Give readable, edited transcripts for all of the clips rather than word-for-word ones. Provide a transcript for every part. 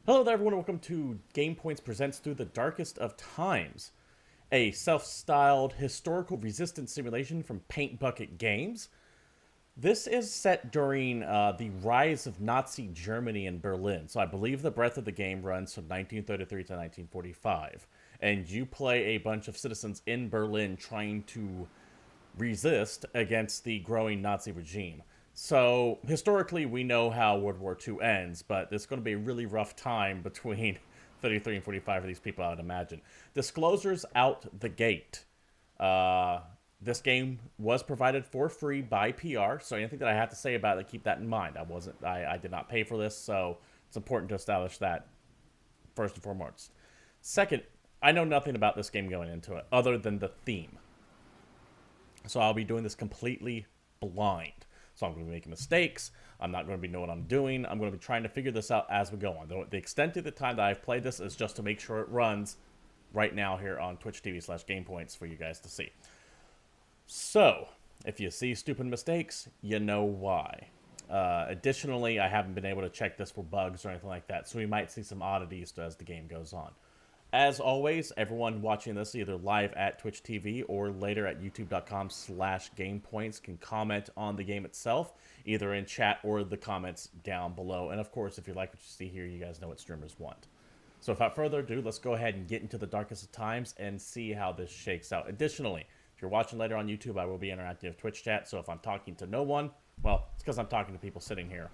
Hello there, everyone, and welcome to GamePoints presents Through the Darkest of Times, a self-styled historical resistance simulation from Paint Bucket Games. This is set during the rise of Nazi Germany in Berlin, so I believe the breadth of the game runs from 1933 to 1945, and you play a bunch of citizens in Berlin trying to resist against the growing Nazi regime. So historically, we know how World War II ends, but it's going to be a really rough time between 33 and 45 for these people, I would imagine. Disclosures out the gate. Uh, this game was provided for free by PR, so anything that I have to say about it, keep that in mind. I did not pay for this, so it's important to establish that first and foremost. Second, I know nothing about this game going into it, other than the theme. So I'll be doing this completely blind. So I'm going to be making mistakes. I'm not going to be knowing what I'm doing. I'm going to be trying to figure this out as we go on. The extent of the time that I've played this is just to make sure it runs right now here on Twitch TV/GamePoints for you guys to see. So, if you see stupid mistakes, you know why. Additionally, I haven't been able to check this for bugs or anything like that, so we might see some oddities as the game goes on. As always, everyone watching this either live at Twitch TV or later at youtube.com/gamepoints can comment on the game itself, either in chat or the comments down below. And of course, if you like what you see here, you guys know what streamers want. So without further ado, let's go ahead and get into the darkest of times and see how this shakes out. Additionally, if you're watching later on YouTube, I will be interactive Twitch chat, so if I'm talking to no one, well, it's because I'm talking to people sitting here.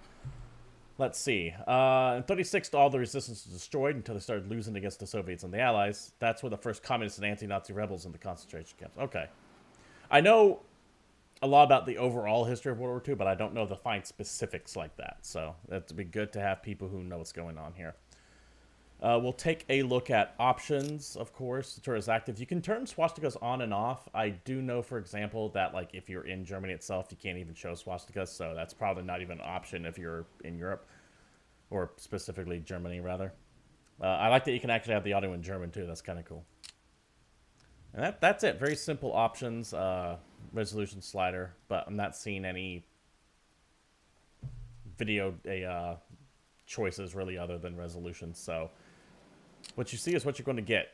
Let's see. In 36, all the resistance was destroyed until they started losing against the Soviets and the Allies. That's where the first communist and anti-Nazi rebels in the concentration camps. Okay. I know a lot about the overall history of World War II, but I don't know the fine specifics like that. So that'd be good to have people who know what's going on here. We'll take a look at options, of course. The tour is active. You can turn swastikas on and off. I do know, for example, that like if you're in Germany itself, you can't even show swastikas, so that's probably not even an option if you're in Europe, or specifically Germany, rather. I like that you can actually have the audio in German, too. That's kind of cool. And that's it. Very simple options. Resolution slider, but I'm not seeing any video choices, really, other than resolution, so what you see is what you're going to get.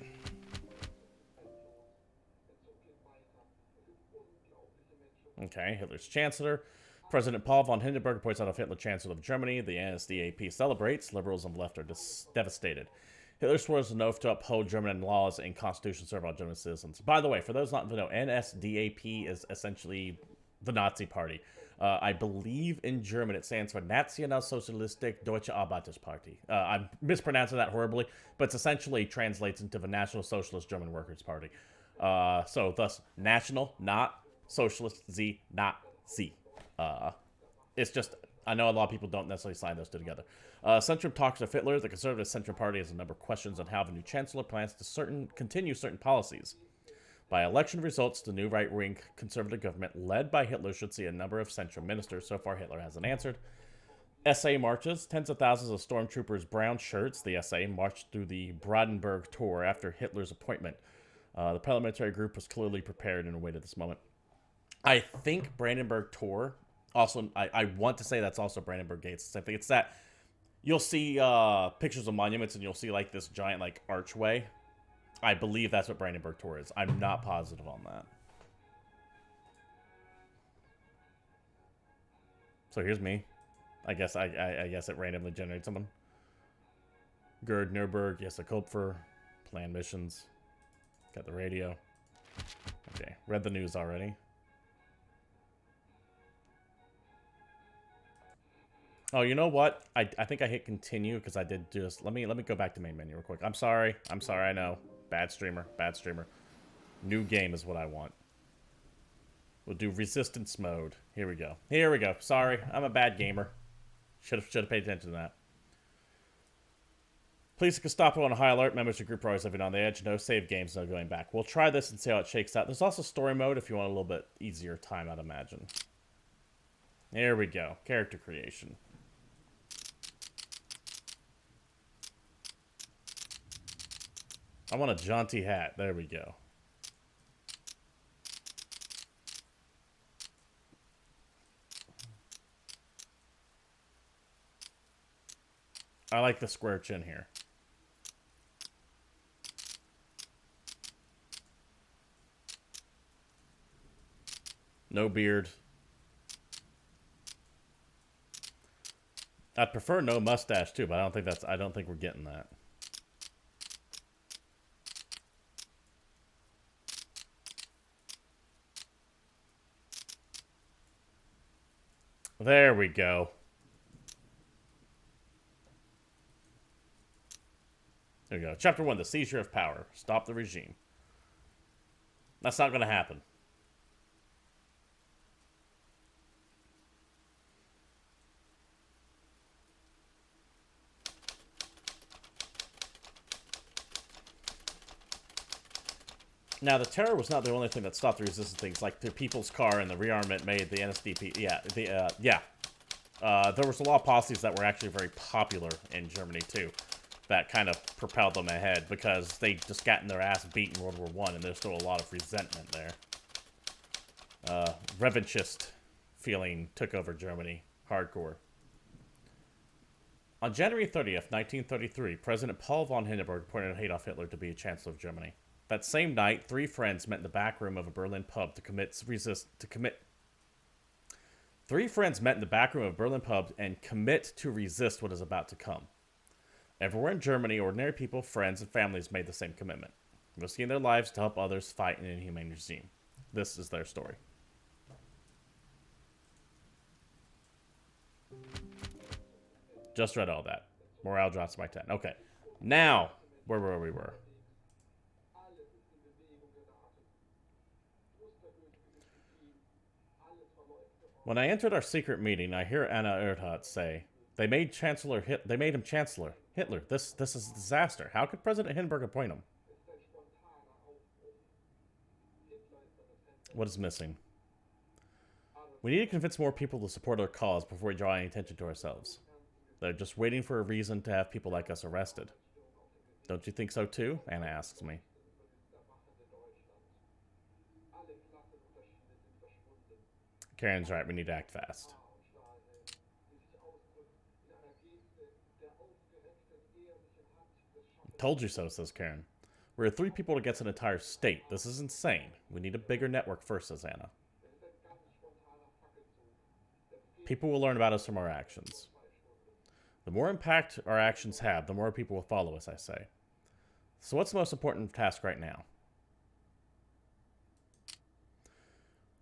Okay, Hitler's Chancellor. President Paul von Hindenburg points out of Hitler, Chancellor of Germany. The NSDAP celebrates. Liberals on the left are devastated. Hitler swears an oath to uphold German laws and constitution serve all German citizens. By the way, for those not to know, NSDAP is essentially the Nazi Party. I believe in German it stands for Nationalsozialistische Deutsche Arbeiterspartei. I'm mispronouncing that horribly, but it essentially translates into the National Socialist German Workers' Party. So thus, national, not socialist, Z, not Z. It's just, I know a lot of people don't necessarily sign those two together. Centrum talks to Hitler. The Conservative Centrum Party has a number of questions on how the new chancellor plans to continue certain policies. By election results, the new right-wing conservative government led by Hitler should see a number of central ministers. So far, Hitler hasn't answered. SA marches. Tens of thousands of stormtroopers' brown shirts, the SA, marched through the Brandenburg tour after Hitler's appointment. The parliamentary group was clearly prepared and awaited this moment. I think Brandenburg tour, also, I want to say that's also Brandenburg Gates. Same thing. It's that you'll see pictures of monuments and you'll see like this giant like archway. I believe that's what Brandenburg tour is. I'm not positive on that. So here's me. I guess I guess it randomly generates someone. Gerd Nuremberg, yes, a Kupfer, plan missions. Got the radio. Okay, read the news already. Oh, you know what? I think I hit continue because I did just let me go back to main menu real quick. I'm sorry. I know. Bad streamer. New game is what I want. We'll do resistance mode. Here we go. Sorry, I'm a bad gamer. Should have paid attention to that. Police at Gestapo on a high alert. Members of the group are always living on the edge. No save games, no going back. We'll try this and see how it shakes out. There's also story mode if you want a little bit easier time, I'd imagine. There we go. Character creation. I want a jaunty hat. There we go. I like the square chin here. No beard. I'd prefer no mustache too, but I don't think we're getting that. There we go. There we go. Chapter 1, the seizure of power. Stop the regime. That's not going to happen. Now, the terror was not the only thing that stopped the resistance things, like the People's Car and the rearmament made the NSDP. There was a lot of policies that were actually very popular in Germany, too, that kind of propelled them ahead, because they just gotten their ass beat in World War I, and there's still a lot of resentment there. Revanchist feeling took over Germany. Hardcore. On January 30th, 1933, President Paul von Hindenburg appointed Adolf Hitler to be Chancellor of Germany. That same night, 3 friends met in the back room of a Berlin pub Three friends met in the back room of a Berlin pub and commit to resist what is about to come. Everywhere in Germany, ordinary people, friends, and families made the same commitment, risking their lives to help others fight an inhumane regime. This is their story. Just read all that. Morale drops by 10. Okay. Now, where were we? When I entered our secret meeting, I hear Anna Erdhart say, They made him Chancellor. Hitler, this is a disaster. How could President Hindenburg appoint him? What is missing? We need to convince more people to support our cause before we draw any attention to ourselves. They're just waiting for a reason to have people like us arrested. Don't you think so too? Anna asks me. Karen's right, we need to act fast. Told you so, says Karen. We're 3 people against an entire state. This is insane. We need a bigger network first, says Anna. People will learn about us from our actions. The more impact our actions have, the more people will follow us, I say. So what's the most important task right now?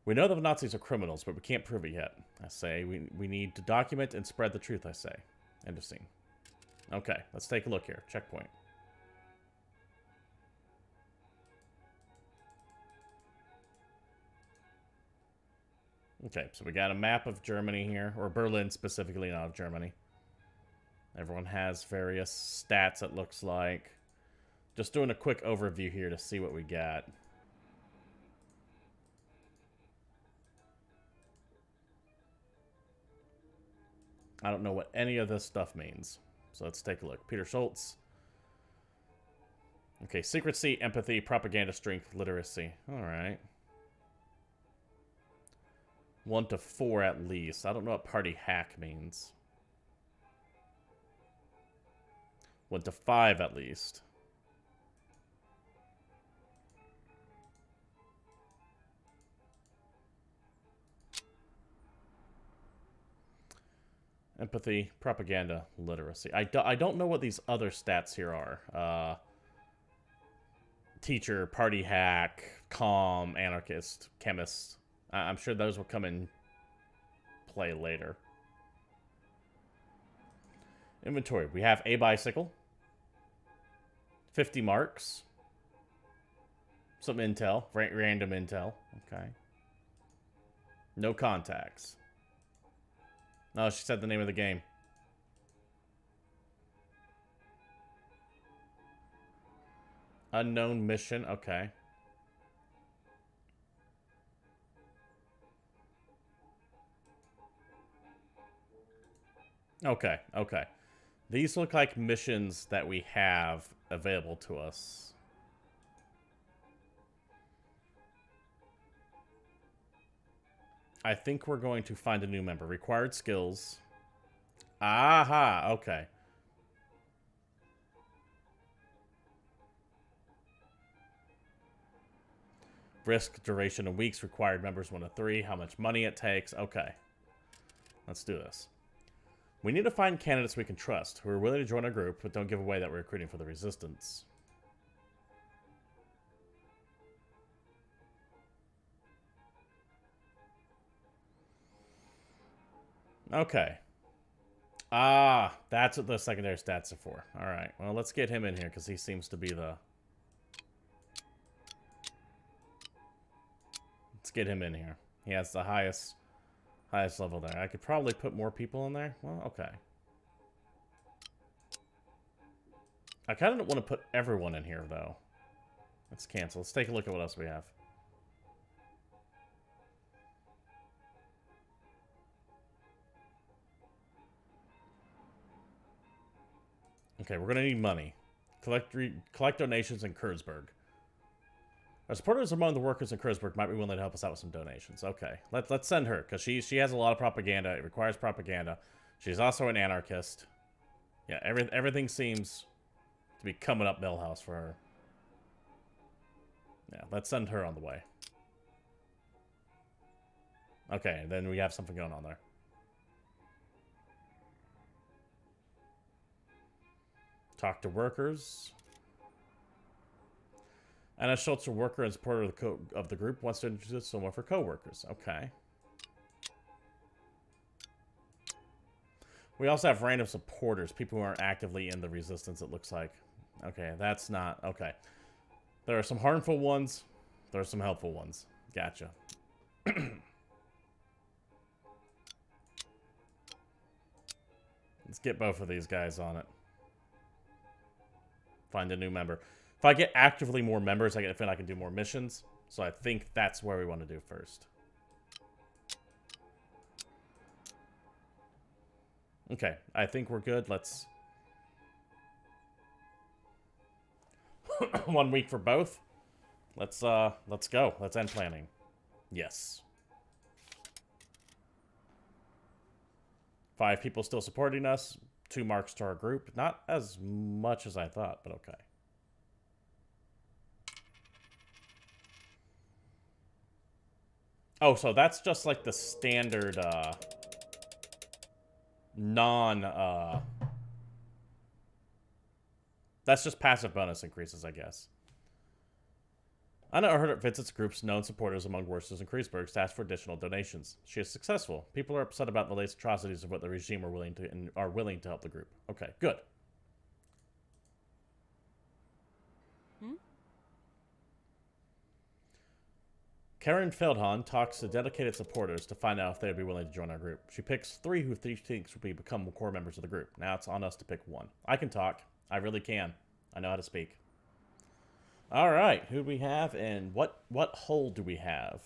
We know the Nazis are criminals, but we can't prove it yet. I say, we need to document and spread the truth, I say. End of scene. Okay, let's take a look here. Checkpoint. Okay, so we got a map of Germany here, or Berlin specifically, not of Germany. Everyone has various stats, it looks like. Just doing a quick overview here to see what we got. I don't know what any of this stuff means. So let's take a look. Peter Schultz. Okay, secrecy, empathy, propaganda, strength, literacy. Alright. 1 to 4 at least. I don't know what party hack means. 1 to 5 at least. Empathy, propaganda, literacy. I don't know what these other stats here are. Teacher, party hack, calm, anarchist, chemist. I'm sure those will come in play later. Inventory. We have a bicycle. 50 marks. Some intel. Random intel. Okay. No contacts. No, she said the name of the game. Unknown mission. Okay. Okay, okay. These look like missions that we have available to us. I think we're going to find a new member. Required skills. Aha, okay. Risk duration in weeks, required members 1 to 3, how much money it takes. Okay. Let's do this. We need to find candidates we can trust, who are willing to join our group, but don't give away that we're recruiting for the resistance. Okay. Ah, that's what the secondary stats are for. Alright, well, let's get him in here, because he seems to be the... Let's get him in here. He has the highest level there. I could probably put more people in there. Well, okay. I kind of don't want to put everyone in here, though. Let's cancel. Let's take a look at what else we have. Okay, we're going to need money. Collect donations in Kurzburg. Our supporters among the workers in Kurzburg might be willing to help us out with some donations. Okay, let's send her, because she has a lot of propaganda. It requires propaganda. She's also an anarchist. Yeah, everything seems to be coming up Millhouse for her. Yeah, let's send her on the way. Okay, then we have something going on there. Talk to workers. Anna Schultz, a worker and supporter of the group, wants to introduce someone for co-workers. Okay. We also have random supporters, people who aren't actively in the resistance, it looks like. Okay, that's not... Okay. There are some harmful ones. There are some helpful ones. Gotcha. Let's get both of these guys on it. Find a new member. If I get actively more members, I feel I can do more missions. So I think that's where we want to do first. Okay, I think we're good. Let's... 1 week for both. Let's go. Let's end planning. Yes. 5 people still supporting us. 2 marks to our group. Not as much as I thought, but okay. Oh, so that's just like the standard, that's just passive bonus increases, I guess. I know heard it visits groups known supporters among worsters and Kreisbergs to ask for additional donations. She is successful. People are upset about the latest atrocities of what the regime are willing to help the group. Okay, good. Karen Feldhahn talks to dedicated supporters to find out if they would be willing to join our group. She picks 3 who she thinks will become core members of the group. Now it's on us to pick 1. I can talk. I really can. I know how to speak. All right, who do we have, and what hole do we have?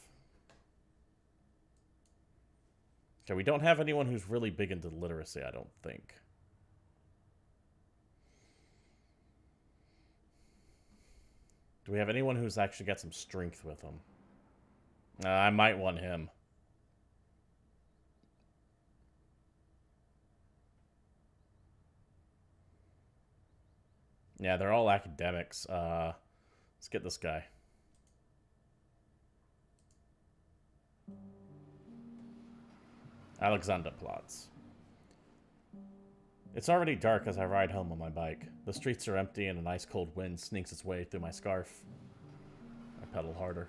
Okay, we don't have anyone who's really big into literacy, I don't think. Do we have anyone who's actually got some strength with them? I might want him. Yeah, they're all academics. Let's get this guy. Alexanderplatz. It's already dark as I ride home on my bike. The streets are empty and an ice cold wind sneaks its way through my scarf. I pedal harder.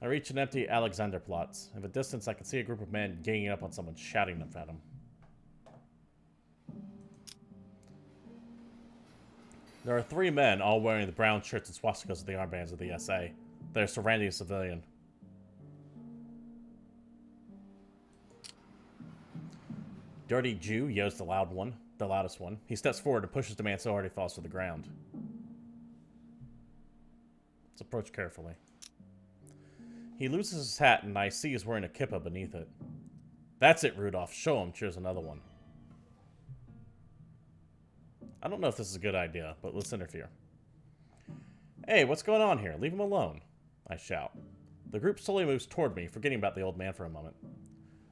I reach an empty Alexanderplatz. In the distance, I can see a group of men ganging up on someone, shouting at them. There are 3 men, all wearing the brown shirts and swastikas of the armbands of the SA. They're surrounding a civilian. Dirty Jew yells the loudest one. He steps forward and pushes the man so hard he falls to the ground. Let's approach carefully. He loses his hat, and I see he's wearing a kippah beneath it. That's it, Rudolph. Show him. Cheers another one. I don't know if this is a good idea, but let's interfere. Hey, what's going on here? Leave him alone. I shout. The group slowly moves toward me, forgetting about the old man for a moment.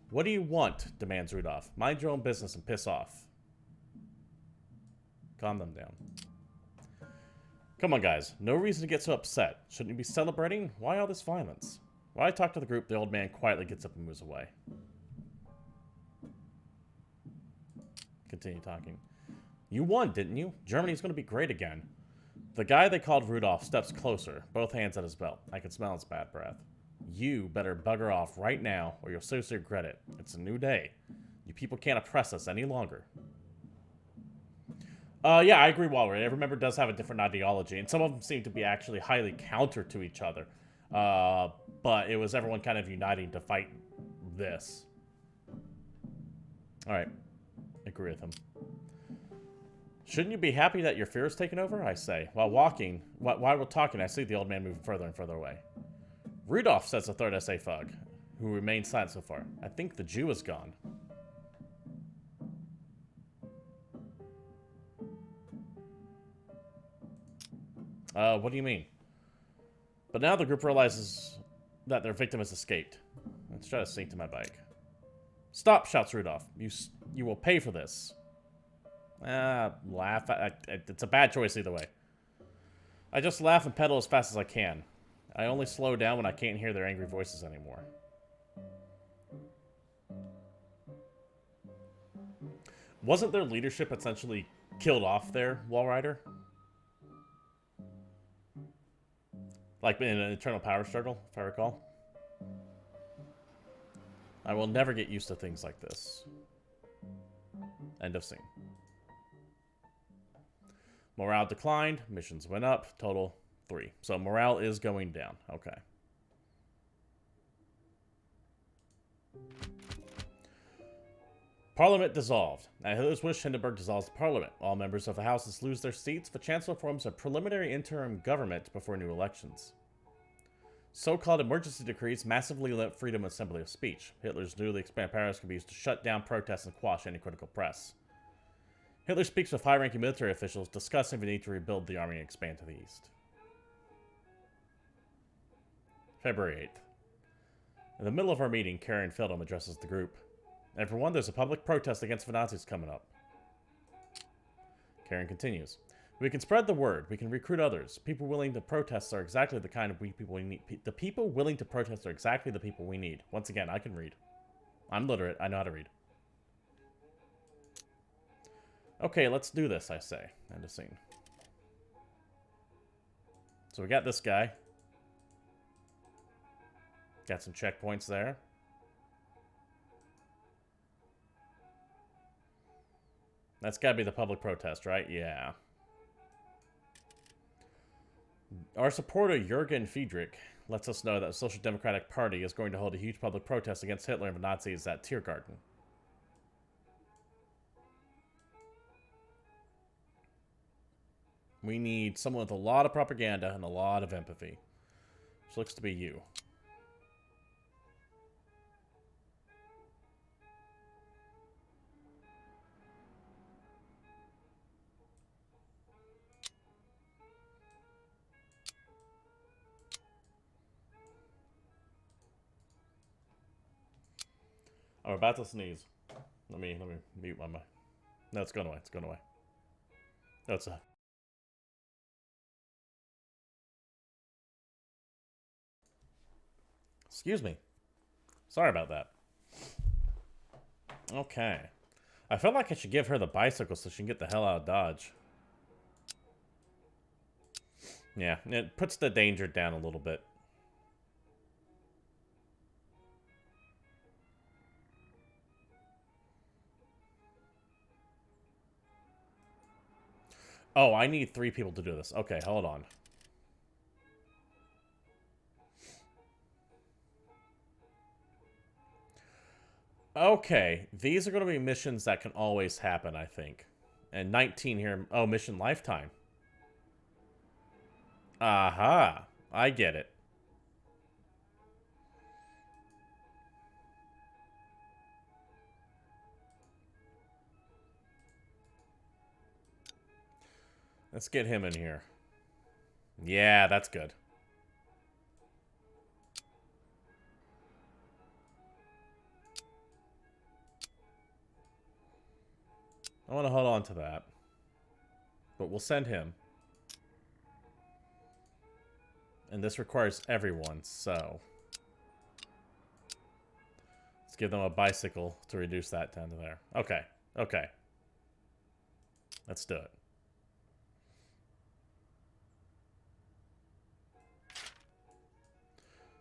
What do you want? Demands Rudolph. Mind your own business and piss off. Calm them down. Come on, guys. No reason to get so upset. Shouldn't you be celebrating? Why all this violence? While I talk to the group, the old man quietly gets up and moves away. Continue talking. You won, didn't you? Germany's going to be great again. The guy they called Rudolph steps closer, both hands at his belt. I can smell his bad breath. You better bugger off right now, or you'll seriously regret it. It's a new day. You people can't oppress us any longer. Yeah, I agree, Walter. Every member does have a different ideology, and some of them seem to be actually highly counter to each other. But it was everyone kind of uniting to fight this. Alright. Agree with him. Shouldn't you be happy that your fear is taken over? I say. While we're talking, I see the old man moving further and further away. Rudolph, says the third SA Fug, who remains silent so far. I think the Jew is gone. What do you mean? But now the group realizes that their victim has escaped. Let's try to sink to my bike. Stop, shouts Rudolph. You will pay for this. Laugh. It's a bad choice either way. I just laugh and pedal as fast as I can. I only slow down when I can't hear their angry voices anymore. Wasn't their leadership essentially killed off there, Walrider? Like in an internal power struggle, if I recall. I will never get used to things like this. End of scene. Morale declined. Missions went up. Total 3. So morale is going down. Okay. Parliament dissolved. At Hitler's wish, Hindenburg dissolves the parliament. All members of the houses lose their seats. The chancellor forms a preliminary interim government before new elections. So-called emergency decrees massively limit freedom of assembly of speech. Hitler's newly expanded powers can be used to shut down protests and quash any critical press. Hitler speaks with high-ranking military officials, discussing the need to rebuild the army and expand to the east. February 8th. In the middle of our meeting, Karen Feldham addresses the group. And for one, there's a public protest against the Nazis coming up. Karen continues. We can spread the word. We can recruit others. People willing to protest are exactly the kind of people we need. The people willing to protest are exactly the people we need. Once again, I can read. I'm literate. I know how to read. Okay, let's do this, I say. End of scene. So we got this guy. Got some checkpoints there. That's gotta be the public protest, right? Yeah. Our supporter, Jürgen Friedrich, lets us know that the Social Democratic Party is going to hold a huge public protest against Hitler and the Nazis at Tiergarten. We need someone with a lot of propaganda and a lot of empathy. Which looks to be you. I'm about to sneeze. Let me mute my mic. No, it's going away. It's going away. No, it's a... Excuse me. Sorry about that. Okay. I felt like I should give her the bicycle so she can get the hell out of Dodge. Yeah, it puts the danger down a little bit. Oh, I need 3 people to do this. Okay, hold on. Okay, these are going to be missions that can always happen, I think. And 19 here. Oh, mission lifetime. Aha. I get it. Let's get him in here. Yeah, that's good. I want to hold on to that. But we'll send him. And this requires everyone, so... Let's give them a bicycle to reduce that down to there. Okay, okay. Let's do it.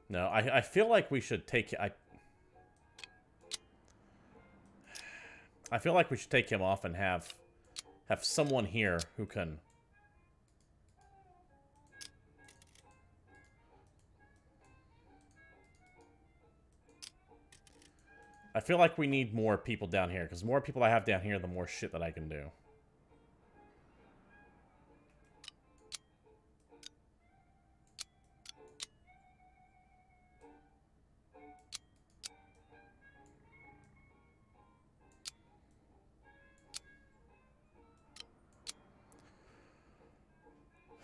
No, I feel like we should take... I feel like we should take him off and have someone here who can... I feel like we need more people down here, because the more people I have down here, the more shit that I can do.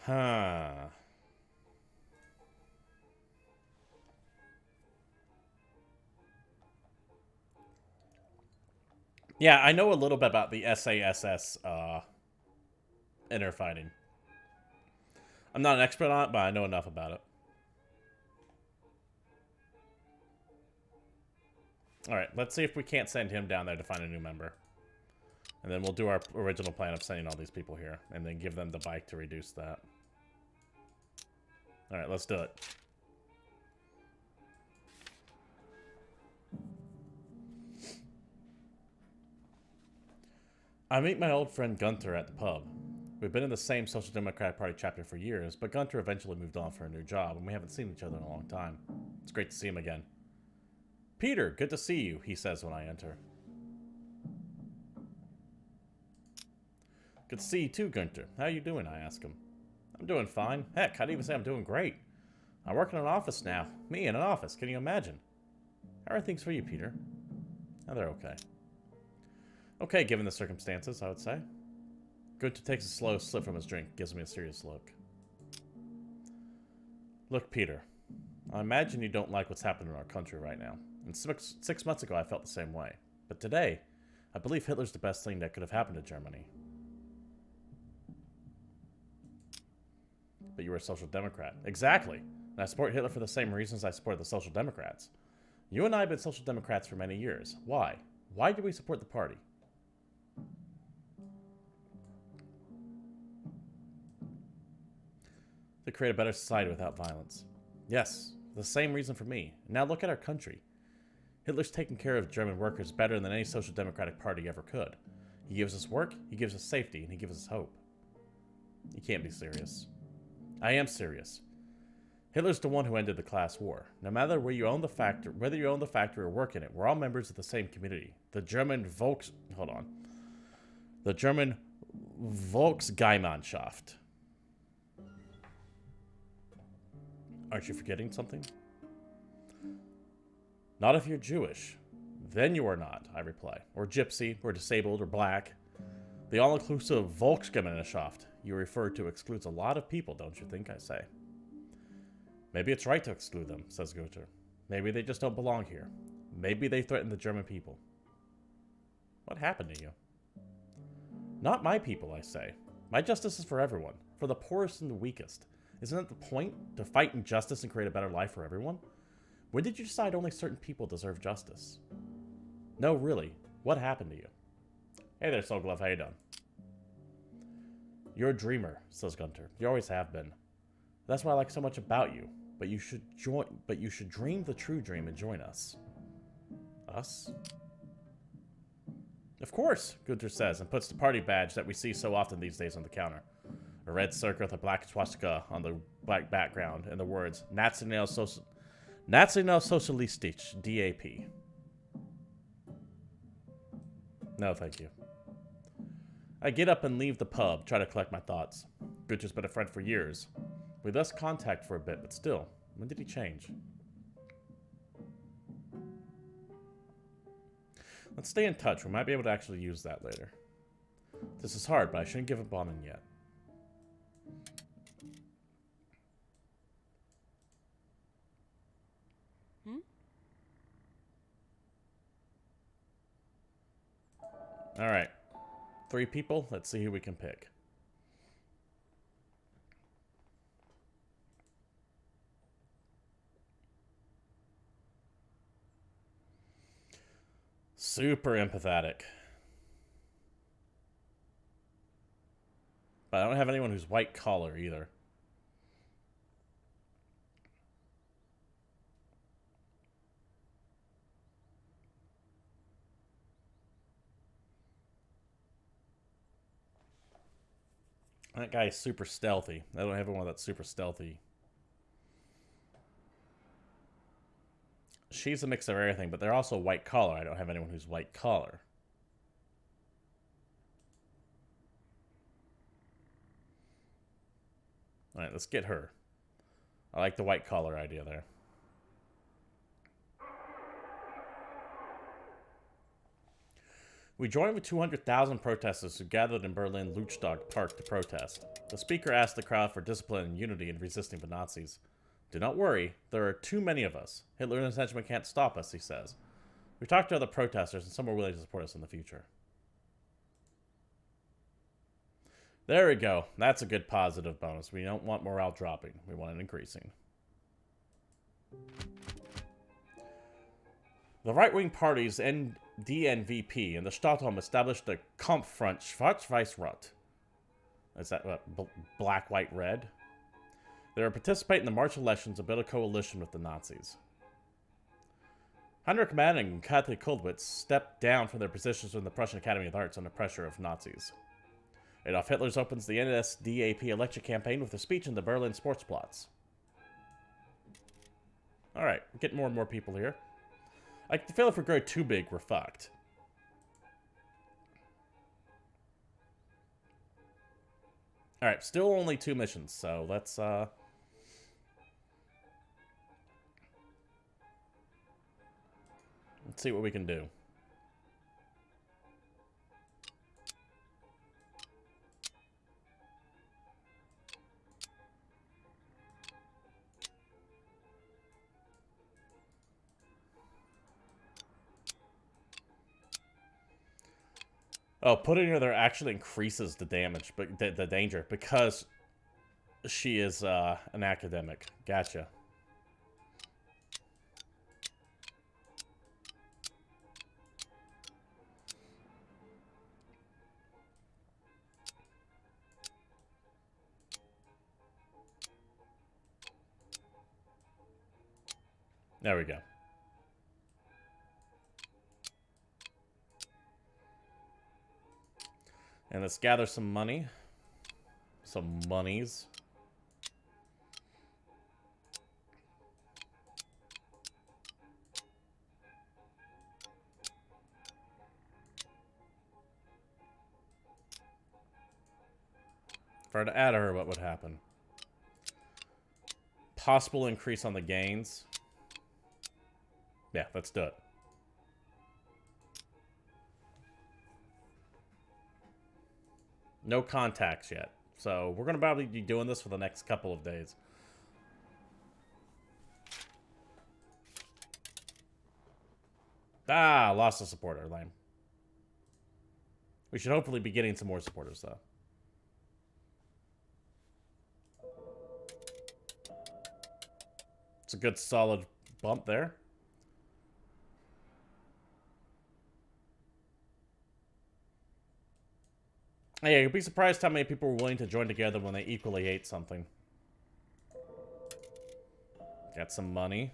Huh. Yeah, I know a little bit about the SASS inner fighting. I'm not an expert on it, but I know enough about it. Alright, let's see if we can't send him down there to find a new member. And then we'll do our original plan of sending all these people here. And then give them the bike to reduce that. Alright, let's do it. I meet my old friend Gunther at the pub. We've been in the same Social Democratic Party chapter for years, but Gunther eventually moved on for a new job, and we haven't seen each other in a long time. It's great to see him again. Peter, good to see you, he says when I enter. Good to see you too, Gunther. How you doing, I ask him. I'm doing fine. Heck, I'd even say I'm doing great. I work in an office now. Me in an office, can you imagine? How are things for you, Peter? Oh, they're okay. Okay, given the circumstances, I would say. Gunther takes a slow slip from his drink, gives me a serious look. Look, Peter. I imagine you don't like what's happening in our country right now. And 6 months ago, I felt the same way. But today, I believe Hitler's the best thing that could have happened to Germany. But you were a Social Democrat. Exactly. And I support Hitler for the same reasons I support the Social Democrats. You and I have been Social Democrats for many years. Why? Why do we support the party? To create a better society without violence. Yes, the same reason for me. Now look at our country. Hitler's taken care of German workers better than any Social Democratic Party ever could. He gives us work, he gives us safety, and he gives us hope. You can't be serious. I am serious. Hitler's the one who ended the class war. No matter where you own the factory, whether you own the factory or work in it, we're all members of the same community. The German Volksgemeinschaft. Aren't you forgetting something? Not if you're Jewish. Then you are not, I reply. Or gypsy, or disabled, or black. The all-inclusive Volksgemeinschaft you refer to excludes a lot of people, don't you think, I say. Maybe it's right to exclude them, says Gunther. Maybe they just don't belong here. Maybe they threaten the German people. What happened to you? Not my people, I say. My justice is for everyone, for the poorest and the weakest. Isn't that the point? To fight injustice and create a better life for everyone? When did you decide only certain people deserve justice? No, really. What happened to you? Hey there, Soul Glove. How you doing? You're a dreamer, says Gunther. You always have been. That's what I like so much about you. But you should dream the true dream and join us. Us? Of course, Gunther says, and puts the party badge that we see so often these days on the counter. A red circle with a black swastika on the black background, and the words Nationalsozialistisch DAP. No, thank you. I get up and leave the pub, try to collect my thoughts. Gunther's been a friend for years. We lost contact for a bit, but still, when did he change? Let's stay in touch. We might be able to actually use that later. This is hard, but I shouldn't give up on him yet. Alright. 3 people. Let's see who we can pick. Super empathetic. But I don't have anyone who's white collar either. That guy is super stealthy. I don't have anyone that's super stealthy. She's a mix of everything, but they're also white collar. I don't have anyone who's white collar. Alright, let's get her. I like the white collar idea there. We joined with 200,000 protesters who gathered in Berlin Luchtdog Park to protest. The speaker asked the crowd for discipline and unity in resisting the Nazis. Do not worry, there are too many of us. Hitler and his henchmen can't stop us, he says. We talked to other protesters, and some are willing to support us in the future. There we go. That's a good positive bonus. We don't want morale dropping. We want it increasing. The right-wing parties DNVP and the Stadtholm established the Kampffront Schwarz-Weiß-Rot. Is that what, black, white, red? They will participate in the March elections and build a coalition with the Nazis. Heinrich Manning and Kathy Koldwitz stepped down from their positions in the Prussian Academy of Arts under pressure of Nazis. Adolf Hitler opens the NSDAP election campaign with a speech in the Berlin sports plots. Alright, we're getting more and more people here. I feel if we grow too big, we're fucked. Alright, still only 2 missions, so let's see what we can do. Oh, putting her there actually increases the damage, but the danger, because she is an academic. Gotcha. There we go. And let's gather some money. Some monies. If I were to add her, what would happen? Possible increase on the gains. Yeah, let's do it. No contacts yet. So we're going to probably be doing this for the next couple of days. Ah, lost a supporter, lame. We should hopefully be getting some more supporters, though. It's a good solid bump there. Yeah, you'd be surprised how many people were willing to join together when they equally hate something. Got some money.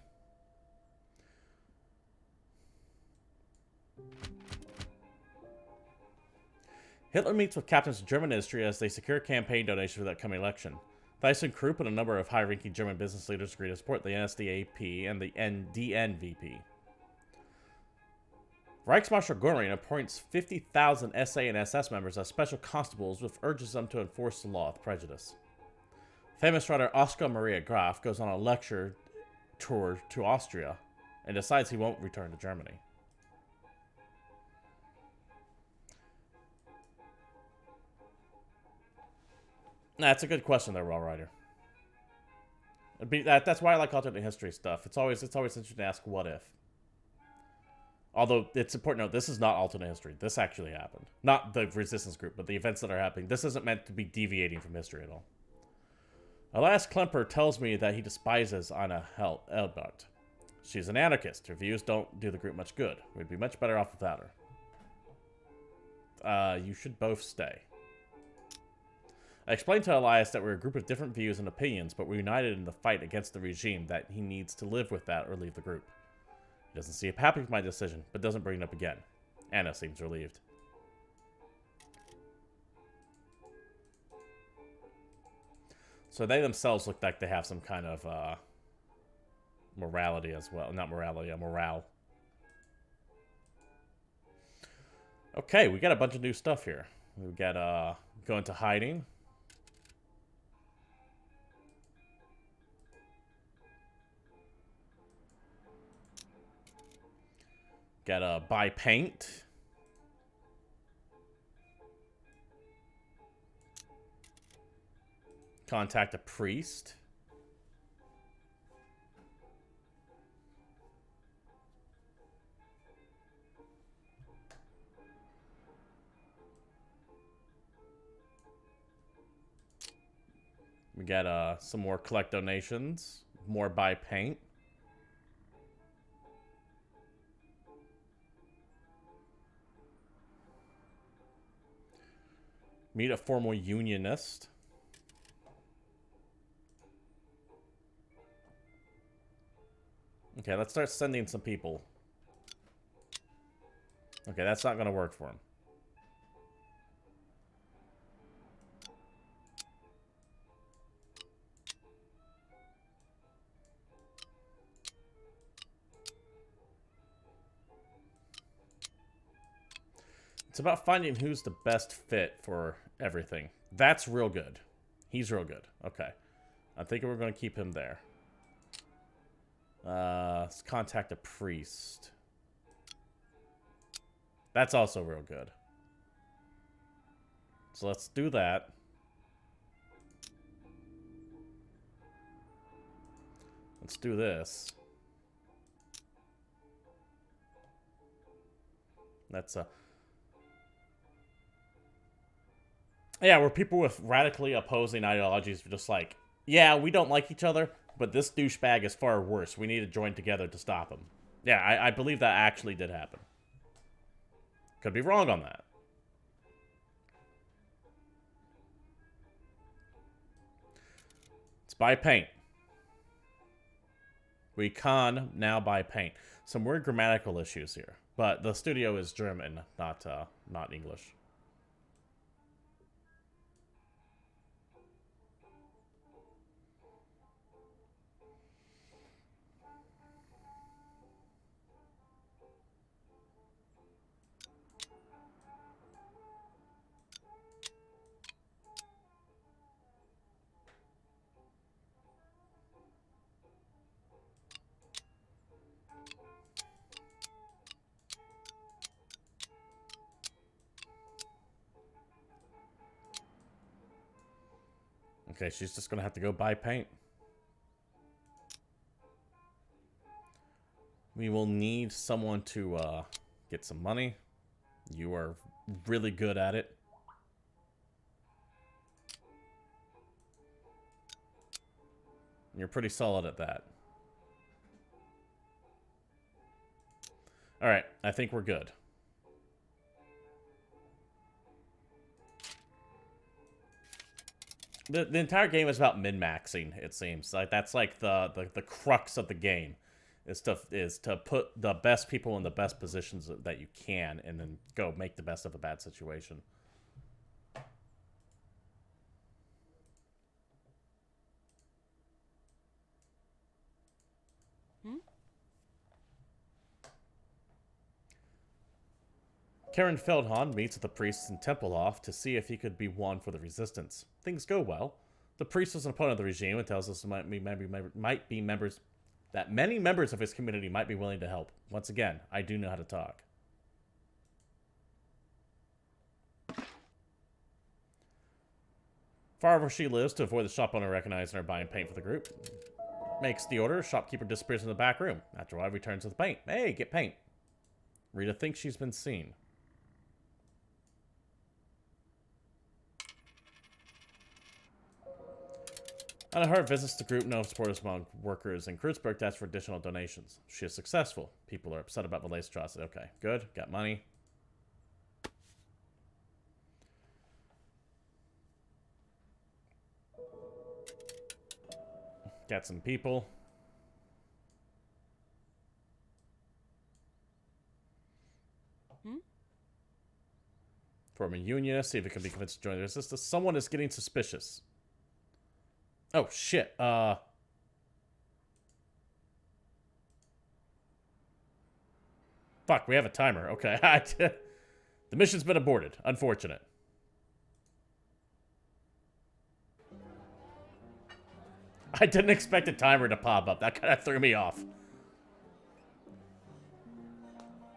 Hitler meets with captains of German industry as they secure campaign donations for the upcoming election. ThyssenKrupp and a number of high-ranking German business leaders agree to support the NSDAP and the DNVP. Reichsmarshal Göring appoints 50,000 SA and SS members as special constables, which urges them to enforce the law with prejudice. Famous writer Oskar Maria Graf goes on a lecture tour to Austria and decides he won't return to Germany. That's a good question there, Wellwriter. That's why I like alternate history stuff. It's always interesting to ask what if. Although, it's important to note, this is not alternate history. This actually happened. Not the resistance group, but the events that are happening. This isn't meant to be deviating from history at all. Elias Klemper tells me that he despises Anna Eldbart. She's an anarchist. Her views don't do the group much good. We'd be much better off without her. You should both stay. I explained to Elias that we're a group of different views and opinions, but we're united in the fight against the regime, that he needs to live with that or leave the group. He doesn't seem happy with my decision, but doesn't bring it up again. Anna seems relieved. So they themselves look like they have some kind of morality as well. Not morality, morale. Okay, we got a bunch of new stuff here. We got go into hiding. Got buy paint. Contact a priest. We got some more collect donations. More buy paint. Meet a formal unionist. Okay, let's start sending some people. Okay, that's not going to work for him. It's about finding who's the best fit for everything. That's real good. He's real good. Okay. I think we're going to keep him there. Let's contact a priest. That's also real good. So let's do that. Let's do this. That's yeah, where people with radically opposing ideologies are just like, yeah, we don't like each other, but this douchebag is far worse. We need to join together to stop him. Yeah, I believe that actually did happen. Could be wrong on that. Let's buy paint. We can now buy paint. Some weird grammatical issues here, but the studio is German, not English. Okay, she's just gonna have to go buy paint. We will need someone to get some money. You are really good at it. You're pretty solid at that. Alright, I think we're good. The entire game is about min-maxing, it seems. Like that's like the crux of the game. Is to put the best people in the best positions that you can and then go make the best of a bad situation. Karen Feldhahn meets with the priests in Tempelhof to see if he could be won for the resistance. Things go well. The priest is an opponent of the regime and tells us that many members of his community might be willing to help. Once again, I do know how to talk. Far where she lives, to avoid the shop owner recognizing her buying paint for the group, makes the order. Shopkeeper disappears in the back room. After a while, returns with paint. Hey, get paint. Rita thinks she's been seen. On her visits to group, no supporters among workers in Kreuzberg to ask for additional donations. She is successful. People are upset about the latest atrocity. Okay, good. Got money. Got some people. Form a union, see if it can be convinced to join the resistance. Someone is getting suspicious. Oh, shit. Fuck, we have a timer. Okay. The mission's been aborted. Unfortunate. I didn't expect a timer to pop up. That kind of threw me off.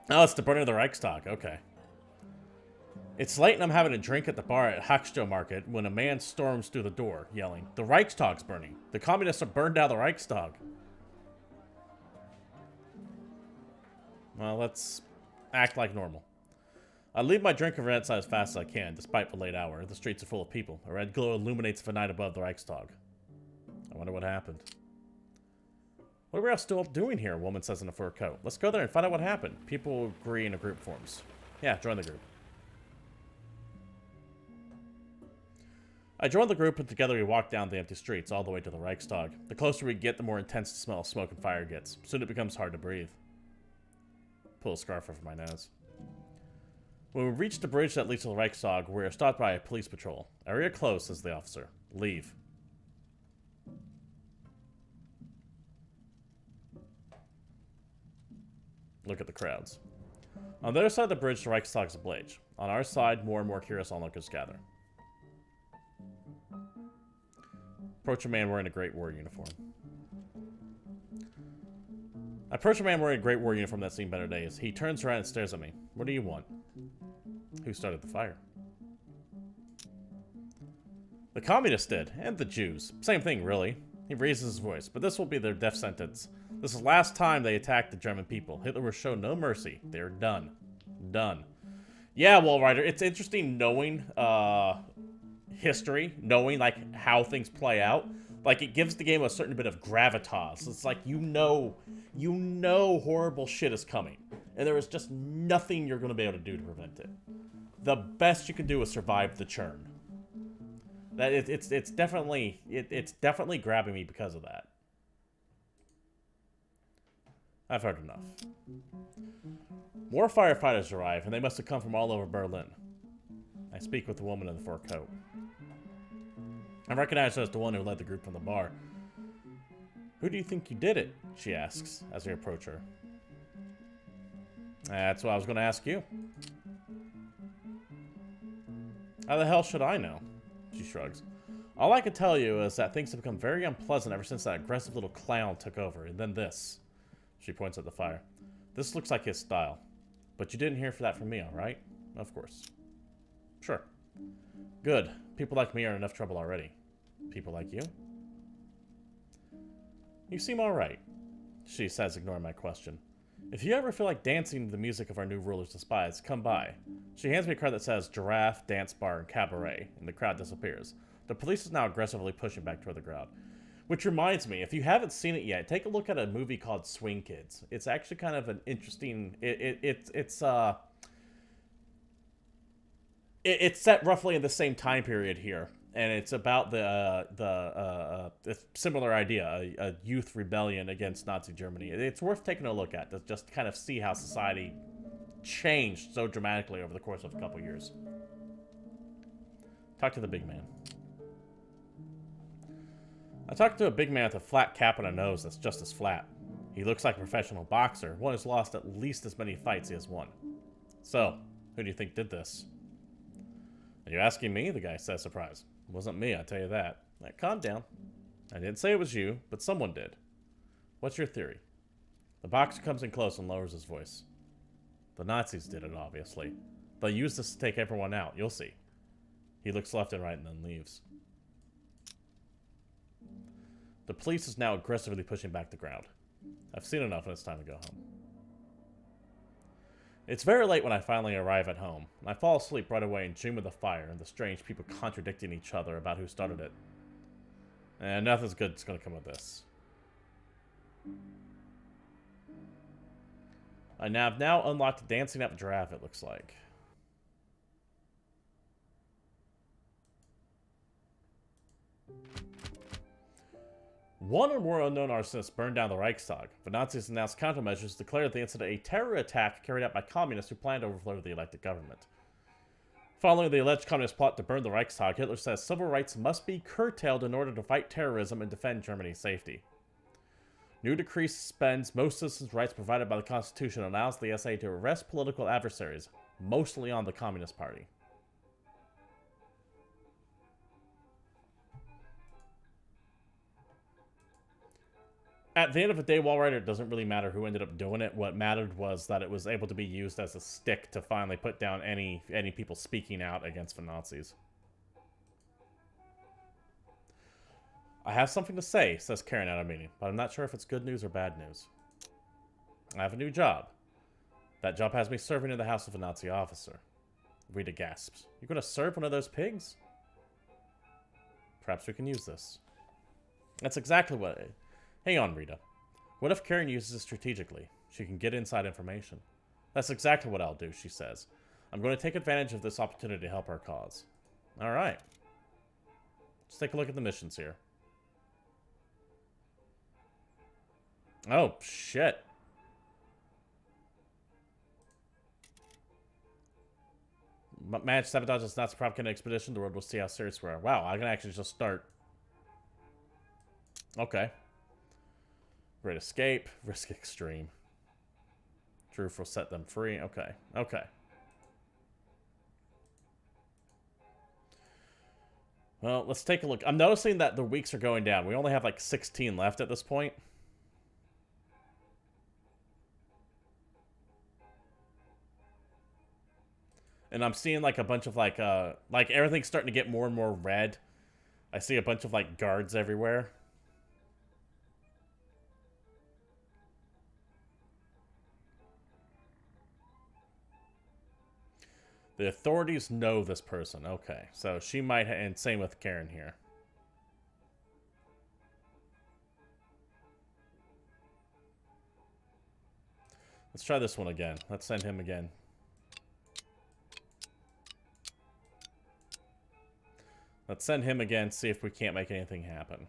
Oh, it's the burning of the Reichstag. Okay. It's late and I'm having a drink at the bar at Hackstow Market when a man storms through the door, yelling, "The Reichstag's burning. The communists have burned down the Reichstag." Well, let's act like normal. I leave my drink and run outside as fast as I can, despite the late hour. The streets are full of people. A red glow illuminates the night above the Reichstag. I wonder what happened. What are we all still doing here? A woman says in a fur coat. Let's go there and find out what happened. People agree in a group forms. Yeah, join the group. I joined the group and together we walk down the empty streets all the way to the Reichstag. The closer we get, the more intense the smell of smoke and fire gets. Soon it becomes hard to breathe. Pull a scarf over my nose. When we reach the bridge that leads to the Reichstag, we are stopped by a police patrol. "Area closed," says the officer. "Leave." Look at the crowds. On the other side of the bridge, the Reichstag is ablaze. On our side, more and more curious onlookers gather. Approach a man wearing a Great War uniform. I approach a man wearing a Great War uniform that's seen better days. He turns around and stares at me. "What do you want?" "Who started the fire?" "The communists did, and the Jews. Same thing, really." He raises his voice, "But this will be their death sentence. This is the last time they attacked the German people. Hitler will show no mercy. They're done. Done." Yeah, Wallrider, it's interesting knowing history, knowing like how things play out. Like it gives the game a certain bit of gravitas. It's like you know horrible shit is coming, and there is just nothing you're going to be able to do to prevent it. The best you can do is survive the churn. That it's definitely grabbing me because of that. I've heard enough. More firefighters arrive, and they must have come from all over Berlin. I speak with the woman in the fur coat. I recognize her as the one who led the group from the bar. "Who do you think you did it?" she asks as we approach her. "That's what I was going to ask you." "How the hell should I know?" She shrugs. "All I can tell you is that things have become very unpleasant ever since that aggressive little clown took over, and then this." She points at the fire. "This looks like his style. But you didn't hear that from me, all right?" "Of course." "Sure." "Good. People like me are in enough trouble already." "People like you?" "You seem all right," she says, ignoring my question. "If you ever feel like dancing to the music of our new ruler's despise, come by." She hands me a card that says Giraffe, Dance Bar, and Cabaret, and the crowd disappears. The police is now aggressively pushing back toward the crowd. Which reminds me, if you haven't seen it yet, take a look at a movie called Swing Kids. It's actually kind of an interesting... It's set roughly in the same time period here, and it's about the similar idea, a youth rebellion against Nazi Germany. It's worth taking a look at to just kind of see how society changed so dramatically over the course of a couple years. Talk to the big man. I talked to a big man with a flat cap and a nose that's just as flat. He looks like a professional boxer, one who's lost at least as many fights he has won. "So, who do you think did this?" "Are you asking me?" the guy says, surprised. "It wasn't me, I'll tell you that." Calm down. "I didn't say it was you, but someone did. What's your theory?" The boxer comes in close and lowers his voice. "The Nazis did it, obviously. They'll use this to take everyone out, you'll see." He looks left and right and then leaves. The police is now aggressively pushing back the crowd. I've seen enough and it's time to go home. It's very late when I finally arrive at home. I fall asleep right away and dream of the fire and the strange people contradicting each other about who started it. And nothing's good is going to come of this. I have now unlocked the Dancing Up Giraffe, it looks like. One or more unknown arsonists burned down the Reichstag. The Nazis announced countermeasures, declared the incident a terror attack carried out by communists who planned to overthrow the elected government. Following the alleged communist plot to burn the Reichstag, Hitler says civil rights must be curtailed in order to fight terrorism and defend Germany's safety. New decree suspends most citizens' rights provided by the Constitution and allows the SA to arrest political adversaries, mostly on the Communist Party. At the end of the day, Wallrider, it doesn't really matter who ended up doing it. What mattered was that it was able to be used as a stick to finally put down any people speaking out against the Nazis. I have something to say, says Karen at a meeting, but I'm not sure if it's good news or bad news. I have a new job. That job has me serving in the house of a Nazi officer. Rita gasps. You're going to serve one of those pigs? Perhaps we can use this. That's exactly what... Hang on, Rita. What if Karen uses it strategically? She can get inside information. That's exactly what I'll do, she says. I'm going to take advantage of this opportunity to help our cause. Alright. Let's take a look at the missions here. Oh, shit. Manage sabotage is not a propaganda expedition. The world will see how serious we are. Wow, I can actually just start. Okay. Great escape. Risk extreme. Truth will set them free. Okay. Okay. Well, let's take a look. I'm noticing that the weeks are going down. We only have like 16 left at this point. And I'm seeing like a bunch of like everything's starting to get more and more red. I see a bunch of like guards everywhere. The authorities know this person. Okay, so she might, and same with Karen here. Let's try this one again. Let's send him again. Let's send him again, see if we can't make anything happen.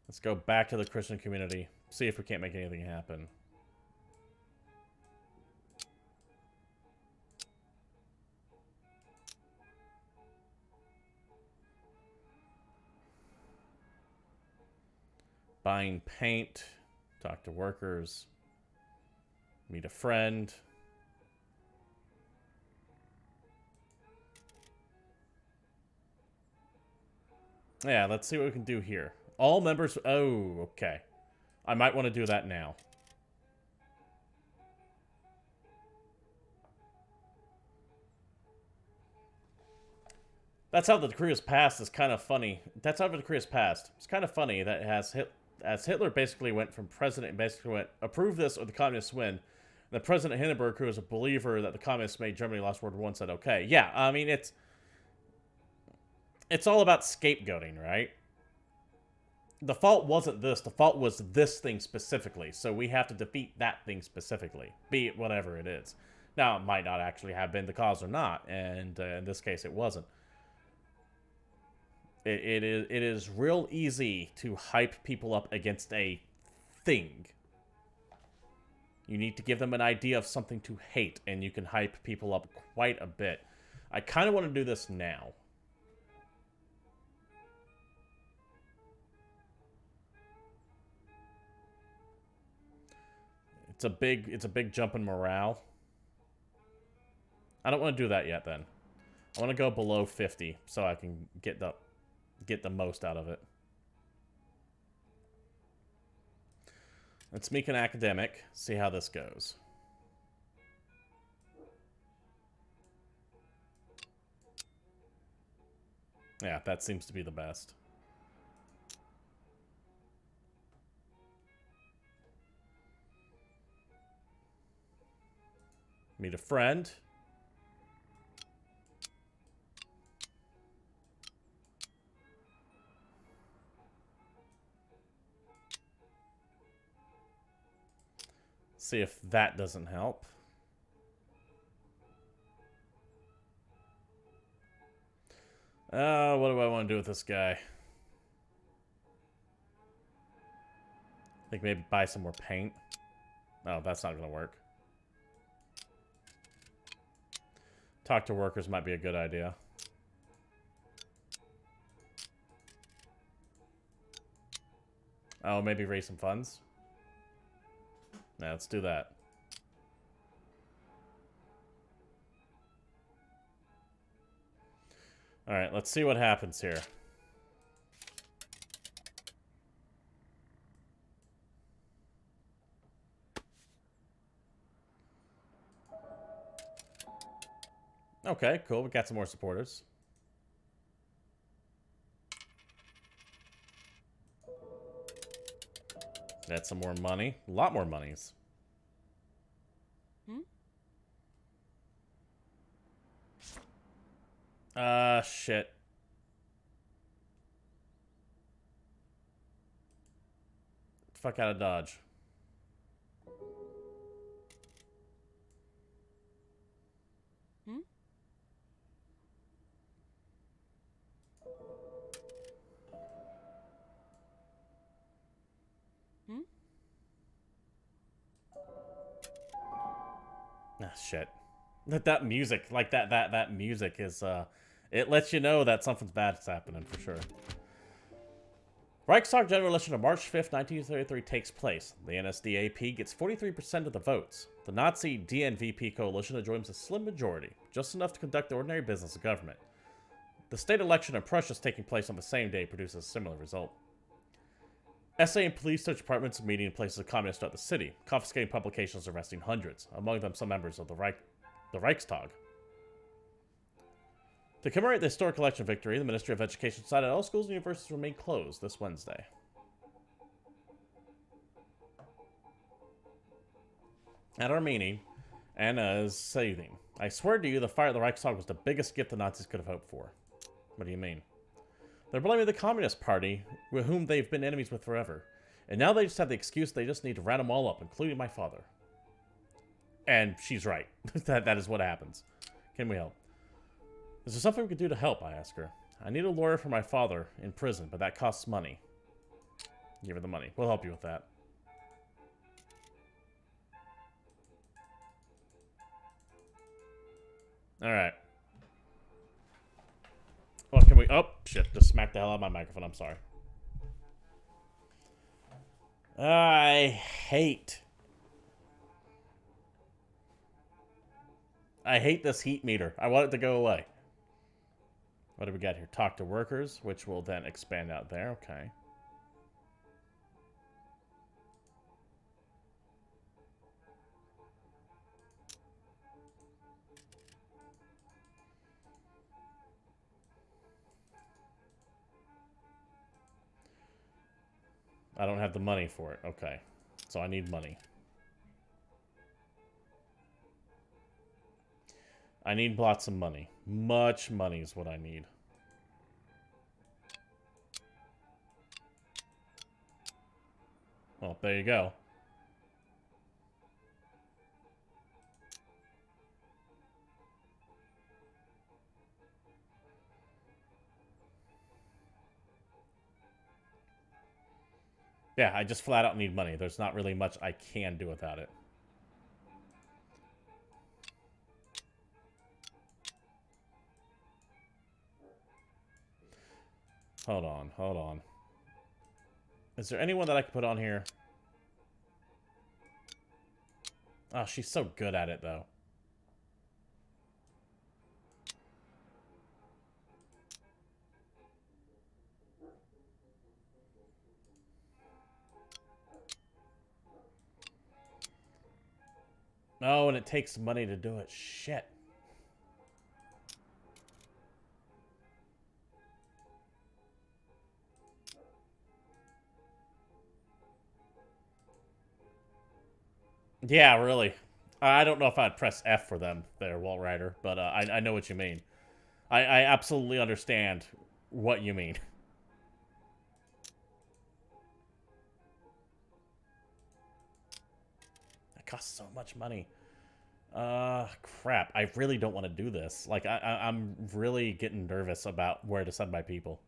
Let's go back to the Christian community, see if we can't make anything happen. Buying paint, talk to workers, meet a friend. Yeah, let's see what we can do here. All members... Oh, okay. I might want to do that now. That's how the decree was passed is kind of funny. That's how the decree is passed. It's kind of funny that it has as Hitler basically went from president and basically went, approve this or the communists win. The President Hindenburg, who was a believer that the communists made Germany lost World War I, said, okay. Yeah, I mean, it's all about scapegoating, right? The fault wasn't this. The fault was this thing specifically. So we have to defeat that thing specifically, be it whatever it is. Now, it might not actually have been the cause or not, and in this case, it wasn't. It is real easy to hype people up against a thing. You need to give them an idea of something to hate, and you can hype people up quite a bit. I kind of want to do this now. It's a big jump in morale. I don't want to do that yet then. I want to go below 50 so I can get the most out of it. Let's make an academic, see how this goes. Yeah, that seems to be the best. Meet a friend. see if that doesn't help. What do I want to do with this guy? I think maybe buy some more paint. Oh, that's not going to work. Talk to workers might be a good idea. Oh, maybe raise some funds? Yeah, let's do that. Alright, let's see what happens here. Okay, cool. We got some more supporters. That's some more money. A lot more monies. Shit. Fuck out of Dodge. Ah, shit. That music, like that music is, it lets you know that something's bad's happening for sure. Reichstag General Election of March 5th, 1933 takes place. The NSDAP gets 43% of the votes. The Nazi DNVP coalition enjoys a slim majority, just enough to conduct the ordinary business of government. The state election in Prussia taking place on the same day produces a similar result. SA and police search departments meeting in places of communists throughout the city, confiscating publications and arresting hundreds, among them some members of the Reichstag. To commemorate the historic election victory, the Ministry of Education decided all schools and universities remain closed this Wednesday. At our meeting, Anna is saying, I swear to you the fire at the Reichstag was the biggest gift the Nazis could have hoped for. What do you mean? They're blaming the Communist Party, with whom they've been enemies with forever. And now they just have the excuse they just need to round them all up, including my father. And she's right. that is what happens. Can we help? Is there something we could do to help? I ask her. I need a lawyer for my father in prison, but that costs money. Give her the money. We'll help you with that. Alright. Well, can we... Oh, shit. Just smacked the hell out of my microphone. I'm sorry. I hate this heat meter. I want it to go away. What do we got here? Talk to workers, which will then expand out there. Okay. I don't have the money for it. Okay. So I need money. I need lots of money. Much money is what I need. Well, there you go. Yeah, I just flat out need money. There's not really much I can do without it. Hold on, hold on. Is there anyone that I can put on here? Oh, she's so good at it, though. Oh, and it takes money to do it. Shit. Yeah, really. I don't know if I'd press F for them there, Walt Rider, but I know what you mean. I absolutely understand what you mean. costs so much money. Crap. I really don't want to do this. Like, I'm really getting nervous about where to send my people.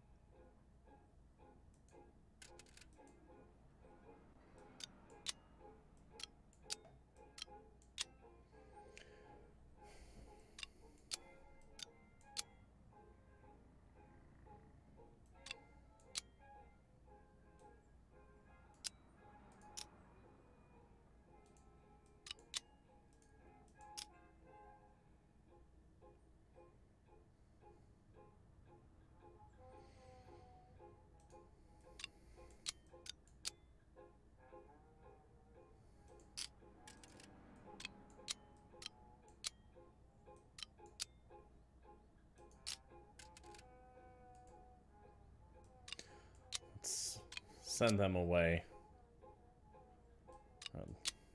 Let's send them away.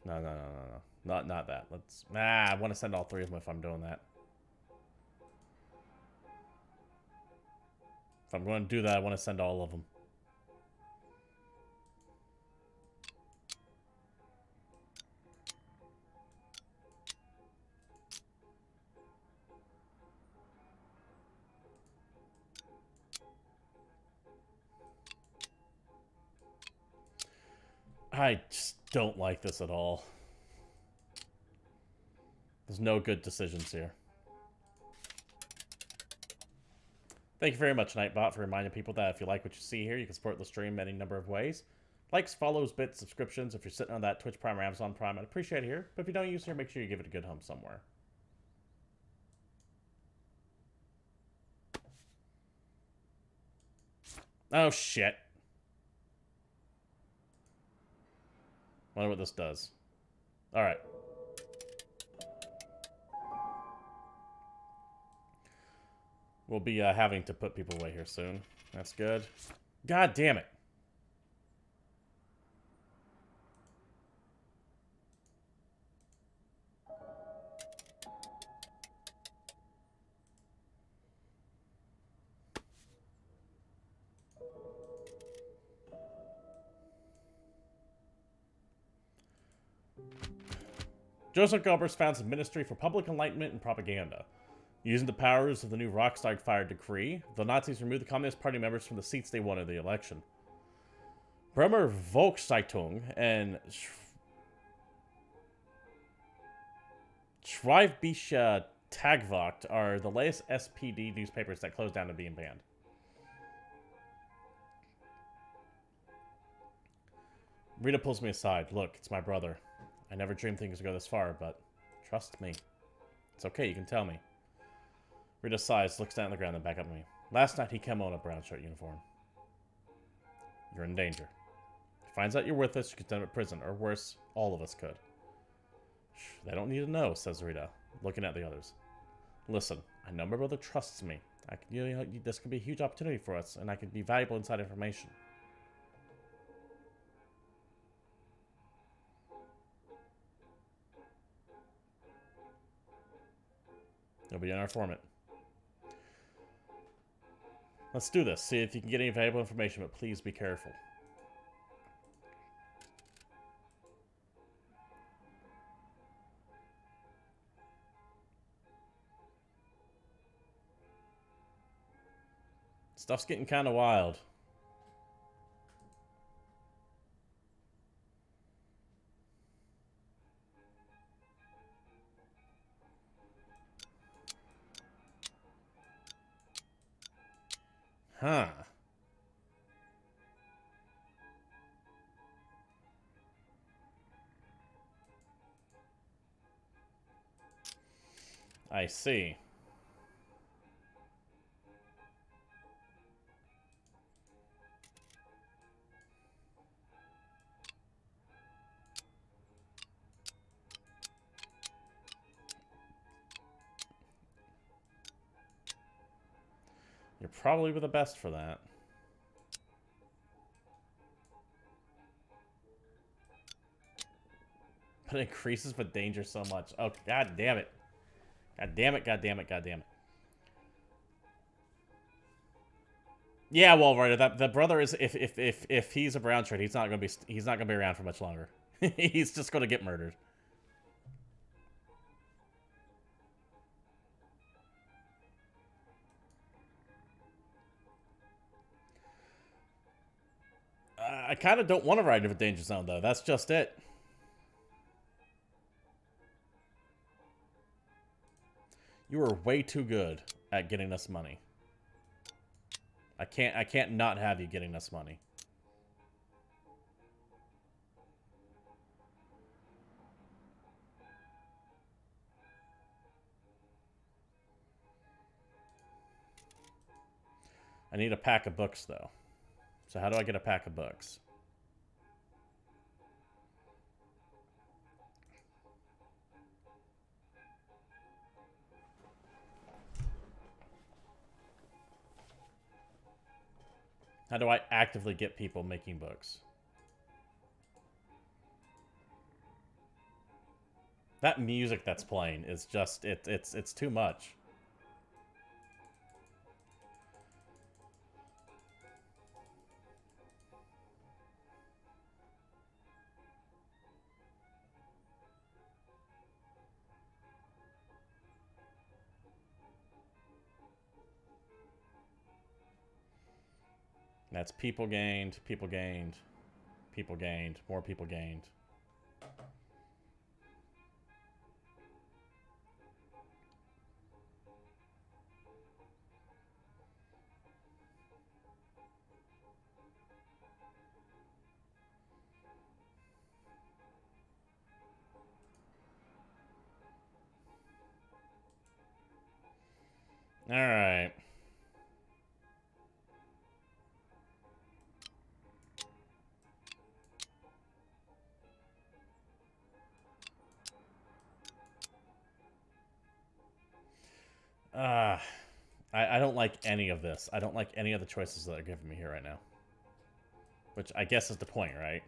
No. Not that. Let's... I want to send all 3 of them if I'm doing that. If I'm going to do that, I want to send all of them. I just don't like this at all. There's no good decisions here. Thank you very much, Nightbot, for reminding people that if you like what you see here, you can support the stream any number of ways. Likes, follows, bits, subscriptions. If you're sitting on that Twitch Prime or Amazon Prime, I'd appreciate it here. But if you don't use it here, make sure you give it a good home somewhere. Oh, shit. Wonder what this does. Alright. We'll be having to put people away here soon. That's good. God damn it. Joseph Goebbels founds a Ministry for Public Enlightenment and Propaganda. Using the powers of the new Reichstag-fire decree, the Nazis removed the Communist Party members from the seats they won in the election. Bremer Volkszeitung and Schreibische Tagwacht are the latest SPD newspapers that closed down and being banned. Rita pulls me aside. Look, it's my brother. I never dreamed things would go this far, but trust me. It's okay, you can tell me. Rita sighs, looks down on the ground, and back up at me. Last night he came on a brown shirt uniform. You're in danger. If he finds out you're with us, you could end up in prison, or worse, all of us could. Shh, they don't need to know, says Rita, looking at the others. Listen, I know my brother trusts me. This could be a huge opportunity for us, and I could be valuable inside information. You'll be in our informant. Let's do this. See if you can get any valuable information, but please be careful. Stuff's getting kind of wild. Huh. I see. You're probably the best for that. But it increases the danger so much. Oh, god damn it. God damn it, god damn it, god damn it. Yeah, well, right, that brother is if he's a brown shirt, he's not gonna be around for much longer. He's just gonna get murdered. I kind of don't want to ride into a danger zone, though. That's just it. You are way too good at getting us money. I can't not have you getting us money. I need a pack of books, though. So how do I get a pack of books? How do I actively get people making books? That music that's playing is just it's too much. That's people gained, people gained, people gained, more people gained. All right. I don't like any of this. I don't like any of the choices that they're giving me here right now. Which I guess is the point, right?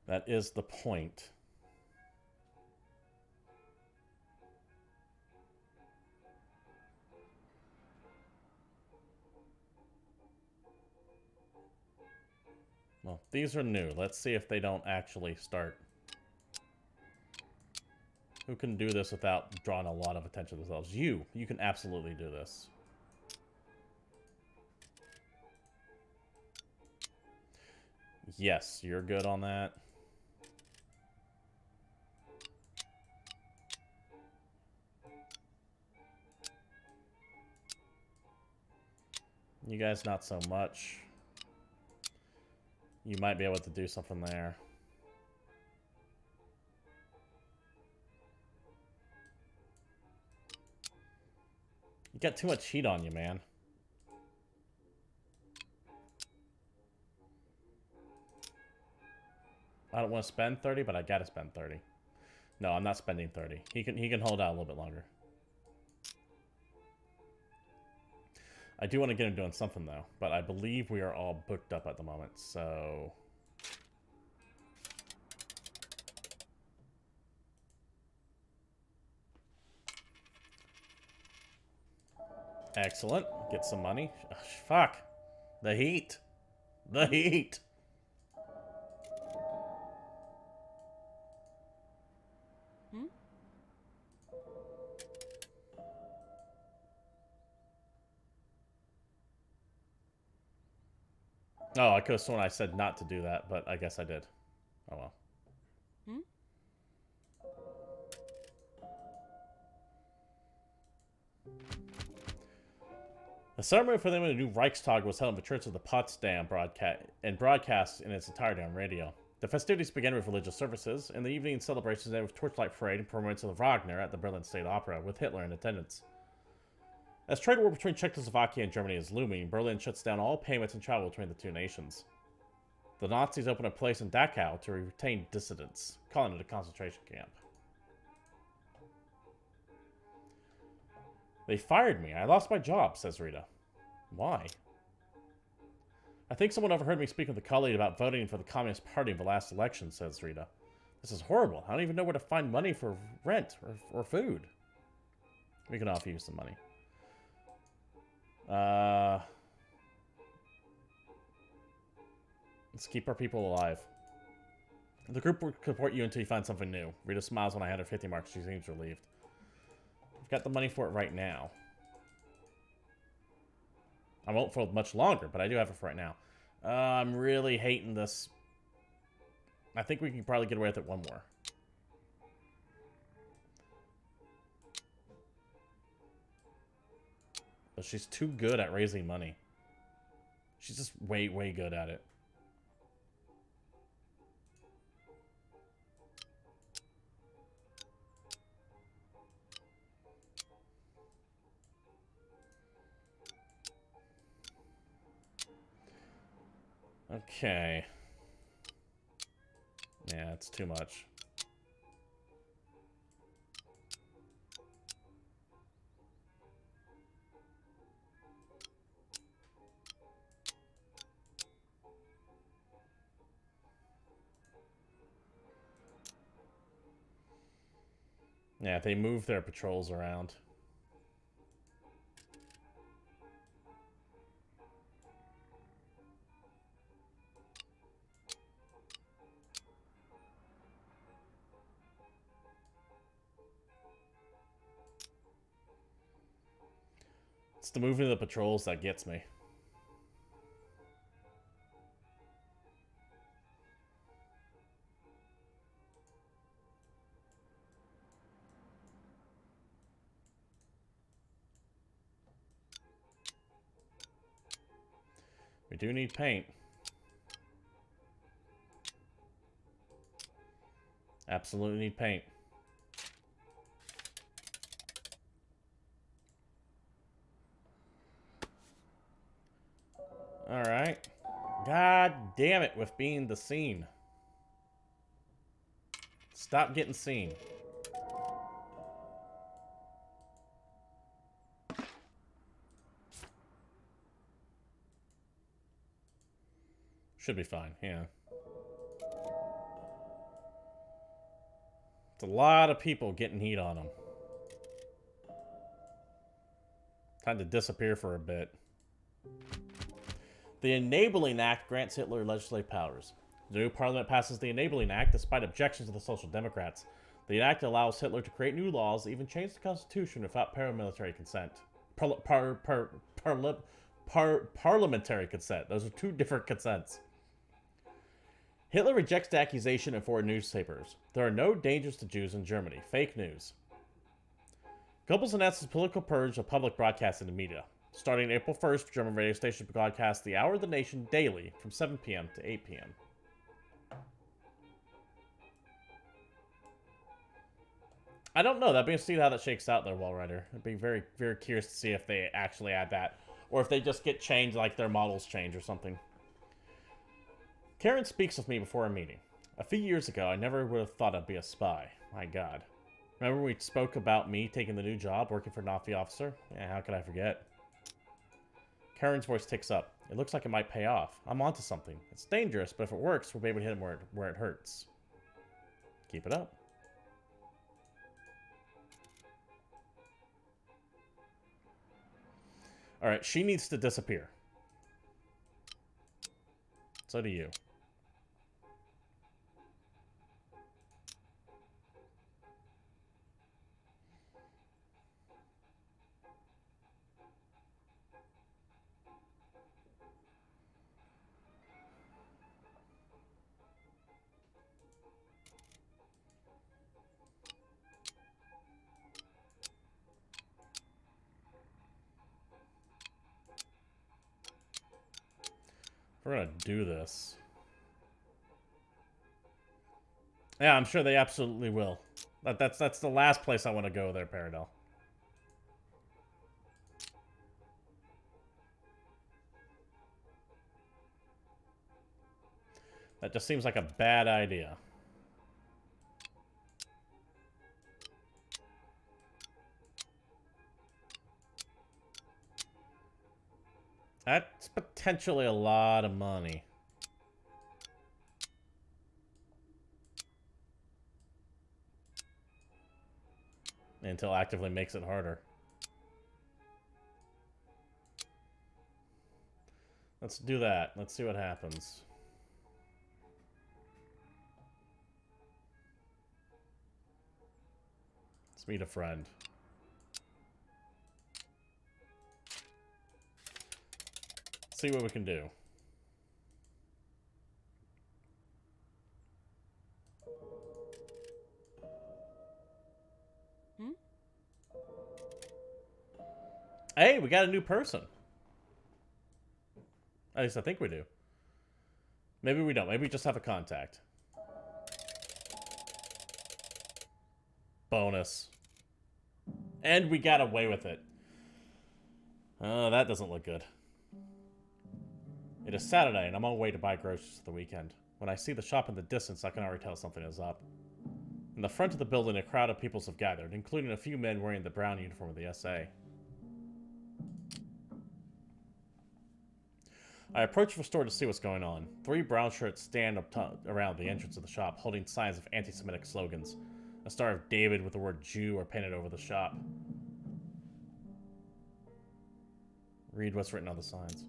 That is the point. Well, these are new. Let's see if they don't actually start. Who can do this without drawing a lot of attention to themselves? You. You can absolutely do this. Yes, you're good on that. You guys, not so much. You might be able to do something there. You got too much heat on you, man. I don't want to spend 30, but I gotta spend 30. No, I'm not spending 30. He can hold out a little bit longer. I do want to get him doing something, though. But I believe we are all booked up at the moment, so... Excellent. Get some money. Ugh, fuck. The heat. The heat. Oh, I could have sworn I said not to do that, but I guess I did. Oh well. The ceremony for the name of the new Reichstag was held in the Church of the Potsdam broadcast in its entirety on radio. The festivities began with religious services, and the evening celebrations ended with torchlight parade and performance of the Wagner at the Berlin State Opera, with Hitler in attendance. As trade war between Czechoslovakia and Germany is looming, Berlin shuts down all payments and travel between the two nations. The Nazis open a place in Dachau to retain dissidents, calling it a concentration camp. They fired me. I lost my job, says Rita. Why? I think someone overheard me speak with a colleague about voting for the Communist Party in the last election, says Rita. This is horrible. I don't even know where to find money for rent or food. We can offer you some money. Let's keep our people alive. The group will support you until you find something new. Rita smiles when I had her 50 marks. She seems relieved. I've got the money for it right now. I won't for much longer, but I do have it for right now. I'm really hating this. I think we can probably get away with it one more. But she's too good at raising money. She's just way, way good at it. Okay. Yeah, it's too much. Yeah, they move their patrols around. It's the moving of the patrols that gets me. We do need paint. Absolutely need paint. Alright. God damn it with being the scene. Stop getting seen. Should be fine, yeah. It's a lot of people getting heat on them. Time to disappear for a bit. The Enabling Act grants Hitler legislative powers. The new parliament passes the Enabling Act despite objections of the Social Democrats. The act allows Hitler to create new laws, even change the constitution without paramilitary consent. Parliamentary consent. Those are two different consents. Hitler rejects the accusation in foreign newspapers. There are no dangers to Jews in Germany. Fake news. Goebbels announces political purge of public broadcasting and media. Starting April 1st, German radio stations broadcast the Hour of the Nation daily from 7 p.m. to 8 p.m. I don't know. That'd be interesting to see how that shakes out there, Wallrider. I'd be very, very curious to see if they actually add that. Or if they just get changed like their models change or something. Karen speaks with me before a meeting. A few years ago, I never would have thought I'd be a spy. My God. Remember we spoke about me taking the new job, working for an Nazi officer? Yeah, how could I forget? Karen's voice ticks up. It looks like it might pay off. I'm onto something. It's dangerous, but if it works, we'll be able to hit him where it hurts. Keep it up. Alright, she needs to disappear. So do you. We're gonna do this. Yeah, I'm sure they absolutely will. That's the last place I want to go there, Paradel. That just seems like a bad idea. That's potentially a lot of money. Until actively makes it harder. Let's do that. Let's see what happens. Let's meet a friend. See what we can do. Hey, we got a new person. At least I think we do. Maybe we don't. Maybe we just have a contact. Bonus. And we got away with it. Oh, that doesn't look good. It is Saturday, and I'm on my way to buy groceries for the weekend. When I see the shop in the distance, I can already tell something is up. In the front of the building, a crowd of people have gathered, including a few men wearing the brown uniform of the SA. I approach the store to see what's going on. 3 brown shirts stand up around the entrance of the shop, holding signs of anti-Semitic slogans. A Star of David with the word Jew are painted over the shop. Read what's written on the signs.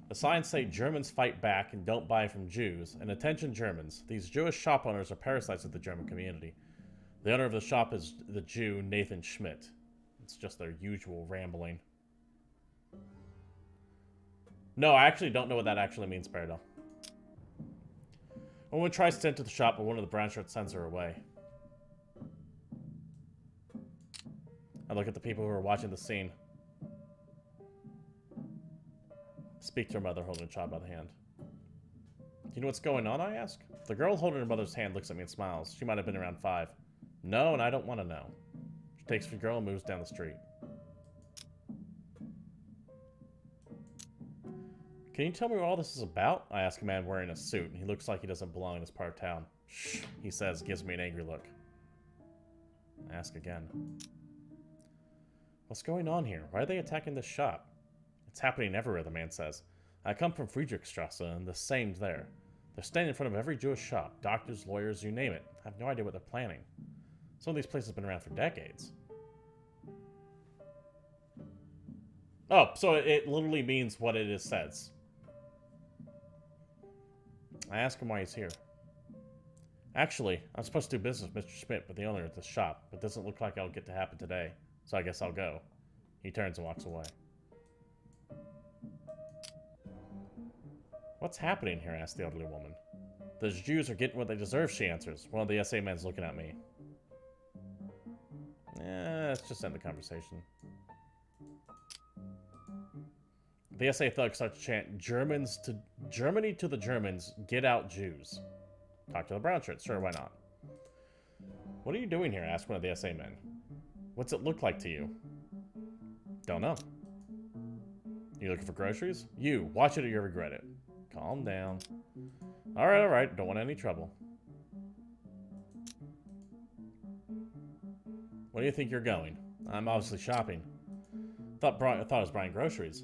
The signs say Germans fight back and don't buy from Jews, and attention Germans, these Jewish shop owners are parasites of the German community. The owner of the shop is the Jew Nathan Schmidt. It's just their usual rambling. No, I actually don't know what that actually means, Paradol. A woman tries to enter the shop, but one of the brown shirts sends her away. I look at the people who are watching the scene. Speak to her mother, holding a child by the hand. Do you know what's going on, I ask? The girl holding her mother's hand looks at me and smiles. She might have been around 5. No, and I don't want to know. She takes the girl and moves down the street. Can you tell me what all this is about? I ask a man wearing a suit, and he looks like he doesn't belong in this part of town. Shh, he says, gives me an angry look. I ask again. What's going on here? Why are they attacking this shop? It's happening everywhere, the man says. I come from Friedrichstrasse, and the same's there. They're standing in front of every Jewish shop. Doctors, lawyers, you name it. I have no idea what they're planning. Some of these places have been around for decades. Oh, so it literally means what it says. I ask him why he's here. Actually, I'm supposed to do business with Mr. Schmidt, but the owner of this shop. It doesn't look like it'll get to happen today, so I guess I'll go. He turns and walks away. What's happening here? Asks the elderly woman. The Jews are getting what they deserve, she answers. One of the SA men's looking at me. Let's just end the conversation. The SA thug starts to chant, Germany to the Germans, get out Jews. Talk to the brown shirts, sure, why not? What are you doing here? Asked one of the SA men. What's it look like to you? Don't know. You looking for groceries? You, watch it or you'll regret it. Calm down. Alright, don't want any trouble. Where do you think you're going? I'm obviously shopping. Thought it was buying groceries.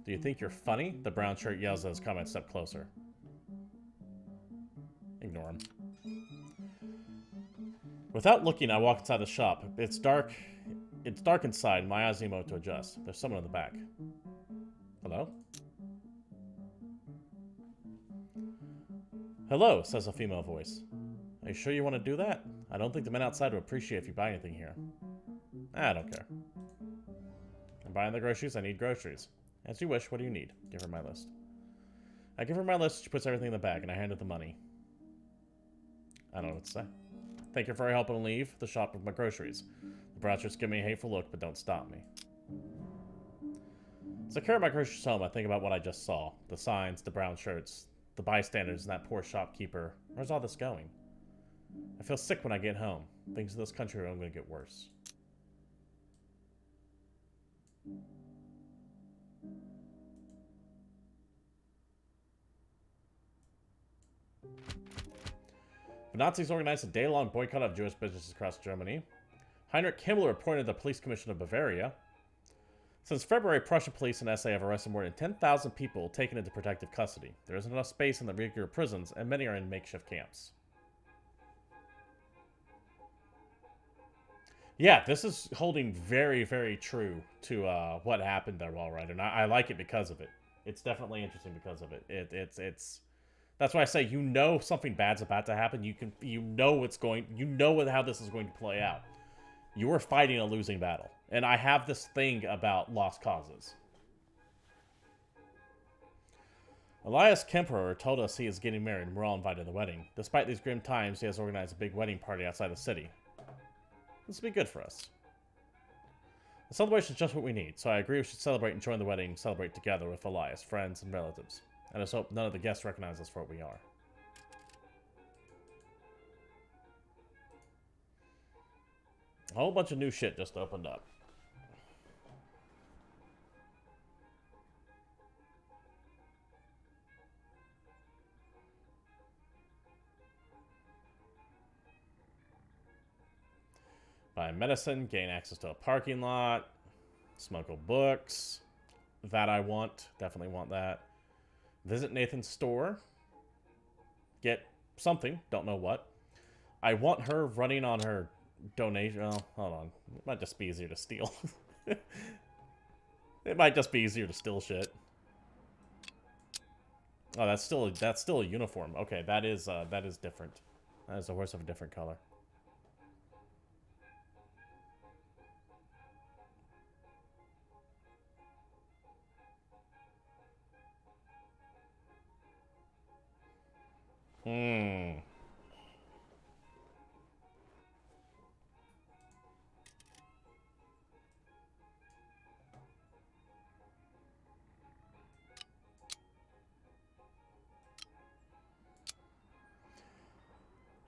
Do you think you're funny? The brown shirt yells as his comments step closer. Ignore him. Without looking, I walk inside the shop. It's dark inside. My eyes emote to adjust. There's someone in the back. Hello? Hello, says a female voice. Are you sure you want to do that? I don't think the men outside would appreciate if you buy anything here. I don't care. I'm buying the groceries. I need groceries. As you wish, what do you need? Give her my list. I give her my list. She puts everything in the bag, and I hand her the money. I don't know what to say. Thank you for your help and leave the shop with my groceries. The brown shirts give me a hateful look, but don't stop me. As I carry my groceries home, I think about what I just saw. The signs, the brown shirts, the bystanders, and that poor shopkeeper. Where's all this going? I feel sick when I get home. Things in this country are only going to get worse. The Nazis organized a day-long boycott of Jewish businesses across Germany. Heinrich Himmler appointed the police commissioner of Bavaria. Since February, Prussian police and SA have arrested more than 10,000 people taken into protective custody. There isn't enough space in the regular prisons, and many are in makeshift camps. Yeah, this is holding very, very true to what happened there, Walrider, and I like it because of it. It's definitely interesting because of it. It's that's why I say something bad's about to happen. You know how this is going to play out. You are fighting a losing battle. And I have this thing about lost causes. Elias Kemperer told us he is getting married and we're all invited to the wedding. Despite these grim times, he has organized a big wedding party outside the city. This will be good for us. The celebration is just what we need, so I agree we should celebrate and join the wedding, celebrate together with Elias, friends, and relatives. I just hope none of the guests recognize us for what we are. A whole bunch of new shit just opened up. Buy medicine, gain access to a parking lot, smuggle books. That I want. Definitely want that. Visit Nathan's store. Get something. Don't know what. I want her running on her donation. Oh, hold on. It might just be easier to steal. It might just be easier to steal shit. Oh, that's still a uniform. Okay, that is different. That is a horse of a different color.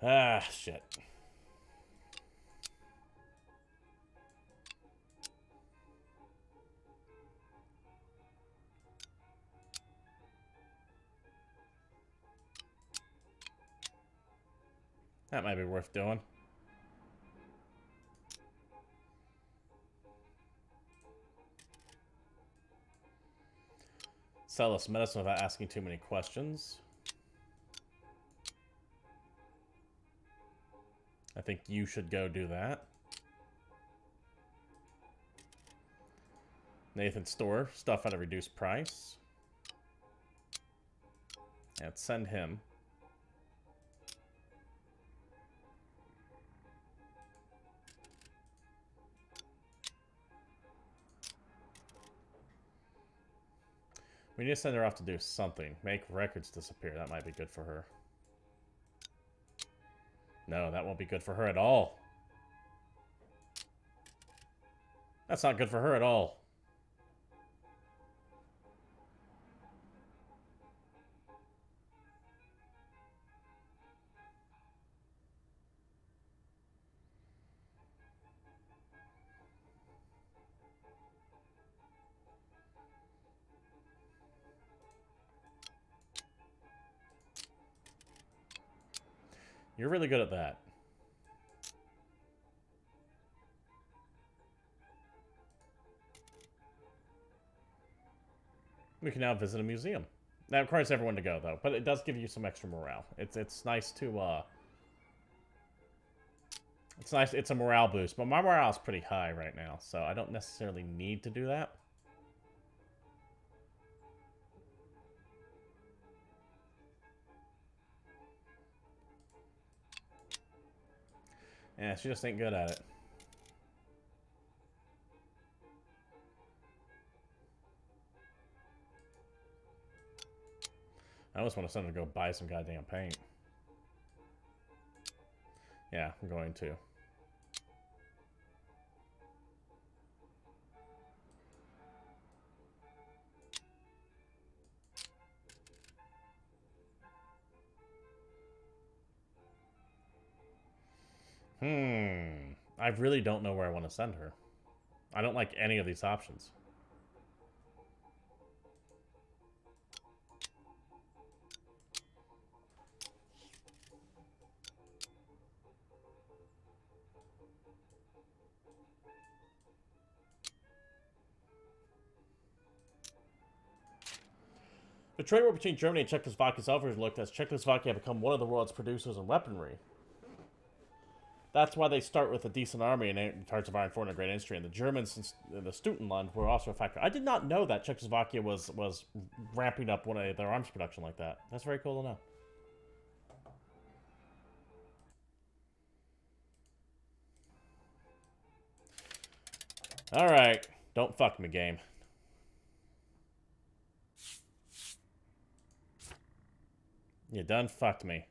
Ah, shit. That might be worth doing. Sell us medicine without asking too many questions. I think you should go do that. Nathan's store, stuff at a reduced price. And send him. We need to send her off to do something. Make records disappear. That might be good for her. No, that won't be good for her at all. That's not good for her at all. You're really good at that. We can now visit a museum. That requires everyone to go, though, but it does give you some extra morale. It's nice to, It's nice, it's a morale boost, but my morale is pretty high right now, so I don't necessarily need to do that. Yeah, she just ain't good at it. I almost want to send her to go buy some goddamn paint. Yeah, I'm going to. I really don't know where I want to send her. I don't like any of these options. The trade war between Germany and Czechoslovakia is overlooked as Czechoslovakia have become one of the world's producers in weaponry. That's why they start with a decent army and charge of iron for and great industry. And the Germans in the Sudetenland were also a factor. I did not know that Czechoslovakia was ramping up one of their arms production like that. That's very cool to know. Alright. Don't fuck me, game. You done fucked me.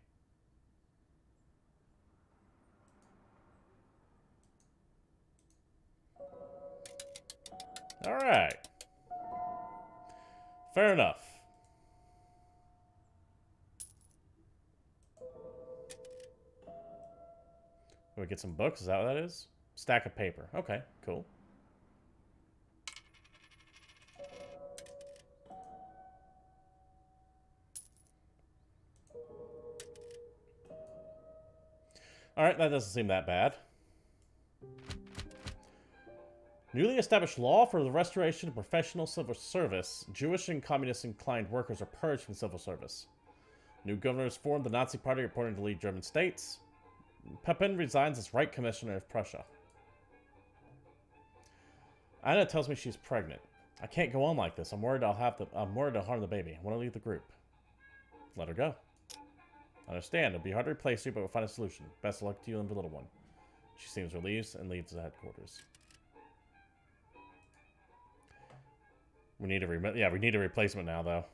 Alright. Fair enough. We get some books, is that what that is? Stack of paper. Okay, cool. Alright, that doesn't seem that bad. Newly established law for the restoration of professional civil service. Jewish and communist-inclined workers are purged from civil service. New governors formed the Nazi Party reporting to lead German states. Pepin resigns as Reich Commissioner of Prussia. Anna tells me she's pregnant. I can't go on like this. I'm worried I'm worried I'll harm the baby. I want to leave the group. Let her go. I understand. It'll be hard to replace you, but we'll find a solution. Best of luck to you and the little one. She seems relieved and leaves the headquarters. We need we need a replacement now, though.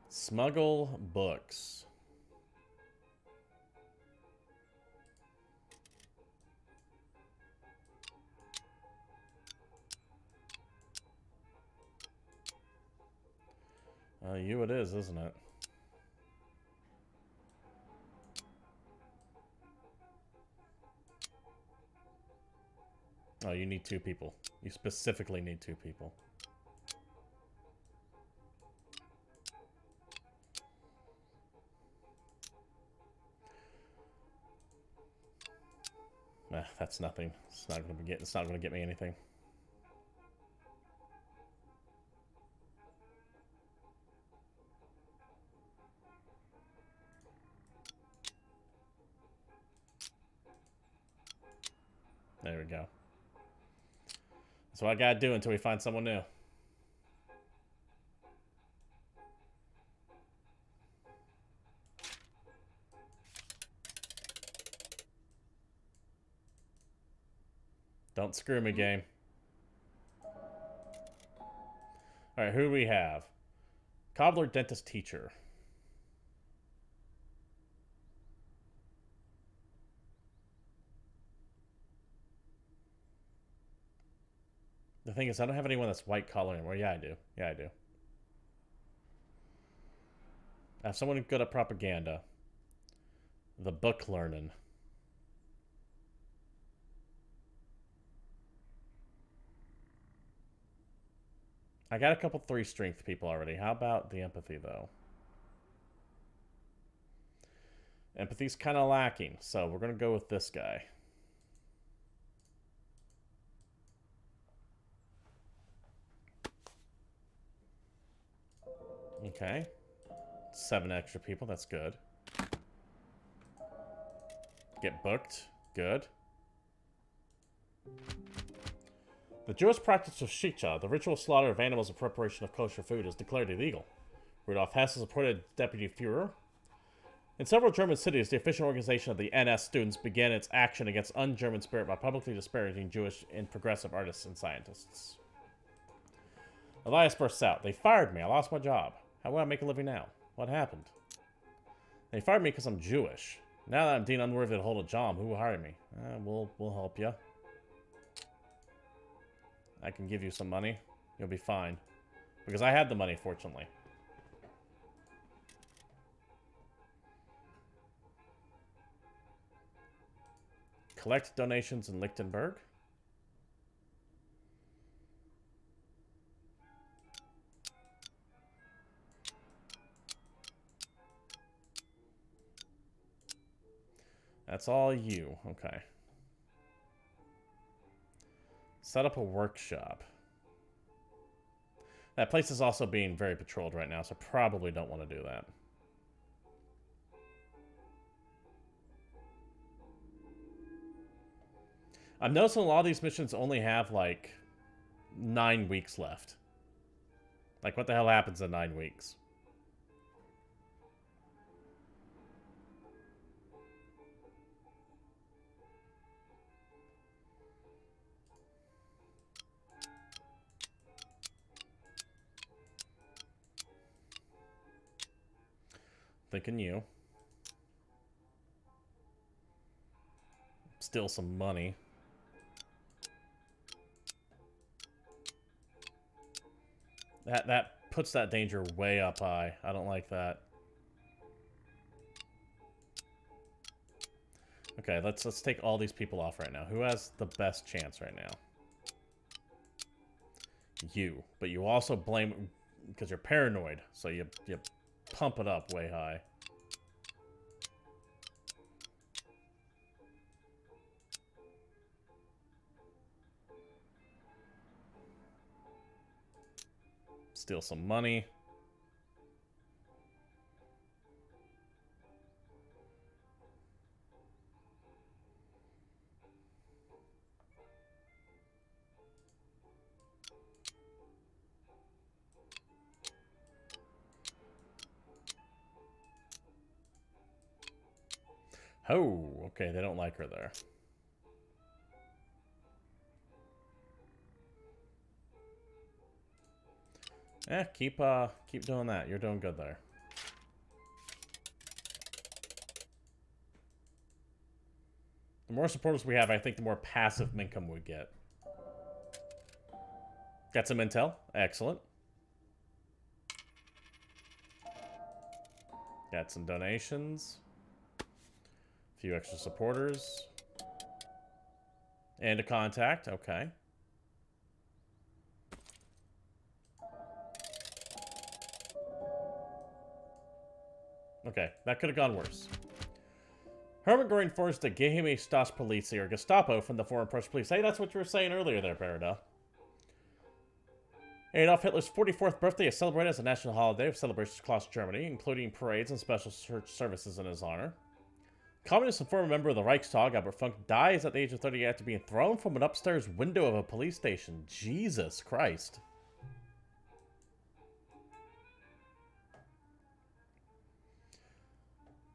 Smuggle books. You it is, isn't it? Oh, you need 2 people. You specifically need 2 people. That's nothing. It's not gonna get me anything. There we go. That's what I gotta do until we find someone new. Don't screw me, game. Alright, who do we have? Cobbler, dentist, teacher. The thing is, I don't have anyone that's white collar anymore. Yeah, I do. Yeah, I do. I have someone good at propaganda. The book learning. I got a couple 3 strength people already. How about the empathy, though? Empathy's kind of lacking, so we're going to go with this guy. Okay. 7 extra people, that's good. Get booked. Good. The Jewish practice of Shicha, the ritual slaughter of animals in preparation of kosher food, is declared illegal. Rudolf Hess is appointed Deputy Führer. In several German cities, the official organization of the NS students began its action against un-German spirit by publicly disparaging Jewish and progressive artists and scientists. Elias bursts out. They fired me. I lost my job. How will I make a living now? What happened? They fired me because I'm Jewish. Now that I'm deemed unworthy to hold a job, who will hire me? We'll help you. I can give you some money. You'll be fine. Because I had the money, fortunately. Collect donations in Lichtenberg. That's all you. Okay. Set up a workshop. That place is also being very patrolled right now, so probably don't want to do that. I'm noticing a lot of these missions only have, like, 9 weeks left. Like, what the hell happens in 9 weeks? Thinking you. Steal some money. That puts that danger way up high. I don't like that. Okay, let's take all these people off right now. Who has the best chance right now? You. But you also blame because you're paranoid, so you pump it up way high. Steal some money. Oh, okay, they don't like her there. Keep doing that. You're doing good there. The more supporters we have, I think the more passive income we get. Got some intel. Excellent. Got some donations. A few extra supporters. And a contact. Okay. Okay, that could have gone worse. Hermann Göring forced the Geheime Staatspolizei, or Gestapo, from the foreign Prussian police. Hey, that's what you were saying earlier there, Parada. Adolf Hitler's 44th birthday is celebrated as a national holiday with celebrations across Germany, including parades and special church services in his honor. Communist and former member of the Reichstag, Albert Funk, dies at the age of 30 after being thrown from an upstairs window of a police station. Jesus Christ.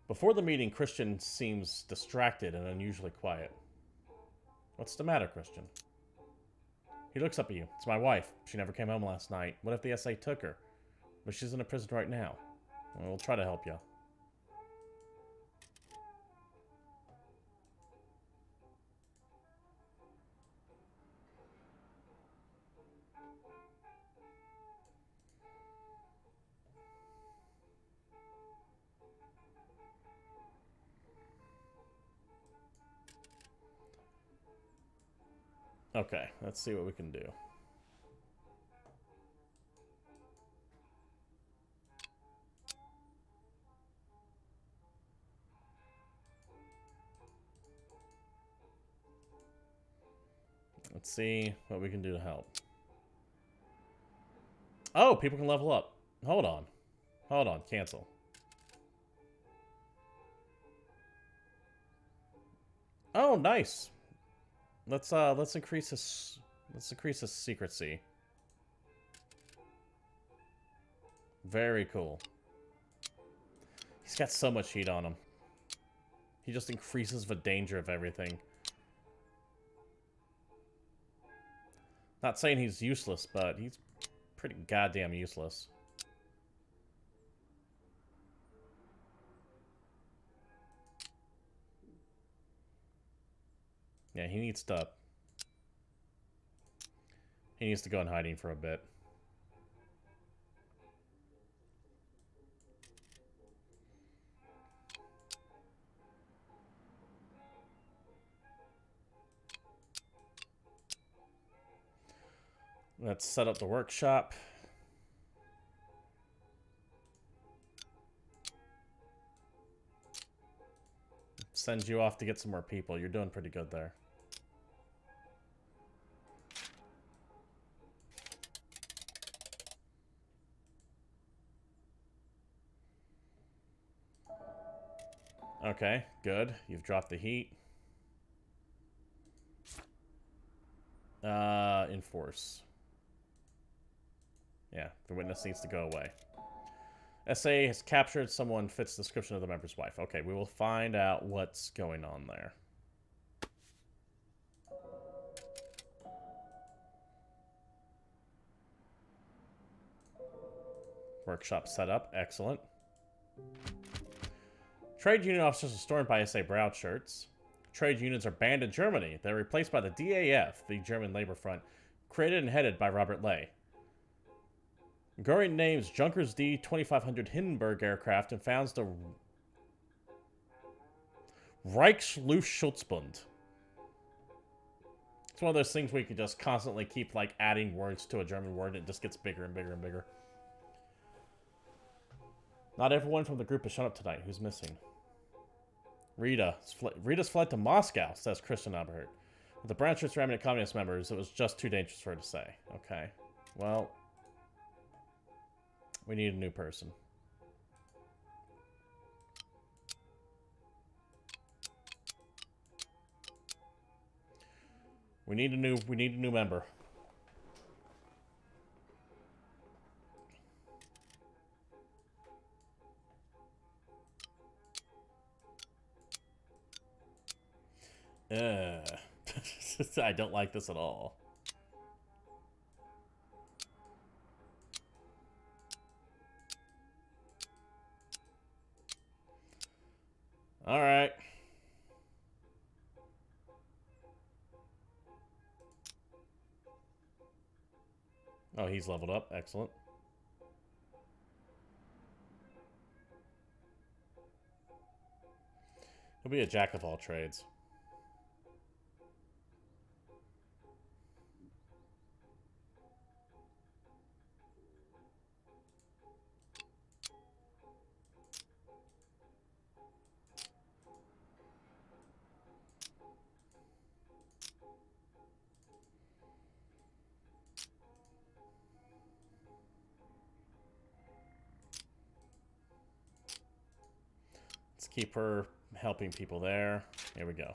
Before the meeting, Christian seems distracted and unusually quiet. What's the matter, Christian? He looks up at you. It's my wife. She never came home last night. What if the SA took her? But she's in a prison right now. Well, we'll try to help you. Okay, let's see what we can do. Let's see what we can do to help. Oh, people can level up. Hold on. Hold on, cancel. Oh, nice. Let's increase his secrecy. Very cool. He's got so much heat on him. He just increases the danger of everything. Not saying he's useless, but he's pretty goddamn useless. Yeah, he needs to go in hiding for a bit. Let's set up the workshop. Send you off to get some more people. You're doing pretty good there. Okay, good. You've dropped the heat. Enforce. Yeah, the witness needs to go away. SA has captured someone fits the description of the member's wife. Okay, we will find out what's going on there. Workshop set up. Excellent. Trade union officers are stormed by SA brown shirts. Trade unions are banned in Germany. They're replaced by the DAF, the German Labor Front, created and headed by Robert Ley. Goering names Junkers D-2500 Hindenburg aircraft and founds the Reichsluftschutzbund. It's one of those things where you can just constantly keep, like, adding words to a German word and it just gets bigger and bigger and bigger. Not everyone from the group has shown up tonight. Who's missing? Rita's fled to Moscow, says Christian Aberhart. With the brown shirts remnant communist members, it was just too dangerous for her to say. Okay. Well, we need a new person. We need a new member. I don't like this at all. All right. Oh, he's leveled up. Excellent. He'll be a jack of all trades. Let's keep her helping people there. Here we go.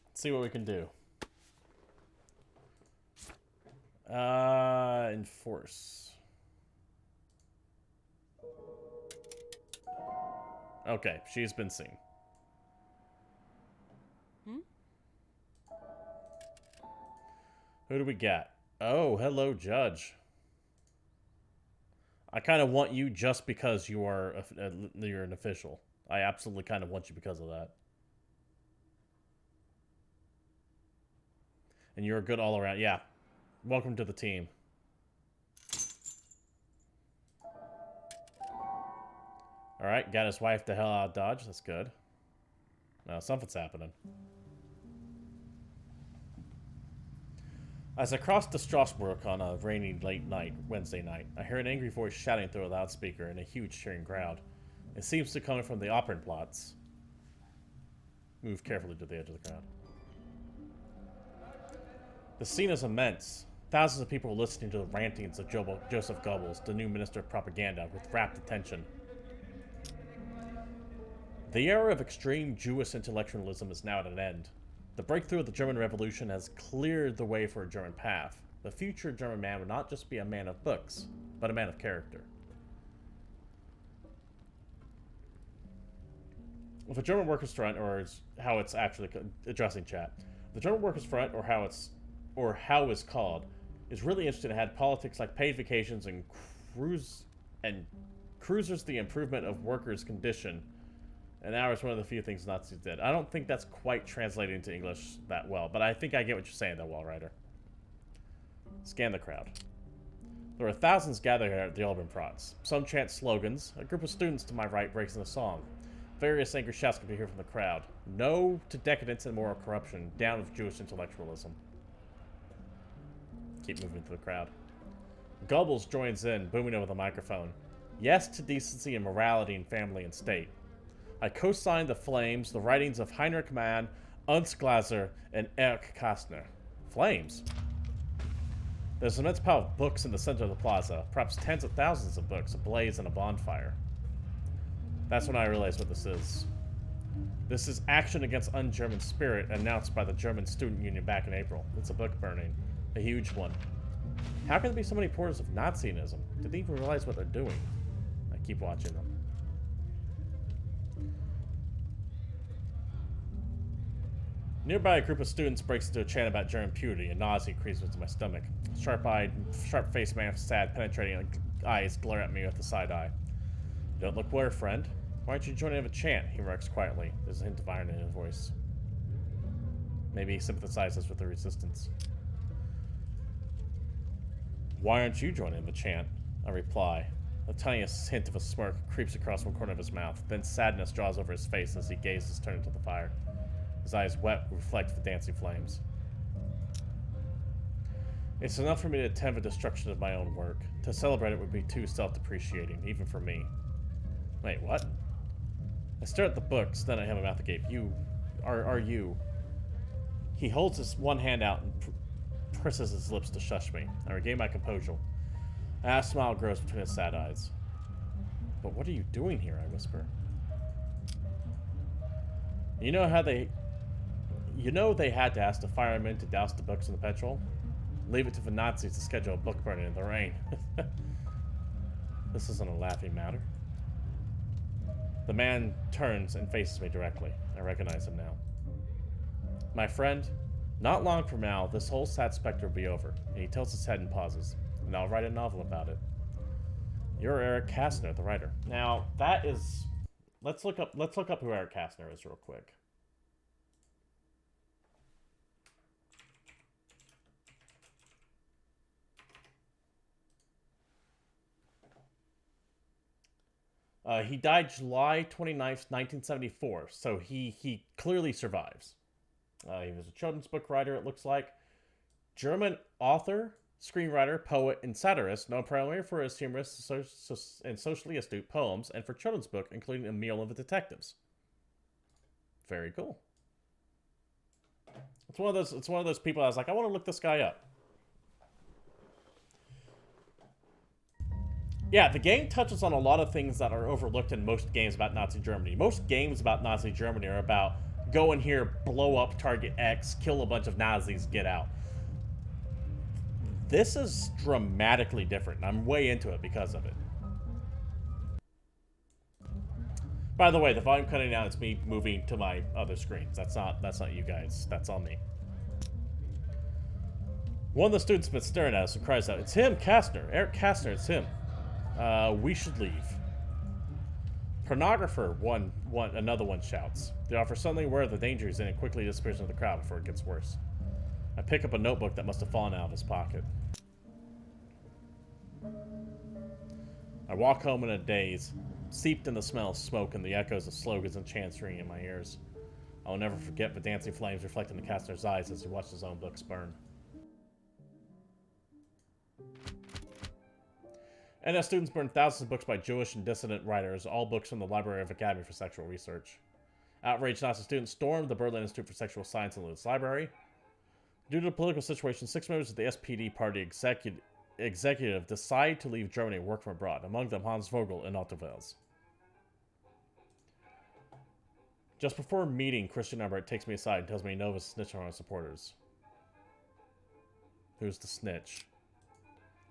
Let's see what we can do. Enforce. Okay, she's been seen. Who do we got? Oh, hello, Judge. I kind of want you just because you're an official. I absolutely kind of want you because of that. And you're a good all around. Yeah. Welcome to the team. Alright, got his wife the hell out of Dodge. That's good. Now, something's happening. As I crossed the Strasbourg on a rainy late night, Wednesday night, I heard an angry voice shouting through a loudspeaker in a huge cheering crowd. It seems to come from the Opernplatz. Move carefully to the edge of the crowd. The scene is immense. Thousands of people are listening to the rantings of Joseph Goebbels, the new Minister of Propaganda, with rapt attention. The era of extreme Jewish intellectualism is now at an end. The breakthrough of the German Revolution has cleared the way for a German path. The future German man would not just be a man of books, but a man of character. With the German Workers' Front, or how it's actually addressing chat, the German Workers' Front, or how it's called, is really interested in had politics like paid vacations and cruisers the improvement of workers' condition. And now it's one of the few things Nazis did. I don't think that's quite translated into English that well, but I think I get what you're saying, though, Wallrider. Scan the crowd. There are thousands gathered here at the Opernplatz. Some chant slogans. A group of students to my right breaks into song. Various angry shouts can be heard from the crowd. No to decadence and moral corruption. Down with Jewish intellectualism. Keep moving through the crowd. Goebbels joins in, booming over the microphone. Yes to decency and morality in family and state. I co-signed the Flames, the writings of Heinrich Mann, Ernst Glaser, and Erich Kästner. Flames? There's an immense pile of books in the center of the plaza, perhaps tens of thousands of books ablaze in a bonfire. That's when I realized what this is. This is action against un-German spirit announced by the German Student Union back in April. It's a book burning. A huge one. How can there be so many portals of Nazism? Did they even realize what they're doing? I keep watching them. Nearby, a group of students breaks into a chant about German purity, and nausea creeps into my stomach. Sharp-eyed, sharp-faced man with sad, penetrating eyes glare at me with a side eye. You don't look where, friend. Why aren't you joining in a chant? He remarks quietly. There's a hint of irony in his voice. Maybe he sympathizes with the resistance. Why aren't you joining in the chant? I reply. The tiniest hint of a smirk creeps across one corner of his mouth. Then sadness draws over his face as he gazes turned into the fire. His eyes wet reflect the dancing flames. It's enough for me to attempt the destruction of my own work. To celebrate it would be too self-depreciating, even for me. Wait, what? I stare at the books, then I have a mouth agape. You... Are you... He holds his one hand out and presses his lips to shush me. I regain my composure. A half smile grows between his sad eyes. But what are you doing here? I whisper. You know they had to ask the firemen to douse the books in the petrol? Leave it to the Nazis to schedule a book burning in the rain. This isn't a laughing matter. The man turns and faces me directly. I recognize him now. My friend, not long from now, this whole sad specter will be over. And he tilts his head and pauses. And I'll write a novel about it. You're Eric Kastner, the writer. Now, that is... Let's look up who Eric Kastner is real quick. He died July 29th, 1974, so he clearly survives. He was a children's book writer, it looks like. German author, screenwriter, poet, and satirist, known primarily for his humorous and socially astute poems, and for children's book, including A Meal of the Detectives. Very cool. It's one of those people I was like, I want to look this guy up. Yeah, the game touches on a lot of things that are overlooked in most games about Nazi Germany. Most games about Nazi Germany are about go in here, blow up target X, kill a bunch of Nazis, get out. This is dramatically different, and I'm way into it because of it. By the way, the volume cutting down is me moving to my other screens. That's not you guys. That's all me. One of the students has been staring at us and cries out, "It's him, Kastner! Eric Kastner, it's him! We should leave." Pornographer, another one shouts. The officer suddenly aware of the danger he's in and quickly disappears into the crowd before it gets worse. I pick up a notebook that must have fallen out of his pocket. I walk home in a daze, steeped in the smell of smoke and the echoes of slogans and chants ringing in my ears. I will never forget the dancing flames reflecting in Kastner's eyes as he watched his own books burn. NS students burned thousands of books by Jewish and dissident writers, all books from the Library of Academy for Sexual Research. Outraged Nazi students stormed the Berlin Institute for Sexual Science and its library. Due to the political situation, 6 members of the SPD party executive decide to leave Germany and work from abroad, among them Hans Vogel in Otterwels. Just before meeting, Christian Ebert takes me aside and tells me Nova's snitch on our supporters. Who's the snitch?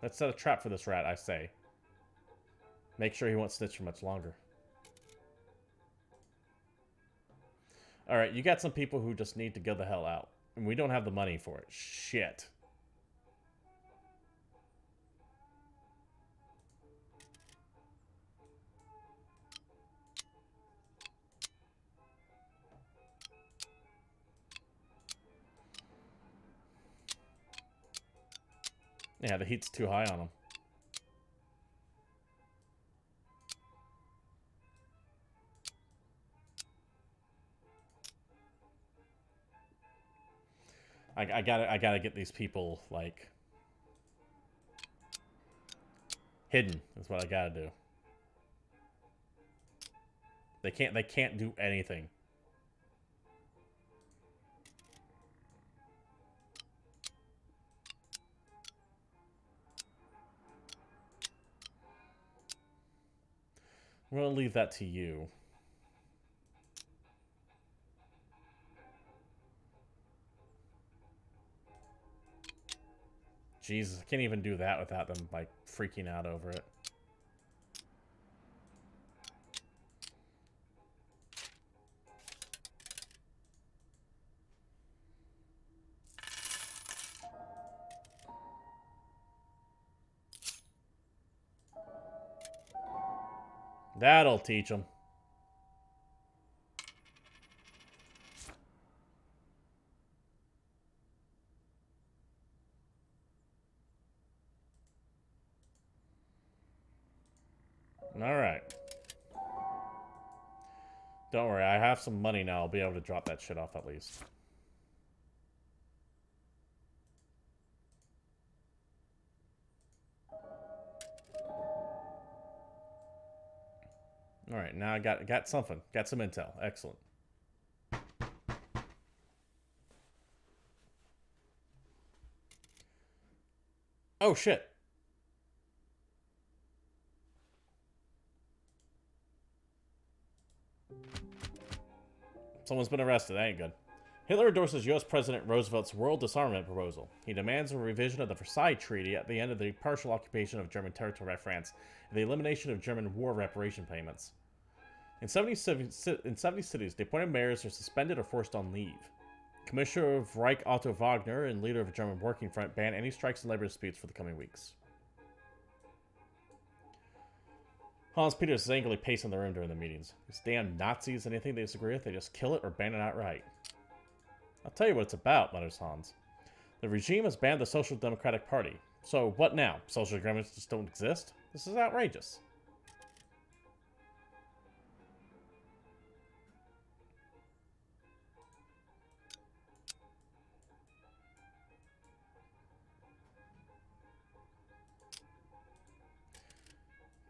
Let's set a trap for this rat, I say. Make sure he won't snitch for much longer. Alright, you got some people who just need to go the hell out. And we don't have the money for it. Shit. Yeah, the heat's too high on them. I gotta get these people, like, hidden. That's what I gotta do. They can't do anything. I'm gonna leave that to you. Jesus, I can't even do that without them, like, freaking out over it. That'll teach them. Alright. Don't worry, I have some money now. I'll be able to drop that shit off at least. Alright, now I got something. Got some intel. Excellent. Oh, shit. Someone's been arrested. That ain't good. Hitler endorses U.S. President Roosevelt's world disarmament proposal. He demands a revision of the Versailles Treaty at the end of the partial occupation of German territory by France and the elimination of German war reparation payments. In 70 cities, the appointed mayors are suspended or forced on leave. Commissioner of Reich Otto Wagner and leader of the German Working Front ban any strikes and labor disputes for the coming weeks. Hans Peters is angrily pacing the room during the meetings. These damn Nazis, anything they disagree with, they just kill it or ban it outright. I'll tell you what it's about, mutters Hans. The regime has banned the Social Democratic Party. So what now? Social agreements just don't exist? This is outrageous.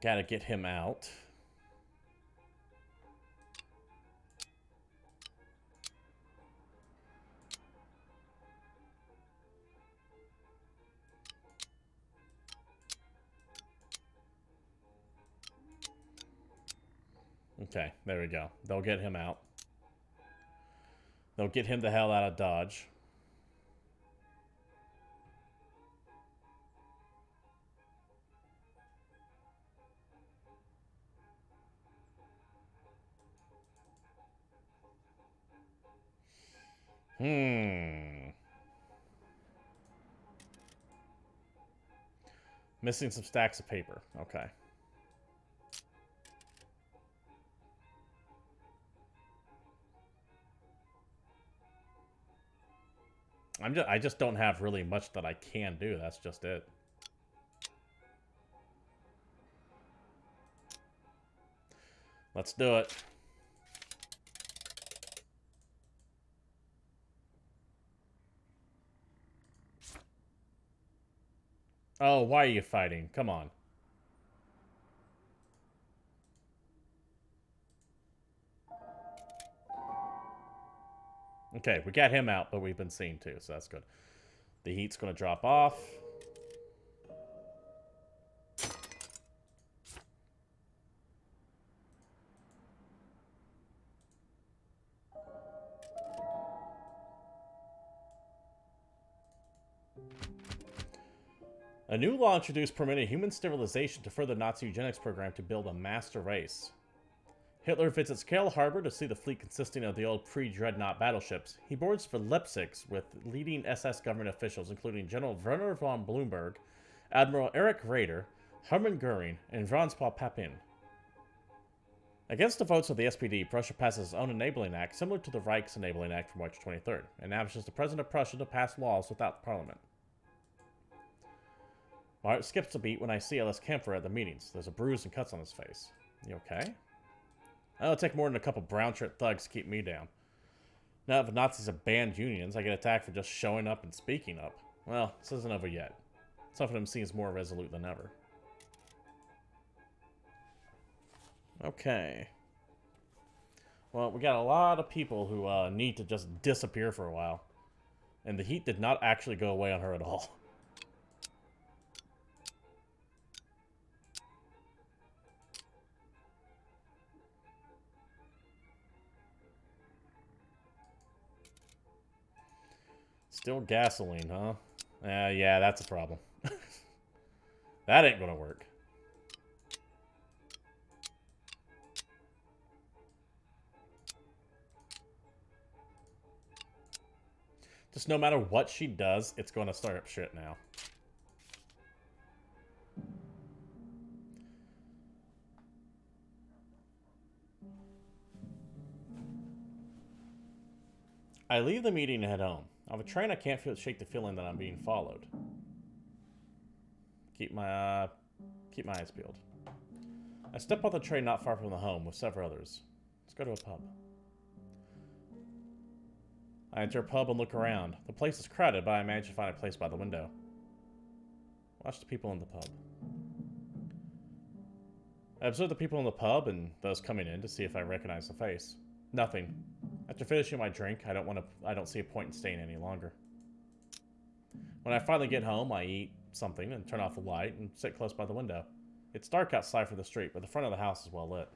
Gotta get him out. Okay, there we go. They'll get him out. They'll get him the hell out of Dodge. Missing some stacks of paper. Okay. I just don't have really much that I can do. That's just it. Let's do it. Oh, why are you fighting? Come on. Okay, we got him out, but we've been seen too, so that's good. The heat's going to drop off. A new law introduced permitting human sterilization to further Nazi eugenics program to build a master race. Hitler visits Pearl Harbor to see the fleet consisting of the old pre-dreadnought battleships. He boards for Leipzig with leading SS government officials, including General Werner von Blumberg, Admiral Erich Raeder, Hermann Goering, and Franz-Paul Papin. Against the votes of the SPD, Prussia passes its own enabling act, similar to the Reich's enabling act from March 23rd, and establishes the President of Prussia to pass laws without Parliament. My heart skips a beat when I see Ellis Kempfer at the meetings. There's a bruise and cuts on his face. You okay? It'll take more than a couple brown-shirt thugs to keep me down. Now that the Nazis have banned unions, I get attacked for just showing up and speaking up. Well, this isn't over yet. Some of them seems more resolute than ever. Okay. Well, we got a lot of people who need to just disappear for a while. And the heat did not actually go away on her at all. Still gasoline, huh? Yeah, that's a problem. That ain't gonna work. Just no matter what she does, it's gonna start up shit now. I leave the meeting and head home. On the train, I can't shake the feeling that I'm being followed. Keep my eyes peeled. I step off the train not far from the home with several others. Let's go to a pub. I enter a pub and look around. The place is crowded, but I manage to find a place by the window. Watch the people in the pub. I observe the people in the pub and those coming in to see if I recognize the face. Nothing. After finishing my drink, I don't see a point in staying any longer. When I finally get home, I eat something and turn off the light and sit close by the window. It's dark outside from the street, but the front of the house is well lit.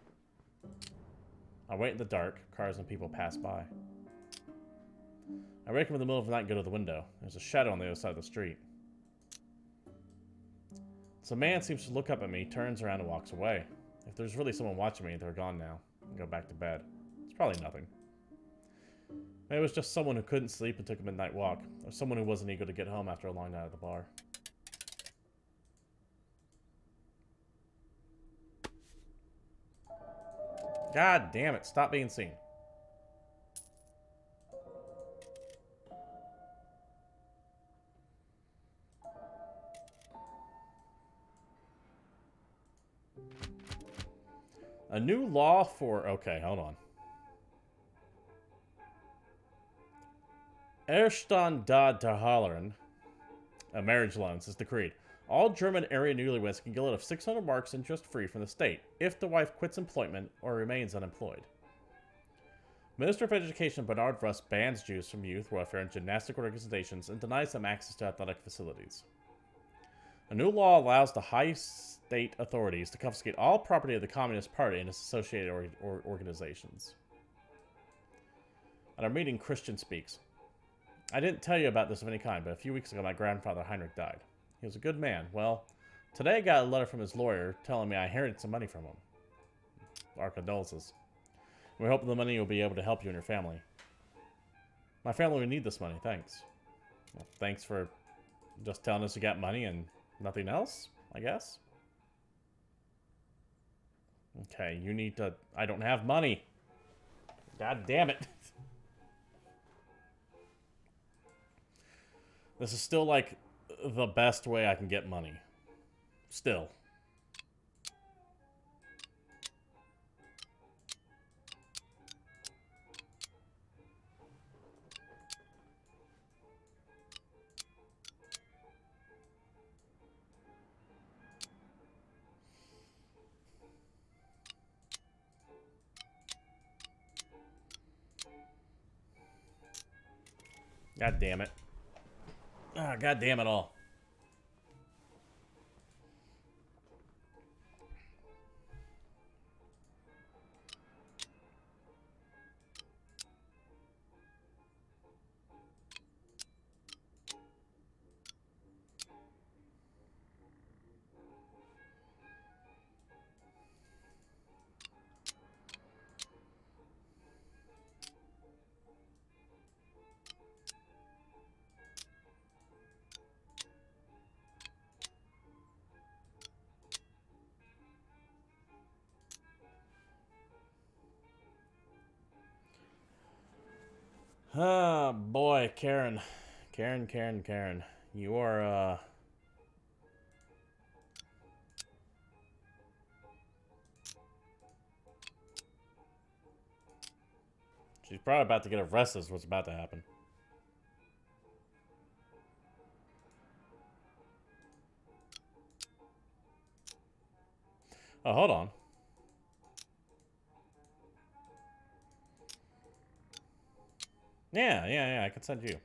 I wait in the dark. Cars and people pass by. I wake up in the middle of the night and go to the window. There's a shadow on the other side of the street. So a man seems to look up at me, turns around and walks away. If there's really someone watching me, they're gone now. I go back to bed. It's probably nothing. Maybe it was just someone who couldn't sleep and took a midnight walk, or someone who wasn't eager to get home after a long night at the bar. God damn it, stop being seen. A new law for... Okay, hold on. Erstand da Darhalern, marriage loans, is decreed. All German area newlyweds can get a loan of 600 marks interest-free from the state if the wife quits employment or remains unemployed. Minister of Education Bernard Rust bans Jews from youth welfare and gymnastic organizations and denies them access to athletic facilities. A new law allows the high state authorities to confiscate all property of the Communist Party and its associated organizations. At our meeting, Christian speaks. I didn't tell you about this of any kind, but a few weeks ago my grandfather Heinrich died. He was a good man. Well, today I got a letter from his lawyer telling me I inherited some money from him. Our condolences. We hope the money will be able to help you and your family. My family will need this money, thanks. Well, thanks for just telling us you got money and nothing else, I guess. Okay, you need to... I don't have money. God damn it. This is still, like, the best way I can get money. Still. God damn it. Ah, god damn it all. Oh, boy, Karen. Karen. You are, She's probably about to get arrested is what's about to happen. Oh, hold on. Yeah, I can send you.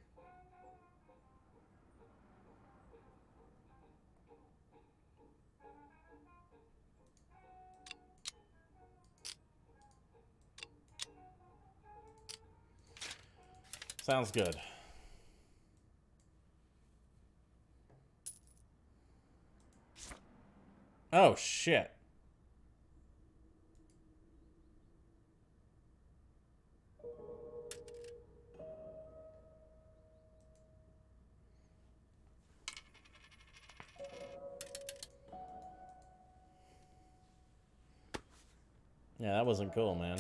Sounds good. Oh, shit. Yeah, that wasn't cool, man.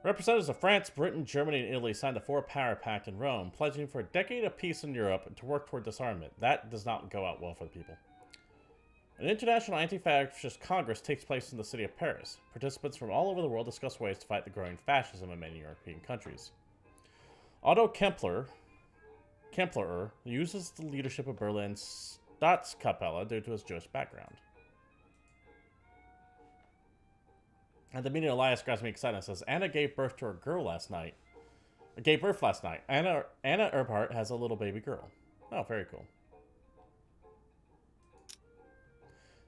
Representatives of France, Britain, Germany, and Italy signed the Four-Power Pact in Rome, pledging for a decade of peace in Europe and to work toward disarmament. That does not go out well for the people. An international anti-fascist congress takes place in the city of Paris. Participants from all over the world discuss ways to fight the growing fascism in many European countries. Otto Kempler uses the leadership of Berlin's Staatskapelle due to his Jewish background. And the meeting Elias grabs me excited and says, Anna gave birth to her girl last night. Gave birth last night. Anna Erbhart has a little baby girl. Oh, very cool.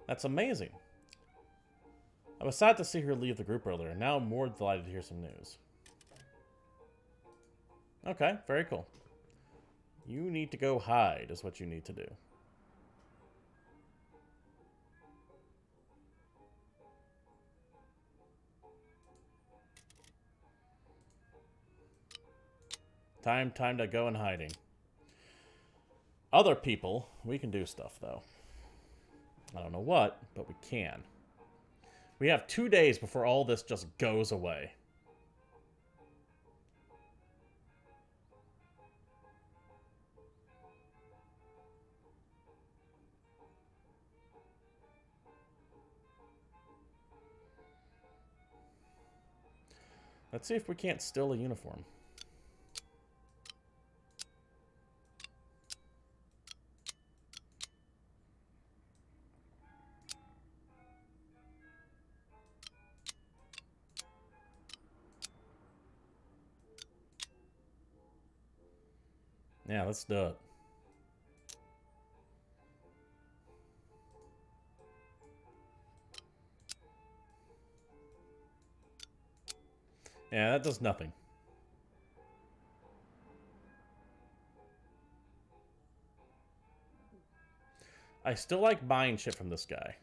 That's amazing. I was sad to see her leave the group earlier, and now I'm more delighted to hear some news. Okay, very cool. You need to go hide, is what you need to do. Time to go in hiding. Other people, we can do stuff, though. I don't know what, but we can. We have 2 days before all this just goes away. Let's see if we can't steal a uniform. Yeah, let's do it. Yeah, that does nothing. I still like buying shit from this guy.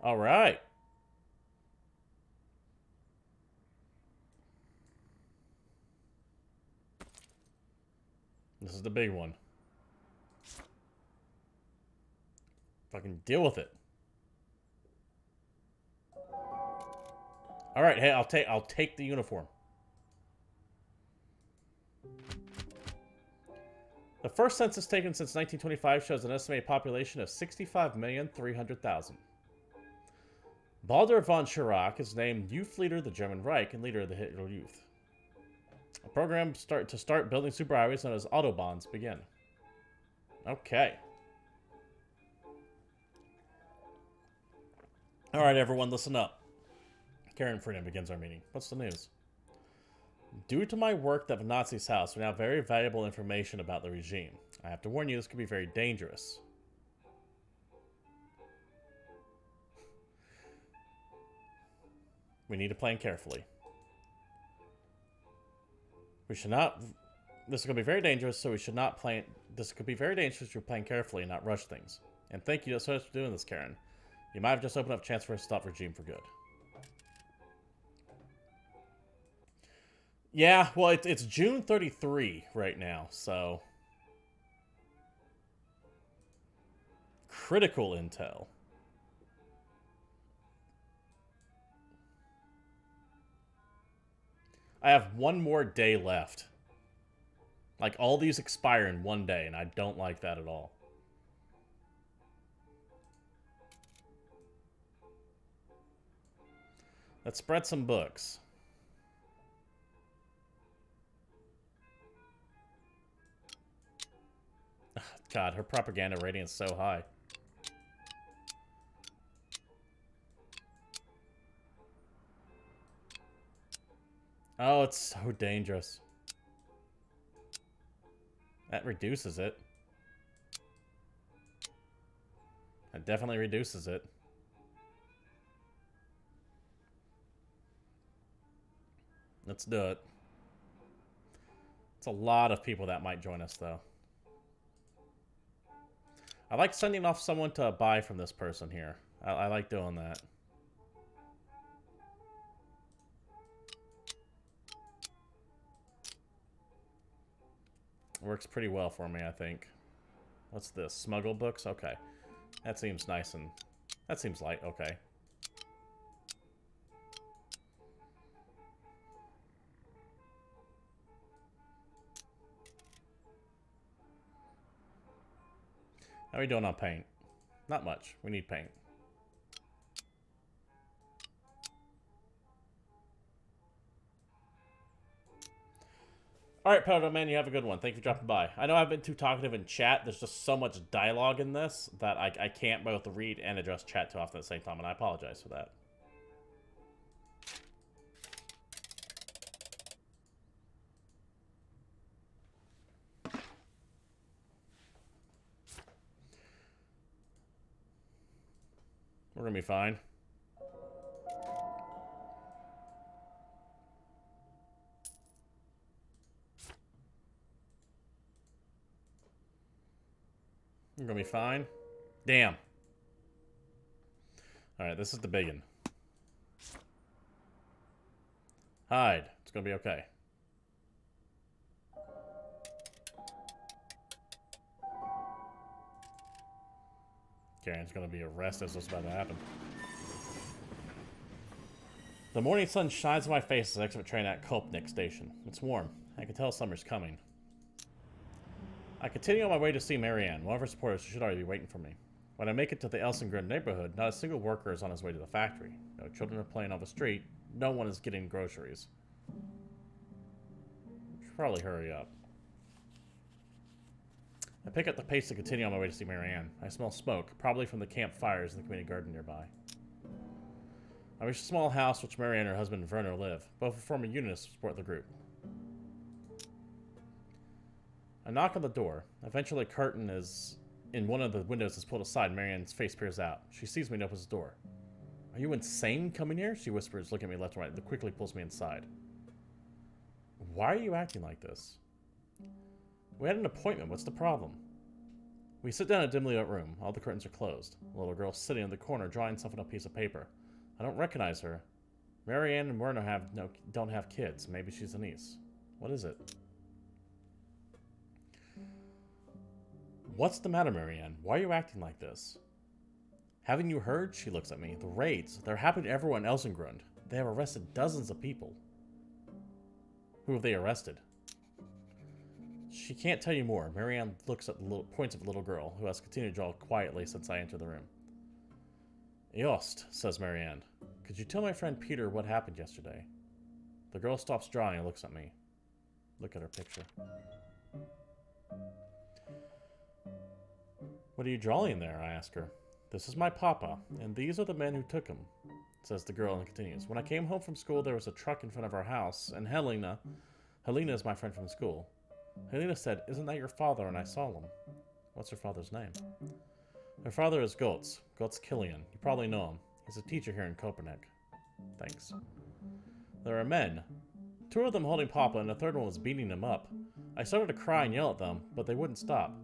All right. This is the big one. Fucking deal with it. All right, hey, I'll take the uniform. The first census taken since 1925 shows an estimated population of 65,300,000. Baldur von Schirach is named youth leader of the German Reich and leader of the Hitler Youth. A program to start building superhighways known as Autobahns begin. Okay. All right, everyone, listen up. Karen Freedom begins our meeting. What's the news? Due to my work at the Nazi's house, we now have very valuable information about the regime. I have to warn you, this could be very dangerous. We need to plan carefully. We should not... This is going to be very dangerous, so we should not plan... This could be very dangerous, to plan carefully and not rush things. And thank you so much for doing this, Karen. You might have just opened up a chance for us to stop the regime for good. Yeah, well, it's June 33 right now, so... Critical intel. I have one more day left. Like, all these expire in one day, and I don't like that at all. Let's spread some books. God, her propaganda rating is so high. Oh, it's so dangerous. That reduces it. That definitely reduces it. Let's do it. It's a lot of people that might join us, though. I like sending off someone to buy from this person here. I like doing that. Works pretty well for me, I think. What's this? Smuggle books? Okay. That seems nice and... That seems light. Okay. How are we doing on paint? Not much. We need paint. Alright, Powder Man, you have a good one. Thank you for dropping by. I know I've been too talkative in chat. There's just so much dialogue in this that I can't both read and address chat too often at the same time, and I apologize for that. We're gonna be fine. We're gonna be fine. Damn. Alright, this is the big one. Hide. It's gonna be okay. Karen's gonna be arrested as what's about to happen. The morning sun shines on my face as I exit a train at Kopnik station. It's warm. I can tell summer's coming. I continue on my way to see Marianne. One of her supporters should already be waiting for me. When I make it to the Elsengren neighborhood, not a single worker is on his way to the factory. No children are playing on the street. No one is getting groceries. Should probably hurry up. I pick up the pace to continue on my way to see Marianne. I smell smoke, probably from the campfires in the community garden nearby. I reach a small house which Marianne and her husband Werner live. Both are former unionists to support the group. I knock on the door. Eventually, a curtain is in one of the windows is pulled aside. Marianne's face peers out. She sees me and opens the door. Are you insane coming here? She whispers, looking at me left and right, then quickly pulls me inside. Why are you acting like this? We had an appointment. What's the problem? We sit down in a dimly lit room. All the curtains are closed. A little girl sitting in the corner, drawing something on a piece of paper. I don't recognize her. Marianne and Werner don't have kids. Maybe she's a niece. What is it? What's the matter, Marianne? Why are you acting like this? Haven't you heard? She looks at me. The raids. They're happening to everyone else in Grund. They have arrested dozens of people. Who have they arrested? She can't tell you more. Marianne looks at the points of the little girl, who has continued to draw quietly since I entered the room. Yost, says Marianne. Could you tell my friend Peter what happened yesterday? The girl stops drawing and looks at me. Look at her picture. What are you drawing there? I ask her. This is my papa, and these are the men who took him, says the girl and continues. When I came home from school, there was a truck in front of our house, and Helena is my friend from school. Helena said, isn't that your father? And I saw him. What's her father's name? Her father is Gotz Killian. You probably know him. He's a teacher here in Copenhagen. Thanks. There are men. Two of them holding Papa, and the third one was beating him up. I started to cry and yell at them, but they wouldn't stop.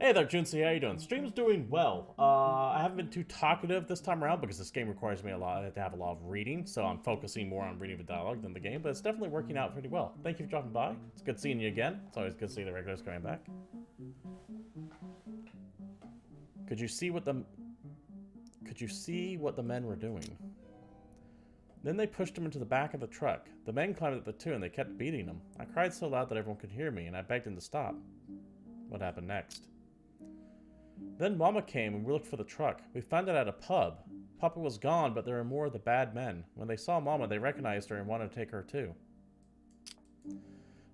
Hey there, Junsi, how you doing? Stream's doing well. I haven't been too talkative this time around because this game requires me to have a lot of reading, so I'm focusing more on reading the dialogue than the game, but it's definitely working out pretty well. Thank you for dropping by. It's good seeing you again. It's always good to see the regulars coming back. Could you see what the men were doing? Then they pushed him into the back of the truck. The men climbed up the two and they kept beating him. I cried so loud that everyone could hear me, and I begged him to stop. What happened next? Then Mama came and we looked for the truck. We found it at a pub. Papa was gone, but there were more of the bad men. When they saw Mama, they recognized her and wanted to take her too.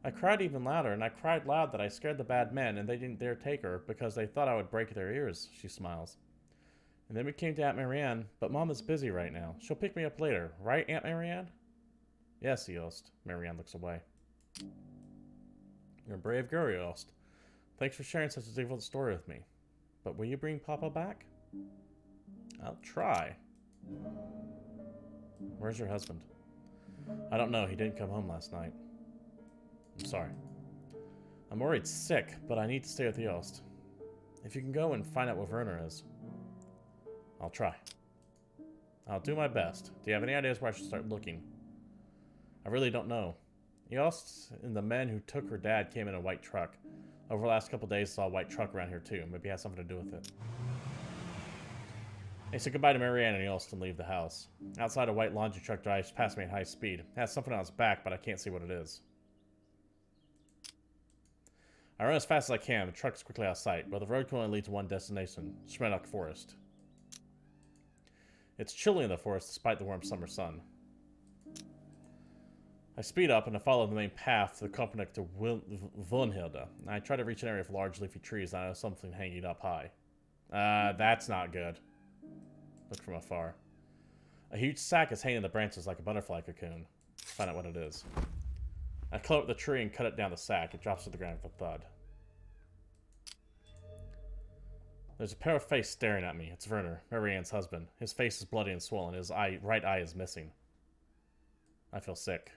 I cried even louder, and I cried loud that I scared the bad men, and they didn't dare take her because they thought I would break their ears, she smiles. And then we came to Aunt Marianne, but Mama's busy right now. She'll pick me up later. Right, Aunt Marianne? Yes, Yost. Marianne looks away. You're a brave girl, Yost. Thanks for sharing such a difficult story with me. But will you bring Papa back? I'll try. Where's your husband? I don't know. He didn't come home last night. I'm sorry. I'm worried sick, but I need to stay with Yost. If you can go and find out what Werner is. I'll try. I'll do my best. Do you have any ideas where I should start looking? I really don't know. Yost and the men who took her dad came in a white truck. Over the last couple days, I saw a white truck around here too. Maybe it has something to do with it. They said goodbye to Marianne and Yost and leave the house. Outside, a white laundry truck drives past me at high speed. It has something on its back, but I can't see what it is. I run as fast as I can. The truck is quickly out of sight, but the road can only lead to one destination, Schmedok Forest. It's chilly in the forest despite the warm summer sun. I speed up and I follow the main path to the Kopernik to Wunhilde. I try to reach an area of large leafy trees and I know something hanging up high. That's not good. Look from afar. A huge sack is hanging in the branches like a butterfly cocoon. Find out what it is. I climb up the tree and cut it down the sack. It drops to the ground with a thud. There's a pair of face staring at me. It's Werner, Marianne's husband. His face is bloody and swollen. His right eye is missing. I feel sick.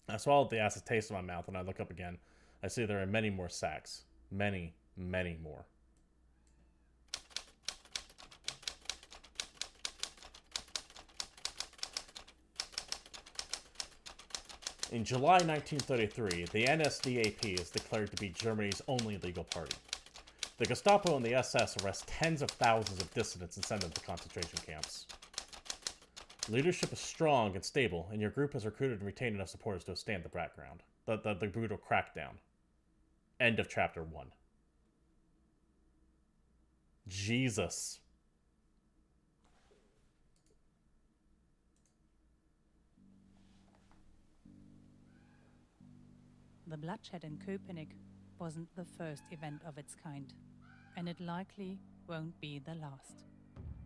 I swallowed the acid taste in my mouth. When I look up again, I see there are many more sacks. Many, many more. In July 1933, the NSDAP is declared to be Germany's only legal party. The Gestapo and the SS arrest tens of thousands of dissidents and send them to concentration camps. Leadership is strong and stable, and your group has recruited and retained enough supporters to withstand the the brutal crackdown. End of chapter 1. Jesus. The bloodshed in Köpenick wasn't the first event of its kind, and it likely won't be the last.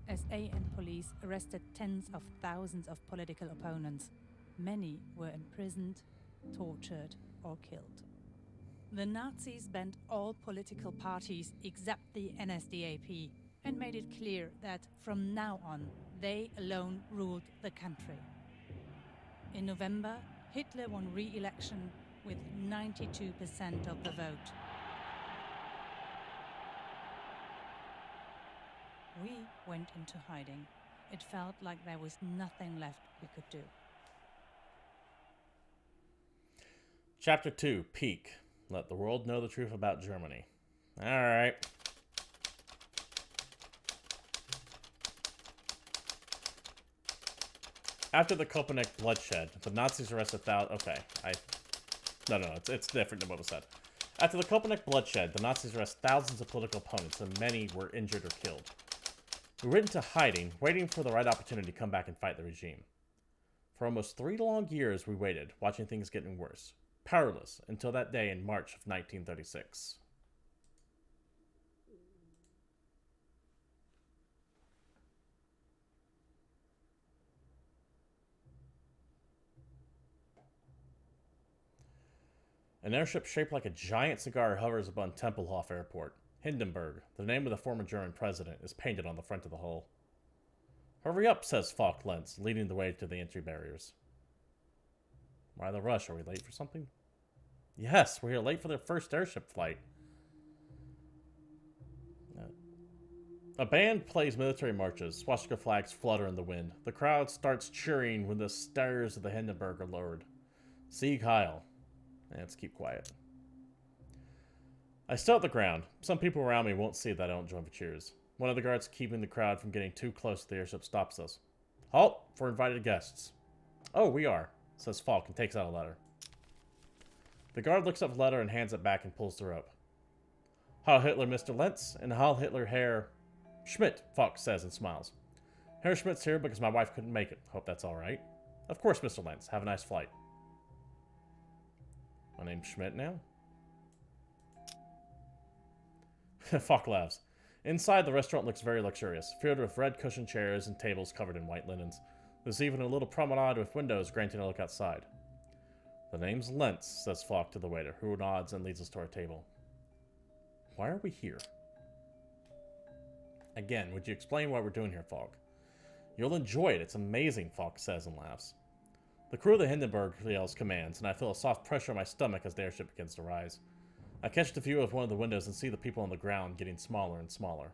SA and police arrested tens of thousands of political opponents. Many were imprisoned, tortured, or killed. The Nazis banned all political parties except the NSDAP and made it clear that from now on they alone ruled the country. In November, Hitler won re-election with 92% of the vote. We went into hiding. It felt like there was nothing left we could do. Chapter 2, Peak. Let the world know the truth about Germany. Alright. After the Kopernik bloodshed, the Nazis arrested No, it's different than what was said. After the Kopernik bloodshed, the Nazis arrested thousands of political opponents, and many were injured or killed. We went into hiding, waiting for the right opportunity to come back and fight the regime. For almost 3 long years, we waited, watching things getting worse. Powerless, until that day in March of 1936. An airship shaped like a giant cigar hovers above Tempelhof Airport. Hindenburg, the name of the former German president, is painted on the front of the hull. Hurry up, says Falk Lentz, leading the way to the entry barriers. Why the rush? Are we late for something? Yes, we're late for their first airship flight. A band plays military marches. Swastika flags flutter in the wind. The crowd starts cheering when the stairs of the Hindenburg are lowered. Sieg Heil. Let's keep quiet. I still at the ground. Some people around me won't see that I don't join the cheers. One of the guards keeping the crowd from getting too close to the airship stops us. Halt for invited guests. Oh, we are, says Falk and takes out a letter. The guard looks up the letter and hands it back and pulls the rope. Heil Hitler, Mr. Lentz, and Heil Hitler, Herr Schmidt, Falk says and smiles. Herr Schmidt's here because my wife couldn't make it. Hope that's all right. Of course, Mr. Lentz. Have a nice flight. My name's Schmidt now. Falk laughs. Inside, the restaurant looks very luxurious, filled with red cushioned chairs and tables covered in white linens. There's even a little promenade with windows granting a look outside. The name's Lentz, says Falk to the waiter, who nods and leads us to our table. Why are we here? Again, would you explain what we're doing here, Falk? You'll enjoy it. It's amazing, Falk says and laughs. The crew of the Hindenburg yells commands, and I feel a soft pressure on my stomach as the airship begins to rise. I catch the view of one of the windows and see the people on the ground getting smaller and smaller.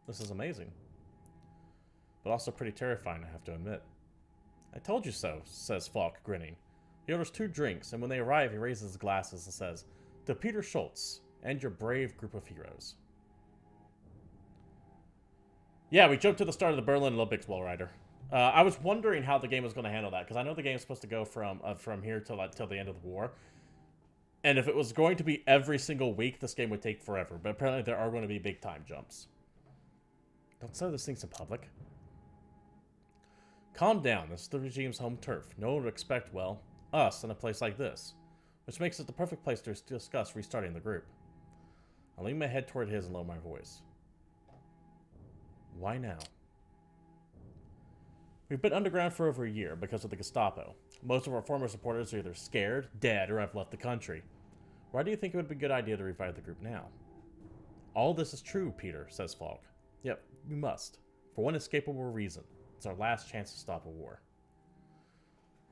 This is amazing. But also pretty terrifying, I have to admit. I told you so, says Falk, grinning. He orders 2 drinks, and when they arrive, he raises his glasses and says, To Peter Schultz, and your brave group of heroes. Yeah, we jumped to the start of the Berlin Olympics, Wallrider. I was wondering how the game was going to handle that, because I know the game is supposed to go from here till the end of the war. And if it was going to be every single week, this game would take forever. But apparently there are going to be big time jumps. Don't say those things in public. Calm down, this is the regime's home turf. No one would expect, well, us in a place like this. Which makes it the perfect place to discuss restarting the group. I lean my head toward his and lower my voice. Why now? We've been underground for over a year because of the Gestapo. Most of our former supporters are either scared, dead, or have left the country. Why do you think it would be a good idea to revive the group now? All this is true, Peter, says Falk. Yep, we must. For one inescapable reason. It's our last chance to stop a war.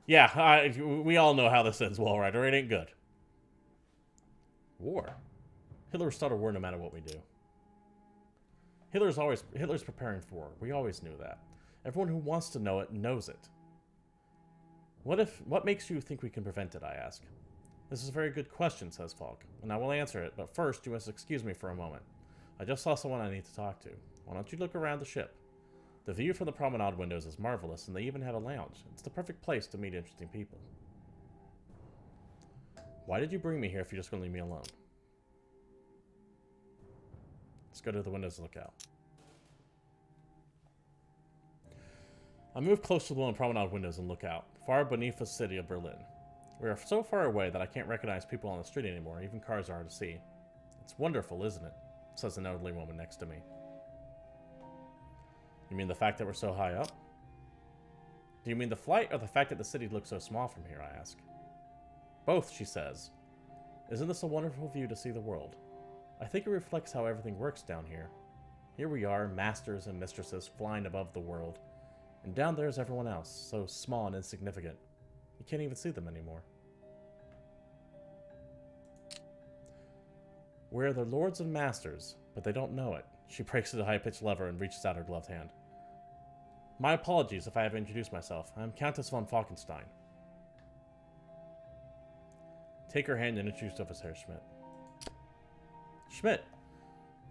Yeah, we all know how this ends, Wallrider. It ain't good. War? Hitler will start a war no matter what we do. Hitler's preparing for war. We always knew that. Everyone who wants to know it knows it. What makes you think we can prevent it, I ask. This is a very good question, says Falk, and I will answer it, but first you must excuse me for a moment. I just saw someone I need to talk to. Why don't you look around the ship? The view from the promenade windows is marvelous, and they even have a lounge. It's the perfect place to meet interesting people. Why did you bring me here if you're just going to leave me alone? Let's go to the windows and look out. I move close to the one promenade windows and look out, far beneath the city of Berlin. We are so far away that I can't recognize people on the street anymore, even cars are hard to see. It's wonderful, isn't it? Says an elderly woman next to me. You mean the fact that we're so high up? Do you mean the flight or the fact that the city looks so small from here, I ask. Both, she says. Isn't this a wonderful view to see the world? I think it reflects how everything works down here. Here we are, masters and mistresses, flying above the world. And down there is everyone else, so small and insignificant. You can't even see them anymore. We're the lords and masters, but they don't know it. She breaks to the high-pitched lever and reaches out her gloved hand. My apologies if I have introduced myself. I am Countess von Falkenstein. Take her hand and introduce yourself as Herr Schmidt. Schmidt.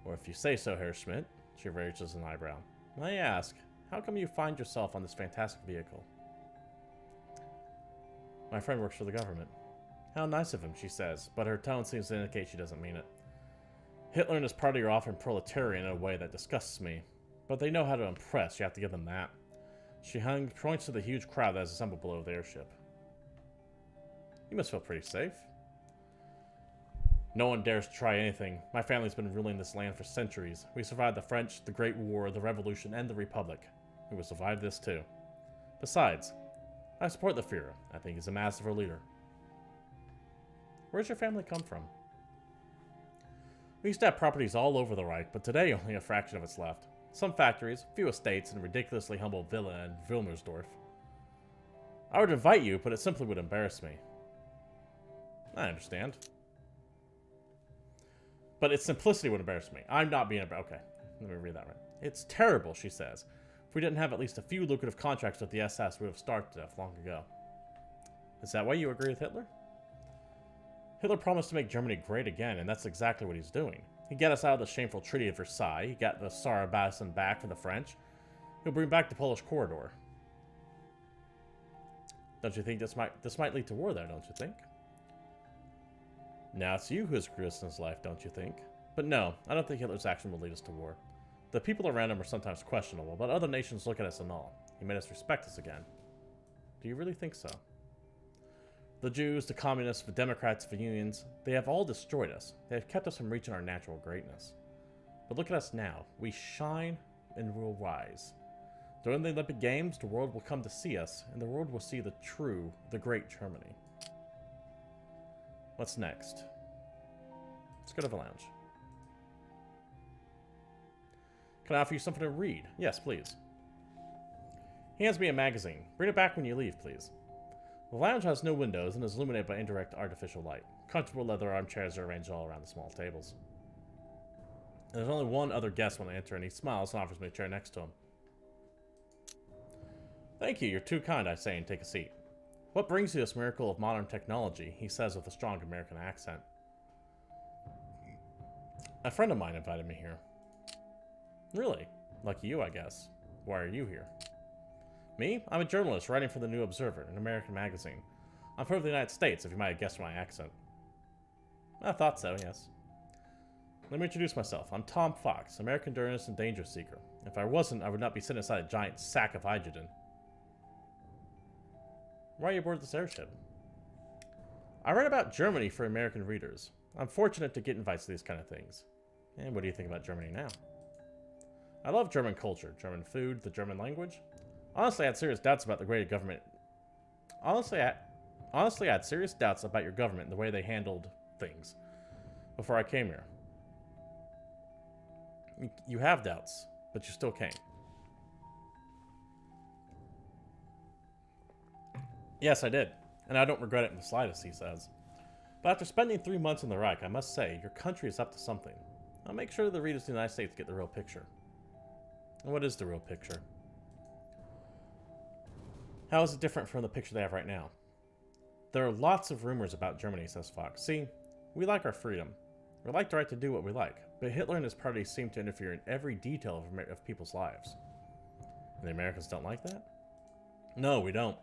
Or if you say so, Herr Schmidt. She raises an eyebrow. I ask, how come you find yourself on this fantastic vehicle? My friend works for the government. How nice of him, she says, but her tone seems to indicate she doesn't mean it. Hitler and his party are often proletarian in a way that disgusts me, but they know how to impress, you have to give them that. She points to the huge crowd that is assembled below the airship. You must feel pretty safe. No one dares try anything. My family's been ruling this land for centuries. We survived the French, the Great War, the Revolution, and the Republic. We will survive this too. Besides, I support the Führer. I think he's a masterful leader. Where's your family come from? We used to have properties all over the Reich, but today only a fraction of it's left. Some factories, few estates, and a ridiculously humble villa in Wilmersdorf. I would invite you, but it simply would embarrass me. I understand. But its simplicity would embarrass me. I'm not being embarrassed. Okay, let me read that right. It's terrible, she says. If we didn't have at least a few lucrative contracts with the SS, we would have starved to death long ago. Is that why you agree with Hitler? Hitler promised to make Germany great again, and that's exactly what he's doing. He got us out of the shameful Treaty of Versailles, he got the Tsar Basin back from the French, he'll bring back the Polish corridor. Don't you think this might lead to war there, don't you think? Now it's you who has risked his life, don't you think? But no, I don't think Hitler's action will lead us to war. The people around him are sometimes questionable, but other nations look at us and all. He made us respect us again. Do you really think so? The Jews, the communists, the Democrats, the unions, they have all destroyed us. They have kept us from reaching our natural greatness. But look at us now. We shine and will rise. During the Olympic Games, the world will come to see us, and the world will see the great Germany. What's next? Let's go to the lounge. Can I offer you something to read? Yes, please. He hands me a magazine. Bring it back when you leave, please. The lounge has no windows and is illuminated by indirect artificial light. Comfortable leather armchairs are arranged all around the small tables. There's only one other guest when I enter, and he smiles and offers me a chair next to him. Thank you, you're too kind, I say, and take a seat. What brings you this miracle of modern technology? He says with a strong American accent. A friend of mine invited me here. Really? Lucky you, I guess. Why are you here? Me? I'm a journalist writing for the New Observer, an American magazine. I'm from the United States, if you might have guessed from my accent. I thought so, yes. Let me introduce myself. I'm Tom Fox, American journalist and danger seeker. If I wasn't, I would not be sitting inside a giant sack of hydrogen. Why are you aboard this airship? I write about Germany for American readers. I'm fortunate to get invites to these kind of things. And what do you think about Germany now? I love German culture, German food, the German language. Honestly, I had serious doubts about the way your government... Honestly, I had serious doubts about your government and the way they handled things before I came here. You have doubts, but you still came. Yes, I did, and I don't regret it in the slightest, he says. But after spending 3 months in the Reich, I must say, your country is up to something. I'll make sure the readers of the United States get the real picture. And what is the real picture? How is it different from the picture they have right now? There are lots of rumors about Germany, says Fox. See, we like our freedom. We like the right to do what we like, but Hitler and his party seem to interfere in every detail of people's lives. And the Americans don't like that? No, we don't.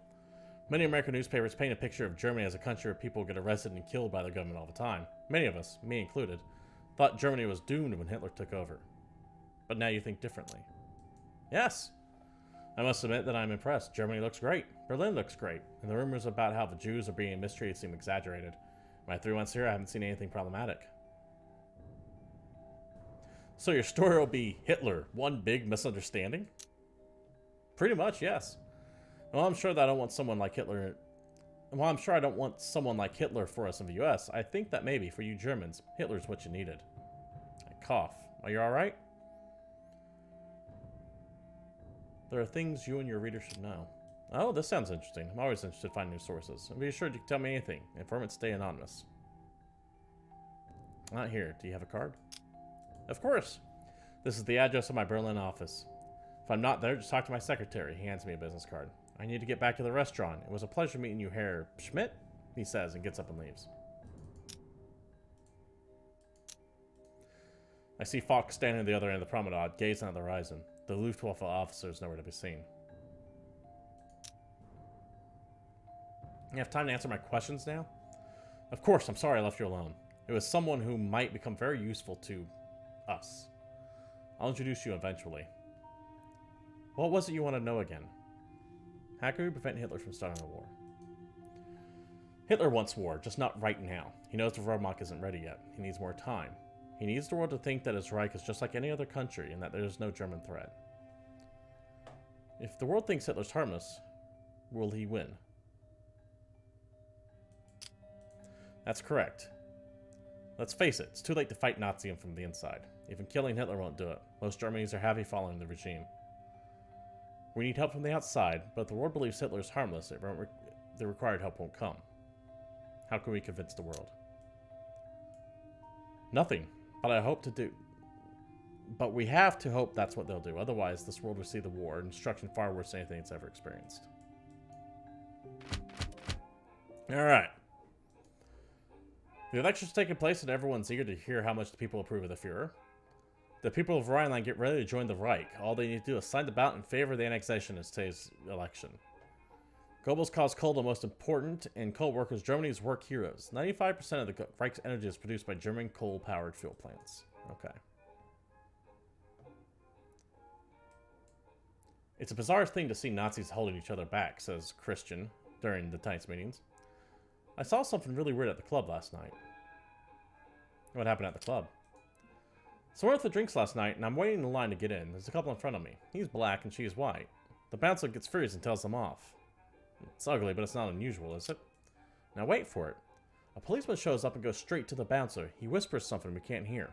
Many American newspapers paint a picture of Germany as a country where people get arrested and killed by the government all the time. Many of us, me included, thought Germany was doomed when Hitler took over. But now you think differently. Yes! I must admit that I'm impressed. Germany looks great. Berlin looks great. And the rumors about how the Jews are being mistreated seem exaggerated. In my 3 months here, I haven't seen anything problematic. So your story will be Hitler, one big misunderstanding? Pretty much, yes. Well, I'm sure that I don't want someone like Hitler. Well, I'm sure I don't want someone like Hitler for us in the U.S. I think that maybe for you Germans, Hitler's what you needed. I cough. Are you all right? There are things you and your readers should know. Oh, this sounds interesting. I'm always interested in finding new sources. And be assured you can tell me anything. Informants stay anonymous. Not here. Do you have a card? Of course. This is the address of my Berlin office. If I'm not there, just talk to my secretary. He hands me a business card. I need to get back to the restaurant. It was a pleasure meeting you, Herr Schmidt, he says, and gets up and leaves. I see Fox standing at the other end of the promenade, gazing at the horizon. The Luftwaffe officer is nowhere to be seen. You have time to answer my questions now? Of course, I'm sorry I left you alone. It was someone who might become very useful to us. I'll introduce you eventually. What was it you want to know again? How can we prevent Hitler from starting a war? Hitler wants war, just not right now. He knows the Wehrmacht isn't ready yet. He needs more time. He needs the world to think that his Reich is just like any other country and that there is no German threat. If the world thinks Hitler's harmless, will he win? That's correct. Let's face it, it's too late to fight Nazism from the inside. Even killing Hitler won't do it. Most Germans are happy following the regime. We need help from the outside, but if the world believes Hitler is harmless, the required help won't come. How can we convince the world? Nothing, but I hope to do. But we have to hope that's what they'll do. Otherwise, this world will see the war and destruction far worse than anything it's ever experienced. Alright. The election's taking place and everyone's eager to hear how much the people approve of the Fuhrer. The people of Rhineland get ready to join the Reich. All they need to do is sign the ballot in favor of the annexation in today's election. Goebbels calls coal the most important, and coal workers Germany's work heroes. 95% of the Reich's energy is produced by German coal-powered fuel plants. Okay. It's a bizarre thing to see Nazis holding each other back, says Christian during the tonight's meetings. I saw something really weird at the club last night. What happened at the club? So I went for drinks last night, and I'm waiting in line to get in. There's a couple in front of me. He's black and she's white. The bouncer gets furious and tells them off. It's ugly, but it's not unusual, is it? Now wait for it. A policeman shows up and goes straight to the bouncer. He whispers something we can't hear.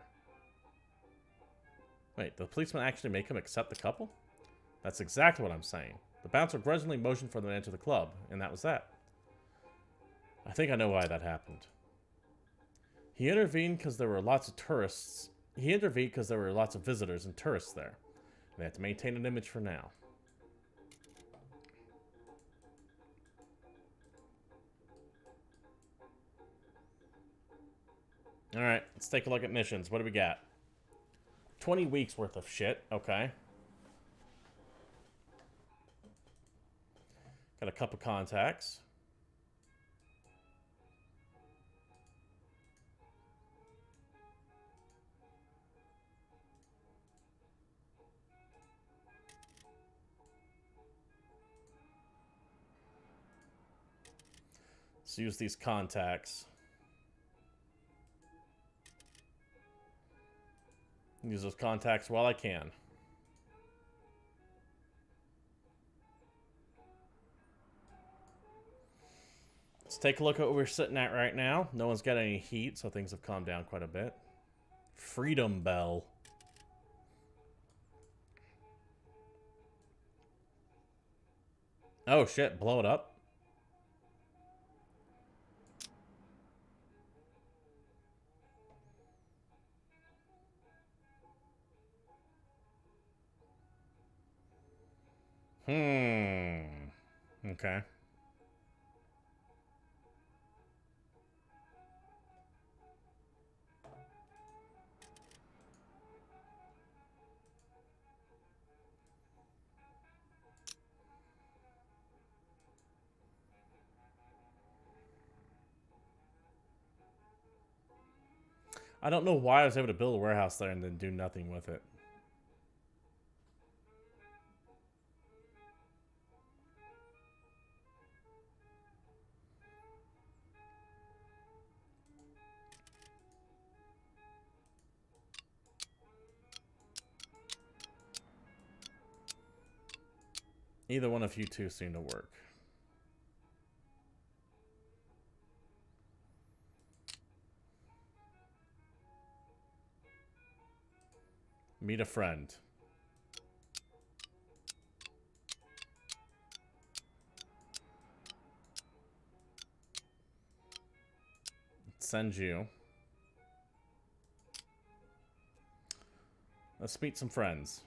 Wait, the policeman actually make him accept the couple? That's exactly what I'm saying. The bouncer grudgingly motioned for them to enter the club, and that was that. I think I know why that happened. He intervened because there were lots of tourists. He intervened because there were lots of visitors and tourists there. They have to maintain an image for now. Alright, let's take a look at missions. What do we got? 20 weeks worth of shit. Okay. Got a couple contacts. Let's use these contacts. Use those contacts while I can. Let's take a look at what we're sitting at right now. No one's got any heat, so things have calmed down quite a bit. Freedom Bell. Oh shit, blow it up. Okay. I don't know why I was able to build a warehouse there and then do nothing with it. Either one of you two seem to work. Meet a friend. Send you. Let's meet some friends.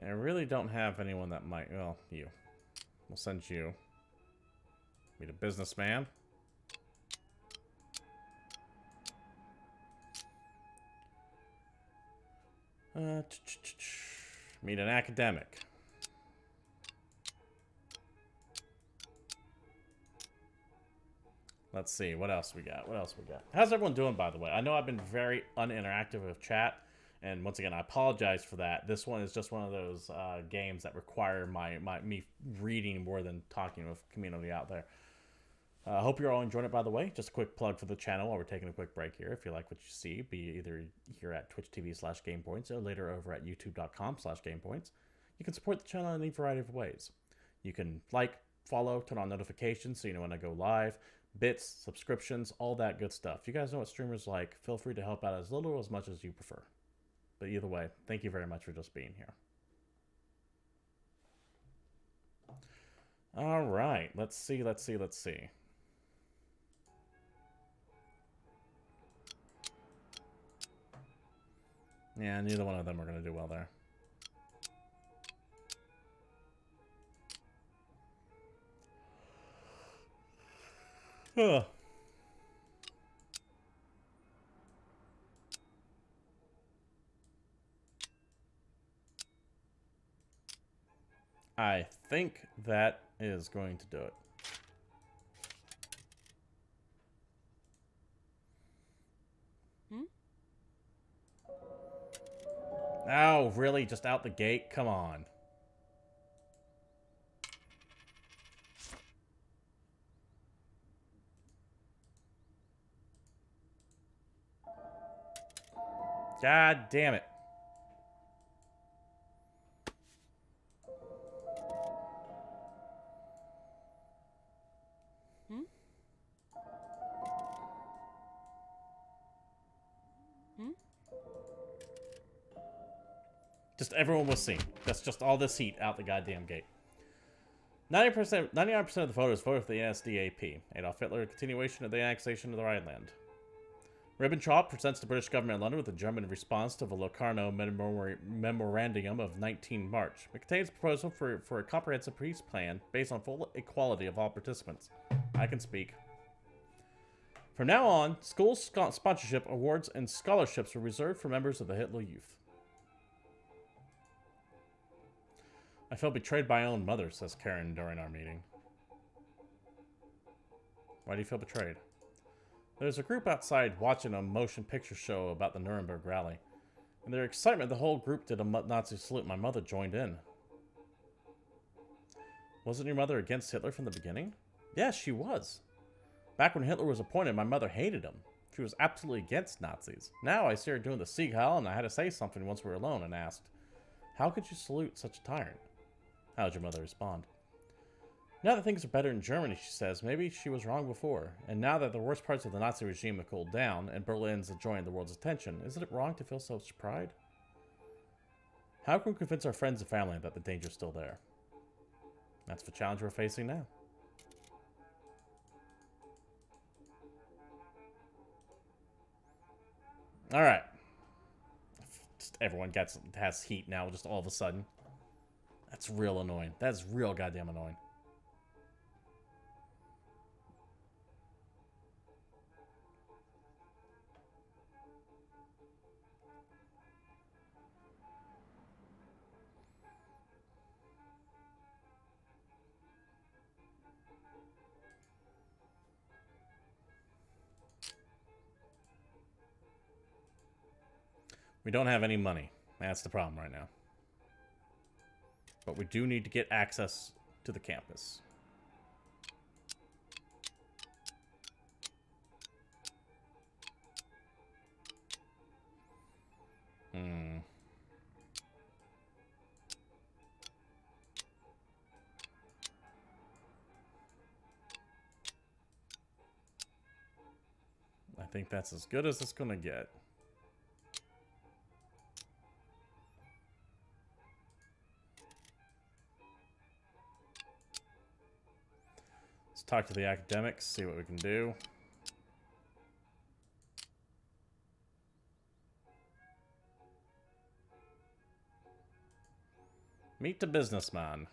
I really don't have anyone that might... Well, you. We'll send you. Meet a businessman. Meet an academic. Let's see, what else we got? What else we got? How's everyone doing, by the way? I know I've been very uninteractive with chat, and once again, I apologize for that. This one is just one of those games that require me reading more than talking with community out there. I hope you're all enjoying it, by the way. Just a quick plug for the channel while we're taking a quick break here. If you like what you see, be either here at twitch.tv/GamePoints or later over at youtube.com/GamePoints. You can support the channel in any variety of ways. You can like, follow, turn on notifications so you know when I go live, bits, subscriptions, all that good stuff. You guys know what streamers like. Feel free to help out as little or as much as you prefer. But either way, thank you very much for just being here. All right, let's see. Yeah, neither one of them are going to do well there. Ugh. I think that is going to do it. Oh, really? Just out the gate? Come on. God damn it. Hmm? Hmm? Just everyone was seen. That's just all this heat out the goddamn gate. 99% of the voters voted for the NSDAP. Adolf Hitler, a continuation of the annexation of the Rhineland. Ribbentrop presents the British government in London with a German response to the Locarno Memorandum of 19 March. It contains a proposal for a comprehensive peace plan based on full equality of all participants. I can speak. From now on, school sponsorship, awards, and scholarships are reserved for members of the Hitler Youth. I felt betrayed by my own mother, says Karen during our meeting. Why do you feel betrayed? There's a group outside watching a motion picture show about the Nuremberg rally. In their excitement, the whole group did a Nazi salute. My mother joined in. Wasn't your mother against Hitler from the beginning? Yes, she was. Back when Hitler was appointed, my mother hated him. She was absolutely against Nazis. Now I see her doing the Sieg Heil, and I had to say something once we were alone and asked, how could you salute such a tyrant? How did your mother respond? Now that things are better in Germany, she says, maybe she was wrong before. And now that the worst parts of the Nazi regime have cooled down and Berlin's enjoying the world's attention, isn't it wrong to feel such pride? How can we convince our friends and family that the danger's still there? That's the challenge we're facing now. Alright. Just everyone has heat now, just all of a sudden. That's real annoying. That's real goddamn annoying. We don't have any money. That's the problem right now. But we do need to get access to the campus. I think that's as good as it's gonna get. Let's talk to the academics, see what we can do. Meet the businessman.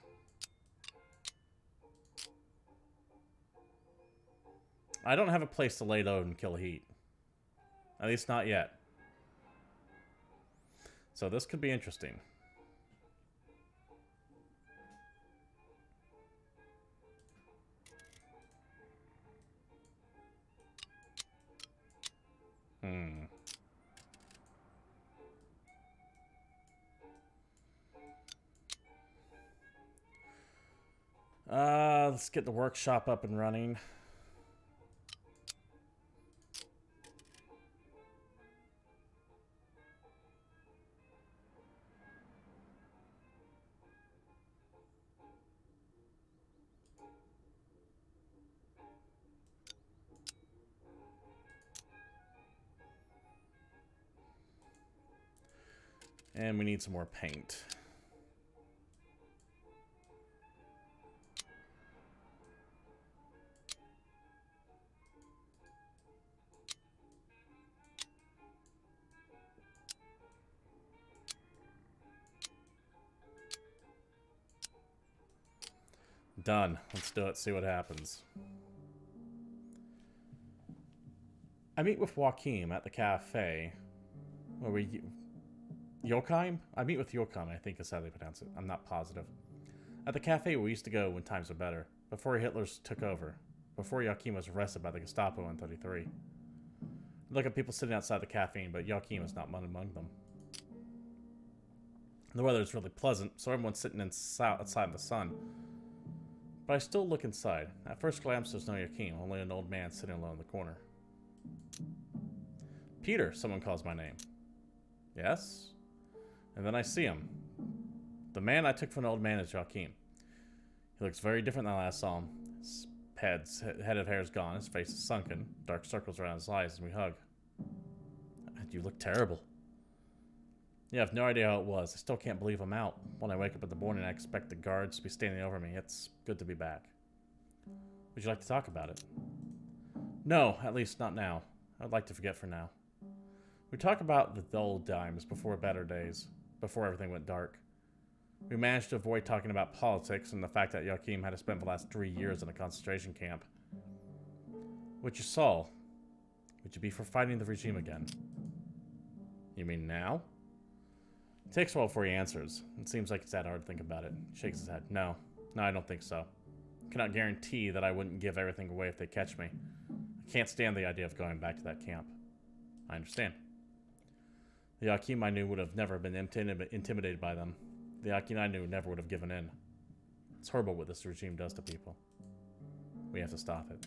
I don't have a place to lay low and kill heat. At least not yet. So this could be interesting. Let's get the workshop up and running. And we need some more paint. Done. Let's do it, see what happens. I meet with Joachim at the cafe. Where we... Joachim? I meet with Joachim, I think is how they pronounce it. I'm not positive. At the cafe we used to go when times were better. Before Hitler's took over. Before Joachim was arrested by the Gestapo in 1933. Look at people sitting outside the cafe, but Joachim is not one among them. The weather is really pleasant, so everyone's sitting outside in the sun. But I still look inside. At first glance, there's no Joachim, only an old man sitting alone in the corner. Peter, someone calls my name. Yes? And then I see him. The man I took for an old man is Joachim. He looks very different than I last saw him. His head of hair is gone, his face is sunken, dark circles around his eyes, and we hug. You look terrible. Yeah, I have no idea how it was. I still can't believe I'm out. When I wake up in the morning, I expect the guards to be standing over me. It's good to be back. Would you like to talk about it? No, at least not now. I'd like to forget for now. We talk about the old times before better days, before everything went dark. We managed to avoid talking about politics and the fact that Joachim had to spend the last 3 years in a concentration camp. What you saw, would you be for fighting the regime again? You mean now? It takes a while before he answers. It seems like it's that hard to think about it. He shakes his head. No, I don't think so. I cannot guarantee that I wouldn't give everything away if they catch me. I can't stand the idea of going back to that camp. I understand. The Joachim I knew would have never been intimidated by them. The Joachim I knew never would have given in. It's horrible what this regime does to people. We have to stop it.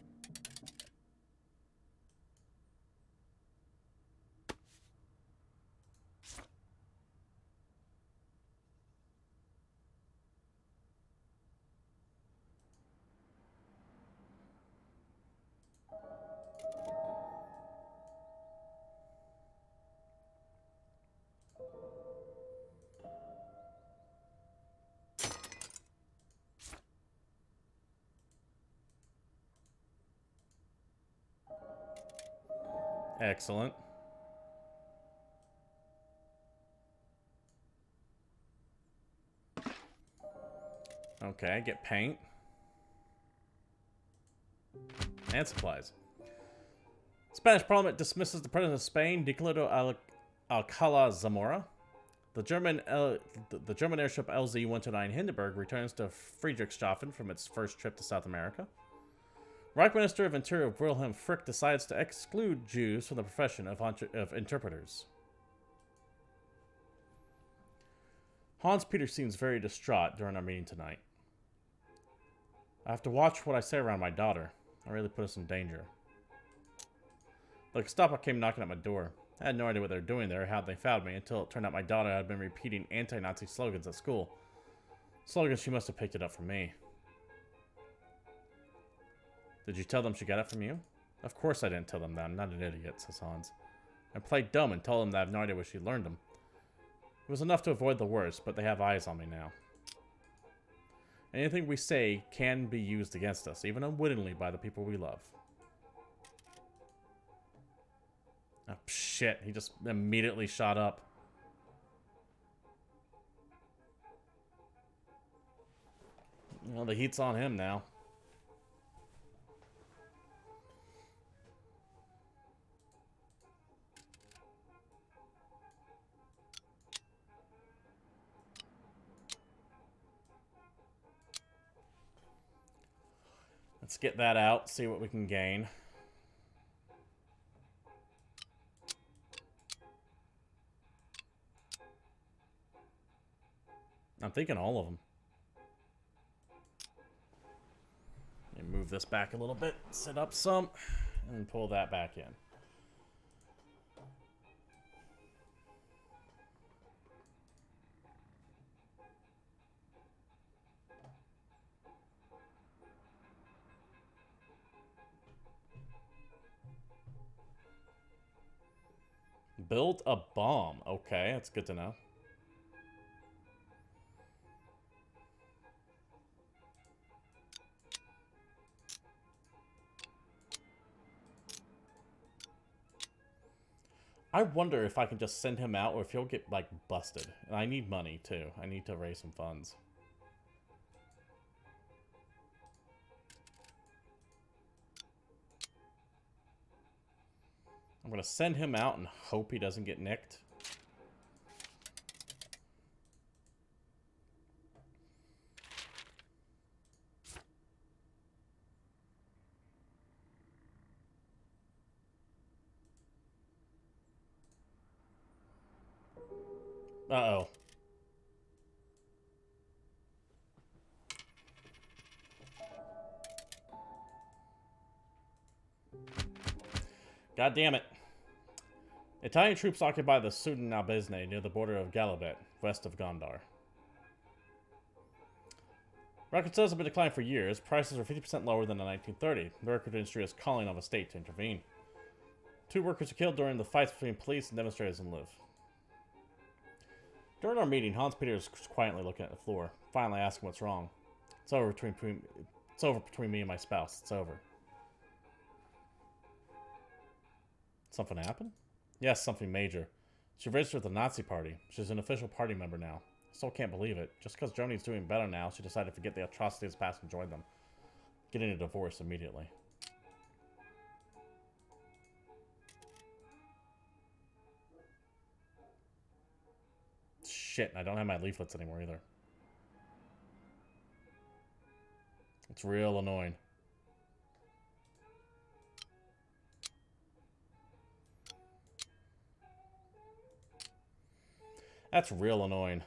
Excellent. Okay, get paint. And supplies. Spanish Parliament dismisses the President of Spain, Nicolito Alcala Zamora. The German airship LZ-129 Hindenburg returns to Friedrichshafen from its first trip to South America. Reich Minister of Interior Wilhelm Frick decides to exclude Jews from the profession of interpreters. Hans Peter seems very distraught during our meeting tonight. I have to watch what I say around my daughter. I really put us in danger. The Gestapo came knocking at my door. I had no idea what they were doing there or how they found me until it turned out my daughter had been repeating anti-Nazi slogans at school. Slogans she must have picked it up from me. Did you tell them she got it from you? Of course I didn't tell them that. I'm not an idiot, says Hans. I played dumb and told them that I have no idea where she learned them. It was enough to avoid the worst, but they have eyes on me now. Anything we say can be used against us, even unwittingly by the people we love. Oh, shit. He just immediately shot up. Well, the heat's on him now. Let's get that out, see what we can gain. I'm thinking all of them. Let me move this back a little bit, set up some, and pull that back in. Build a bomb. Okay, that's good to know. I wonder if I can just send him out or if he'll get, like, busted. And I need money, too. I need to raise some funds. I'm going to send him out and hope he doesn't get nicked. Uh-oh. God damn it. Italian troops occupy the Sudan-Nabesne near the border of Galabet, west of Gondar. Record sales have been declining for years. Prices are 50% lower than in 1930. The record industry is calling on the state to intervene. 2 workers were killed during the fights between police and demonstrators in Liv. During our meeting, Hans Peter is quietly looking at the floor, finally asking what's wrong. It's over between me and my spouse. It's over. Something happened? Yes, something major. She registered with the Nazi party. She's an official party member now. Still can't believe it. Just because Joni's doing better now, she decided to forget the atrocities of the past and join them. Getting a divorce immediately. Shit, I don't have my leaflets anymore either. It's real annoying. That's real annoying.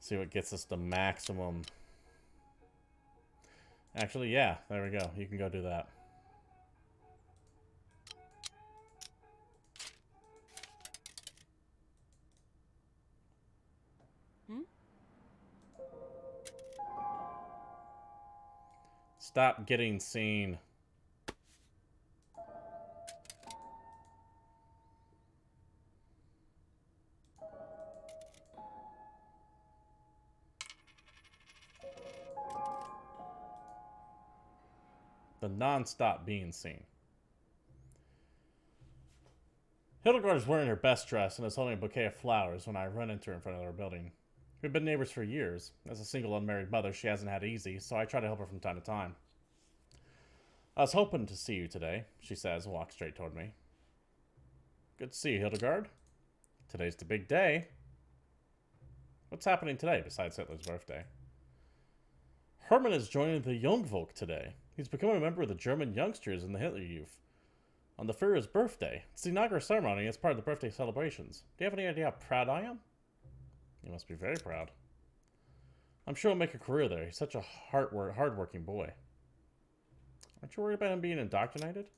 See what gets us the maximum. Actually, yeah, there we go. You can go do that. Stop getting seen. The non-stop being seen. Hildegard is wearing her best dress and is holding a bouquet of flowers when I run into her in front of our building. We've been neighbors for years. As a single unmarried mother, she hasn't had it easy, so I try to help her from time to time. I was hoping to see you today, she says and walks straight toward me. Good to see you, Hildegard. Today's the big day. What's happening today besides Hitler's birthday? Hermann is joining the Jungvolk today. He's becoming a member of the German youngsters in the Hitler Youth. On the Führer's birthday. It's the inaugural ceremony as part of the birthday celebrations. Do you have any idea how proud I am? You must be very proud. I'm sure he'll make a career there. He's such a hard-working boy. Aren't you worried about him being indoctrinated?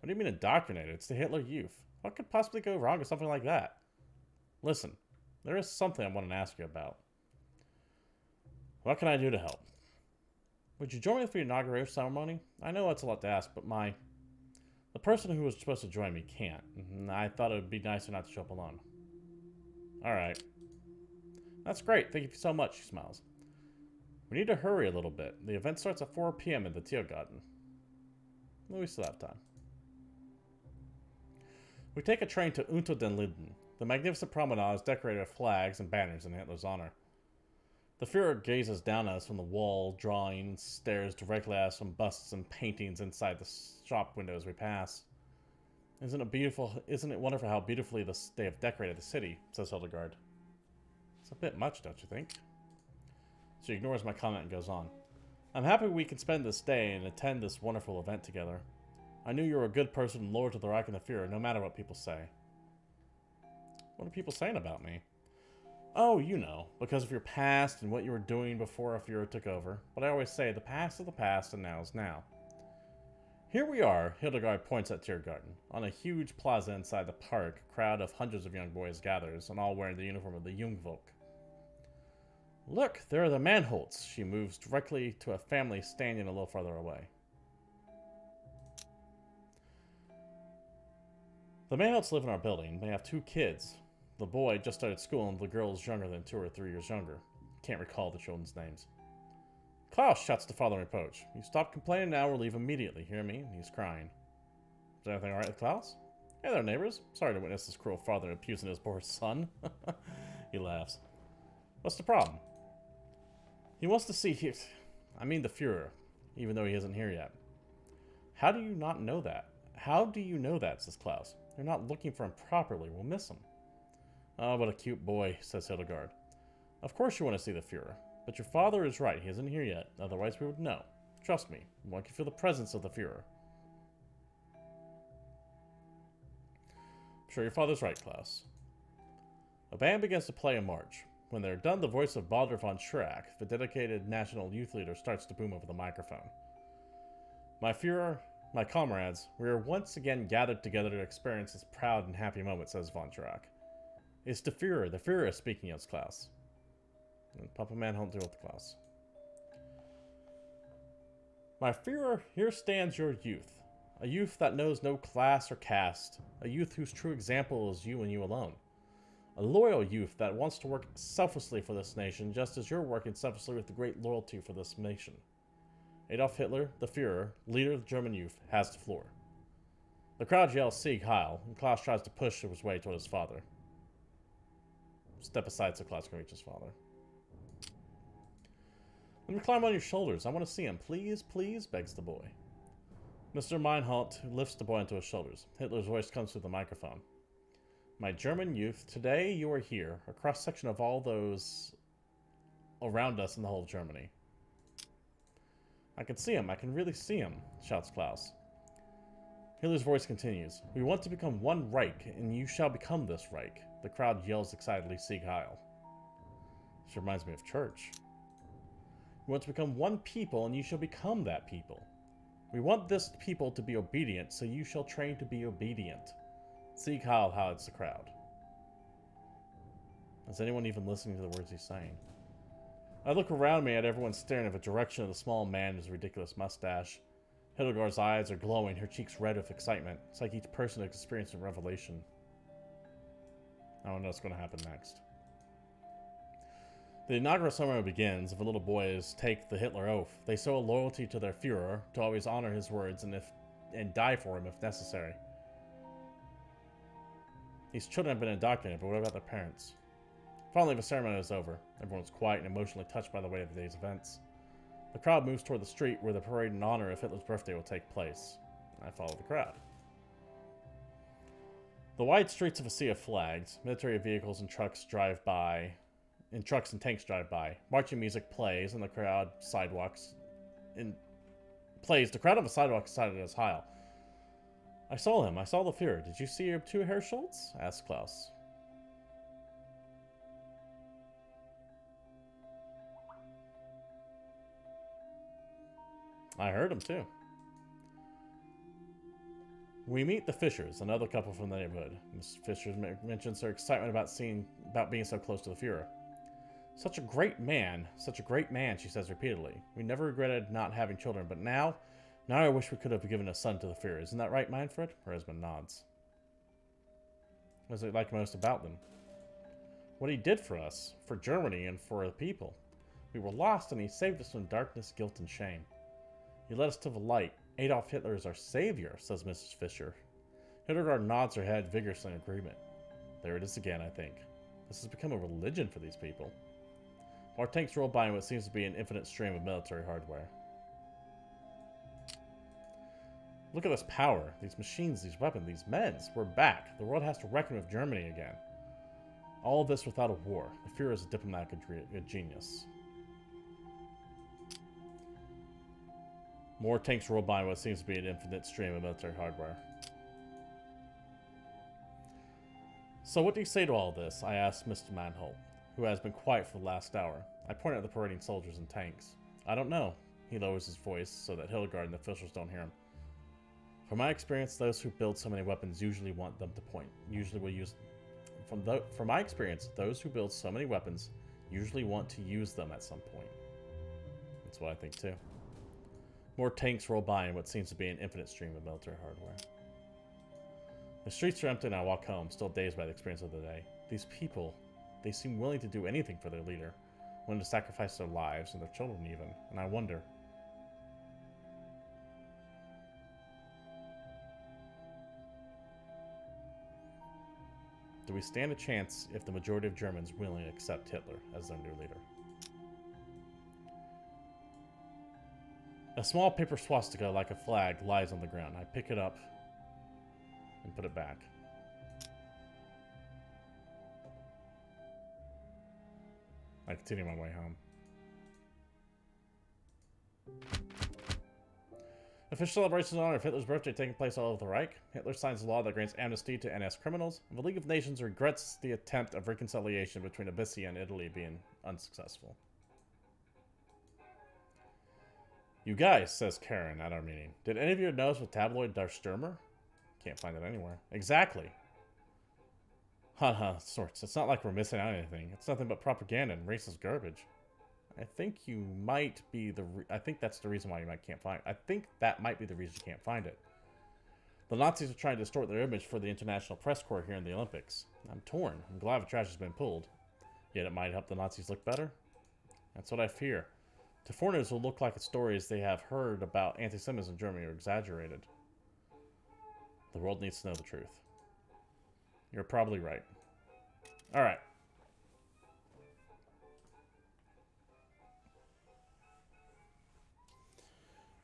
What do you mean indoctrinated? It's the Hitler Youth. What could possibly go wrong with something like that? Listen, there is something I want to ask you about. What can I do to help? Would you join me for the inauguration ceremony? I know it's a lot to ask, but the person who was supposed to join me can't. I thought it would be nicer not to show up alone. Alright. That's great. Thank you so much, she smiles. We need to hurry a little bit. The event starts at 4 p.m. at the Tiergarten. We still have time. We take a train to Unter den Linden. The magnificent promenade is decorated with flags and banners in Hitler's honor. The Führer gazes down at us from the wall, drawing, stares directly at us from busts and paintings inside the shop windows we pass. Isn't it wonderful how beautifully they have decorated the city, says Hildegard. It's a bit much, don't you think? She ignores my comment and goes on. I'm happy we can spend this day and attend this wonderful event together. I knew you were a good person and loyal to the Reich and the Führer, no matter what people say. What are people saying about me? Oh, you know, because of your past and what you were doing before a Führer took over. But I always say, the past is the past and now is now. Here we are, Hildegard points at Tiergarten. On a huge plaza inside the park, a crowd of hundreds of young boys gathers, and all wearing the uniform of the Jungvolk. Look, there are the Manholts. She moves directly to a family standing a little farther away. The Manholts live in our building. They have 2 kids. The boy just started school and the girl is younger than 2 or 3 years younger. Can't recall the children's names. Klaus, shouts the father in reproach. You stop complaining now or leave immediately, hear me? He's crying. Is everything alright with Klaus? Hey there, neighbors. Sorry to witness this cruel father abusing his poor son. He laughs. What's the problem? He wants to see the Führer, even though he isn't here yet. How do you not know that? How do you know that, says Klaus. You're not looking for him properly. We'll miss him. Oh, what a cute boy, says Hildegard. Of course you want to see the Führer. But your father is right. He isn't here yet. Otherwise, we would know. Trust me. One can feel the presence of the Führer. I'm sure your father's right, Klaus. A band begins to play a march. When they're done, the voice of Baldur von Schrack, the dedicated national youth leader, starts to boom over the microphone. My Führer, my comrades, we are once again gathered together to experience this proud and happy moment, says von Schrack. It's the Führer is speaking, as Klaus. And Papa Manhunt deal with Klaus. My Führer, here stands your youth. A youth that knows no class or caste. A youth whose true example is you and you alone. A loyal youth that wants to work selflessly for this nation, just as you're working selflessly with great loyalty for this nation. Adolf Hitler, the Führer, leader of the German youth, has the floor. The crowd yells Sieg Heil, and Klaus tries to push his way toward his father. Step aside so Klaus can reach his father. Let me climb on your shoulders. I want to see him. Please, please, begs the boy. Mr. Meinhardt lifts the boy onto his shoulders. Hitler's voice comes through the microphone. My German youth, today you are here, a cross-section of all those around us in the whole of Germany. I can see him. I can really see him, shouts Klaus. Hitler's voice continues. We want to become one Reich, and you shall become this Reich. The crowd yells excitedly, Sieg Heil. This reminds me of church. We want to become one people, and you shall become that people. We want this people to be obedient, so you shall train to be obedient. Sieg Heil, howls the crowd. Is anyone even listening to the words he's saying? I look around me at everyone staring in the direction of the small man with his ridiculous mustache. Hildegard's eyes are glowing, her cheeks red with excitement. It's like each person has experienced a revelation. I don't know what's going to happen next. The inaugural ceremony begins. If the little boys take the Hitler oath, they show a loyalty to their Führer, to always honor his words and die for him if necessary. These children have been indoctrinated, but what about their parents? Finally, the ceremony is over. Everyone was quiet and emotionally touched by the weight of the day's events. The crowd moves toward the street where the parade in honor of Hitler's birthday will take place. I follow the crowd. The wide streets of a sea of flags, military vehicles and trucks drive by, and trucks and tanks drive by. Marching music plays, and the crowd sidewalks plays. The crowd on the sidewalk decided as Heil. I saw him. I saw the Führer. Did you see your two Herr Schultz? Asked Klaus. I heard him too. We meet the Fischers, another couple from the neighborhood. Mrs. Fischer mentions her excitement about being so close to the Führer. Such a great man, she says repeatedly. We never regretted not having children, but now I wish we could have given a son to the Führer. Isn't that right, Manfred? Her husband nods. What does he like most about them? What he did for us, for Germany, and for the people. We were lost, and he saved us from darkness, guilt, and shame. He led us to the light. Adolf Hitler is our savior, says Mrs. Fischer. Hildegard nods her head vigorously in agreement. There it is again, I think. This has become a religion for these people. Our tanks roll by in what seems to be an infinite stream of military hardware. Look at this power, these machines, these weapons, these men. We're back. The world has to reckon with Germany again. All of this without a war. The Führer is a diplomatic genius. More tanks roll by in what seems to be an infinite stream of military hardware. So what do you say to all this? I asked Mr. Manholt, who has been quiet for the last hour. I point at the parading soldiers and tanks. I don't know. He lowers his voice so that Hildegard and the officials don't hear him. From my experience, those who build so many weapons usually want them to point. Usually will use... From my experience, those who build so many weapons usually want to use them at some point. That's what I think too. More tanks roll by in what seems to be an infinite stream of military hardware. The streets are empty and I walk home, still dazed by the experience of the day. These people, they seem willing to do anything for their leader, willing to sacrifice their lives and their children even, and I wonder... do we stand a chance if the majority of Germans willingly accept Hitler as their new leader? A small paper swastika, like a flag, lies on the ground. I pick it up and put it back. I continue my way home. Official celebrations in honor of Hitler's birthday taking place all over the Reich. Hitler signs a law that grants amnesty to NS criminals. And the League of Nations regrets the attempt of reconciliation between Abyssinia and Italy being unsuccessful. You guys, says Karen at our meeting, did any of you notice with tabloid Der Stürmer? Can't find it anywhere. Exactly. Haha, sorts. It's not like we're missing out on anything. It's nothing but propaganda and racist garbage. I think you might be I think that's the reason why you can't find it. I think that might be the reason you can't find it. The Nazis are trying to distort their image for the international press corps here in the Olympics. I'm torn. I'm glad the trash has been pulled. Yet it might help the Nazis look better. That's what I fear. To foreigners, it will look like the stories they have heard about anti-Semitism in Germany are exaggerated. The world needs to know the truth. You're probably right. Alright.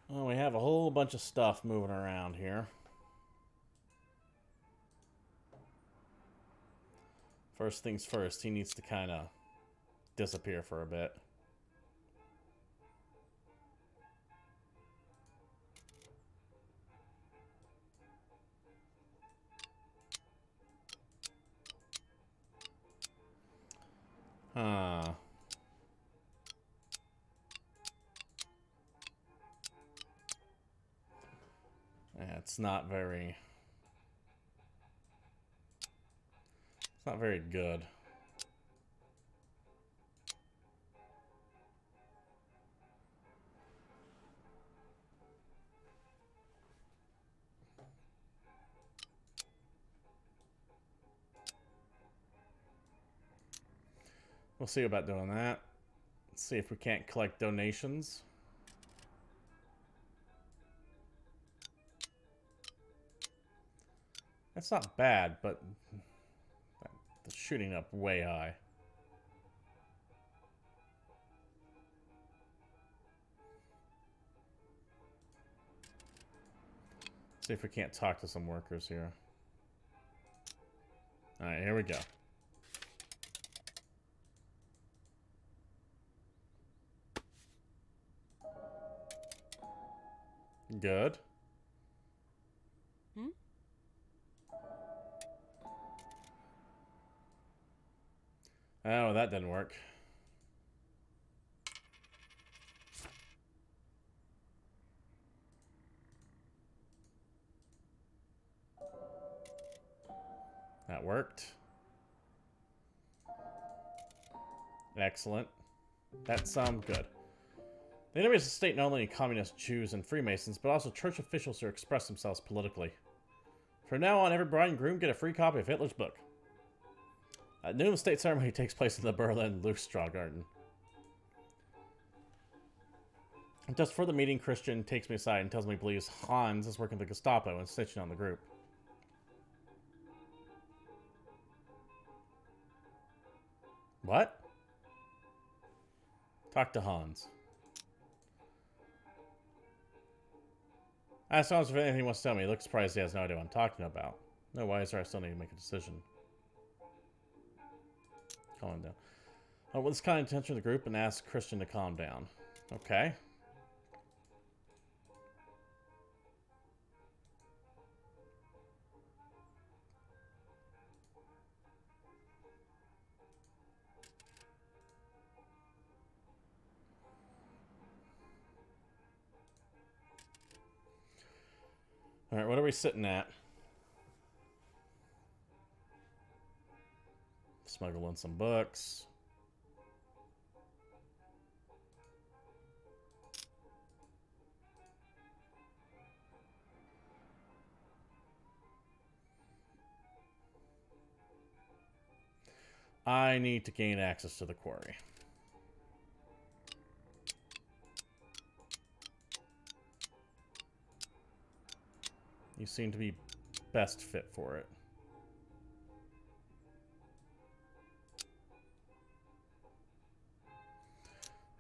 Well, we have a whole bunch of stuff moving around here. First things first, he needs to kind of disappear for a bit. Huh. Yeah, it's not very good. We'll see about doing that. Let's see if we can't collect donations. That's not bad, but the shooting up way high. See if we can't talk to some workers here. Alright, here we go. Good. Hmm? Oh, that didn't work. That worked. Excellent. That's good. The enemy is the state not only communists, Jews, and Freemasons, but also church officials who express themselves politically. From now on, every bride and groom get a free copy of Hitler's book. At noon, the state ceremony takes place in the Berlin Lustgarten. Just for the meeting, Christian takes me aside and tells me he believes Hans is working the Gestapo and snitching on the group. What? Talk to Hans. I asked Hans if anything he wants to tell me. He looks surprised he has no idea what I'm talking about. No, why is there? I still need to make a decision. Calm him down. I want this kind of attention to the group and ask Christian to calm down. Okay. Alright, what are we sitting at? Smuggle in some books. I need to gain access to the quarry. You seem to be best fit for it.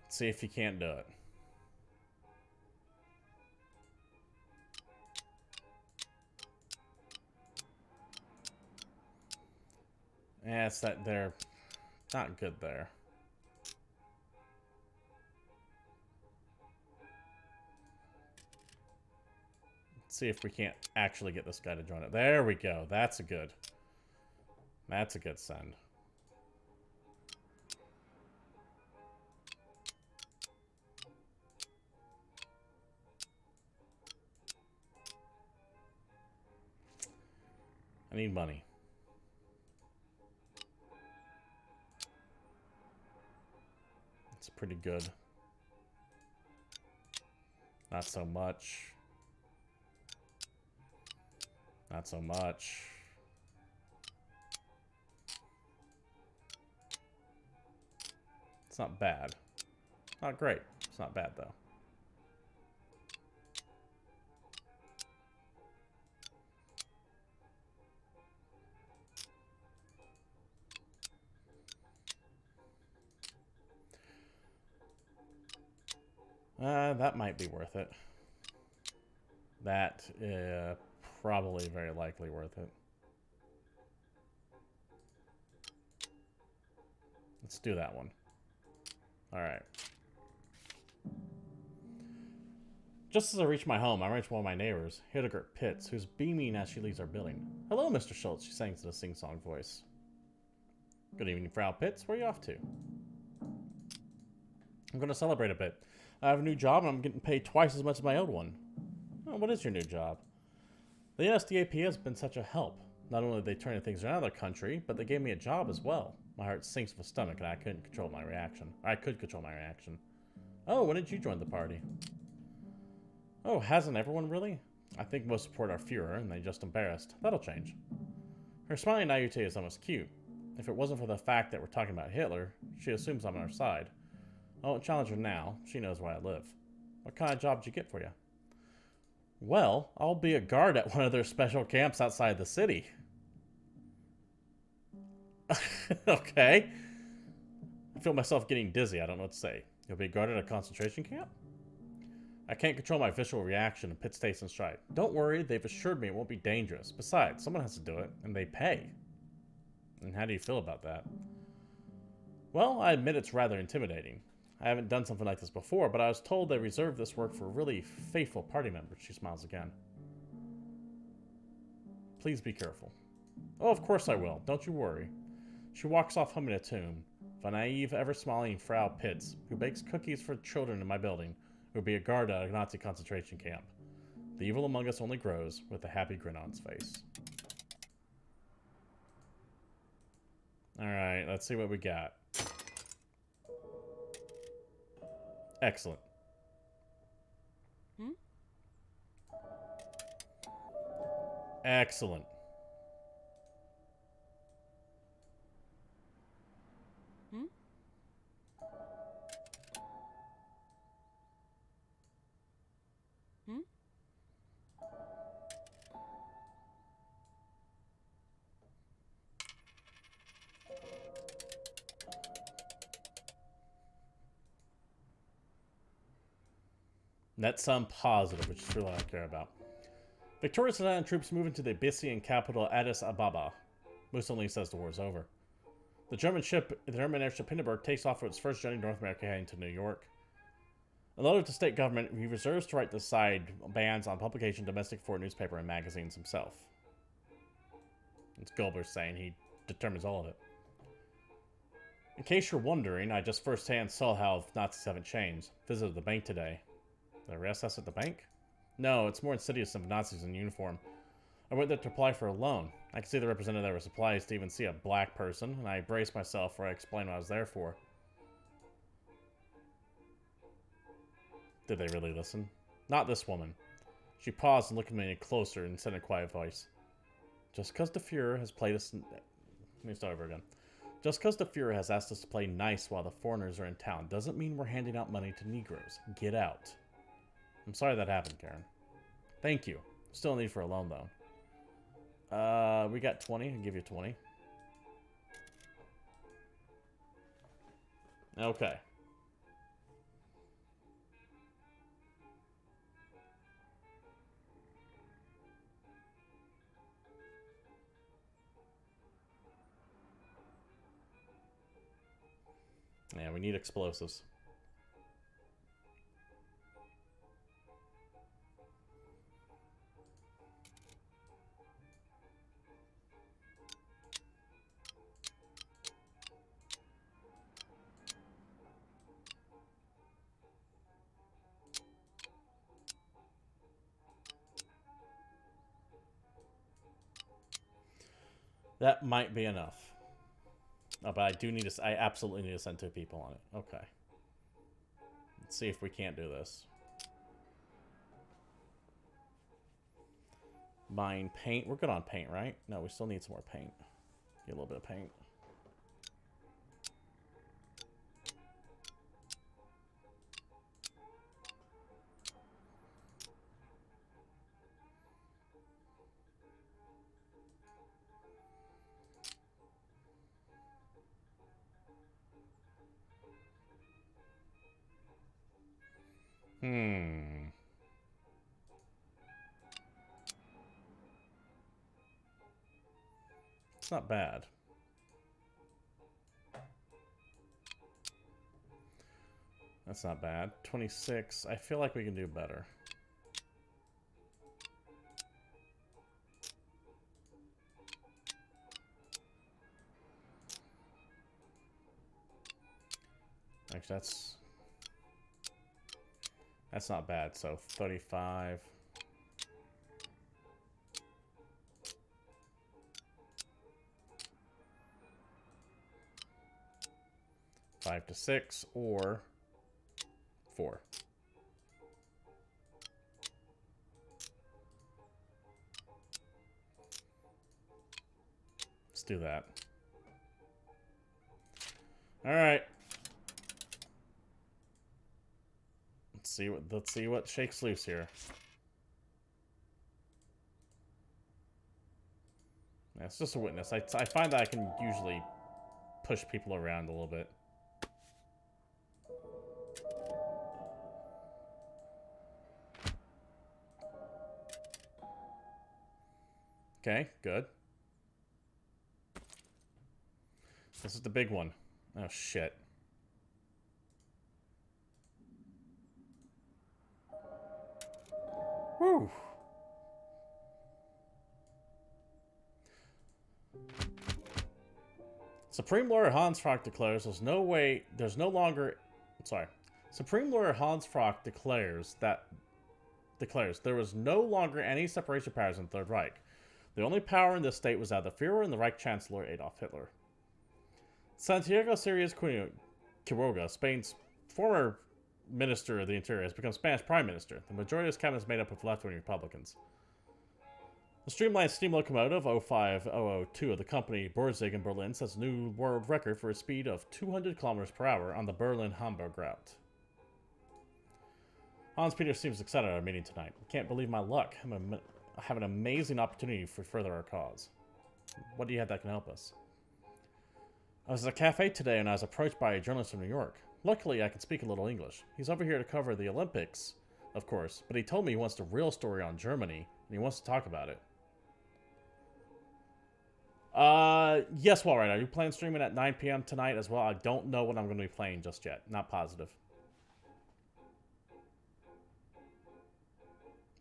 Let's see if you can't do it. Yeah, it's that they're not good there. Let's see if we can't actually get this guy to join it. There we go. That's a good send. I need money. It's pretty good. Not so much. Not so much. It's not bad. Not great. It's not bad, though. That might be worth it. That, probably very likely worth it. Let's do that one. Alright. Just as I reach my home, I reach one of my neighbors, Hildegard Pitts, who's beaming as she leaves our building. "Hello, Mr. Schultz," she sings in a sing-song voice. "Good evening, Frau Pitts. Where are you off to?" "I'm going to celebrate a bit. I have a new job and I'm getting paid twice as much as my old one." "Oh, what is your new job?" "The NSDAP has been such a help. Not only did they turn things around in their country, but they gave me a job as well." My heart sinks to the stomach and I couldn't control my reaction. I could control my reaction. "Oh, when did you join the party?" "Oh, hasn't everyone really? I think most support our Führer and they just embarrassed. That'll change." Her smiling naivete is almost cute. If it wasn't for the fact that we're talking about Hitler, she assumes I'm on her side. I won't challenge her now. She knows where I live. "What kind of job did you get for you?" "Well, I'll be a guard at one of their special camps outside the city." Okay. I feel myself getting dizzy. I don't know what to say. "You'll be a guard at a concentration camp?" I can't control my visual reaction and Pitt stays in stride. "Don't worry, they've assured me it won't be dangerous. Besides, someone has to do it, and they pay." "And how do you feel about that?" "Well, I admit it's rather intimidating. I haven't done something like this before, but I was told they reserve this work for really faithful party members." She smiles again. "Please be careful." "Oh, of course I will. Don't you worry." She walks off humming a tune. The naive, ever-smiling Frau Pitts, who bakes cookies for children in my building, will be a guard at a Nazi concentration camp. The evil among us only grows, with a happy grin on his face. Alright, let's see what we got. Excellent. Hmm? Excellent. Hmm? Hmm? Net sum positive, which is really all I care about. Victorious Sudan troops move into the Abyssinian capital Addis Ababa. Mussolini says the war's over. The German airship Hindenburg takes off for its first journey to North America, heading to New York. A letter to state government, he reserves to write the side bans on publication of domestic foreign newspaper and magazines himself. It's Goebbels saying he determines all of it. In case you're wondering, I just firsthand saw how Nazis haven't changed. Visited the bank today. Did they arrest us at the bank? No, it's more insidious than Nazis in uniform. I went there to apply for a loan. I could see the representative there was surprised to even see a black person, and I braced myself where I explained what I was there for. Did they really listen? Not this woman. She paused and looked at me closer and said in a quiet voice, "Just because the Fuhrer has played us..." Let me start over again. "Just because the Fuhrer has asked us to play nice while the foreigners are in town doesn't mean we're handing out money to Negroes. Get out." I'm sorry that happened, Karen. Thank you. Still need for a loan, though. We got 20. I'll give you 20. Okay. Yeah, we need explosives. That might be enough. Oh, but I do need to... I absolutely need to send 2 people on it. Okay. Let's see if we can't do this. Mine paint. We're good on paint, right? No, we still need some more paint. Get a little bit of paint. It's not bad. That's not bad. 26. I feel like we can do better. Actually, that's not bad. So 35. 5 to 6 or 4. Let's do that. All right. Let's see what shakes loose here. Yeah, it's just a witness. I find that I can usually push people around a little bit. Okay, good. This is the big one. Oh, shit. Whew. Supreme Lawyer Hans Frock declares there's no longer... Sorry. Supreme Lawyer Hans Frock declares there was no longer any separation of powers in the Third Reich. The only power in this state was that of the Führer and the Reich Chancellor Adolf Hitler. Santiago Sirius Quiroga, Spain's former Minister of the Interior, has become Spanish Prime Minister. The majority of his cabinet is made up of left-wing Republicans. The streamlined steam locomotive 05002 of the company Borzig in Berlin sets a new world record for a speed of 200 kilometers per hour on the Berlin-Hamburg route. Hans-Peter seems excited at our meeting tonight. I can't believe my luck. I have an amazing opportunity for further our cause. What do you have that can help us? I was at a cafe today and I was approached by a journalist from New York. Luckily, I can speak a little English. He's over here to cover the Olympics, of course, but he told me he wants the real story on Germany, and he wants to talk about it. Yes, Walright. Are you planning streaming at 9 p.m. tonight as well? I don't know what I'm going to be playing just yet. Not positive.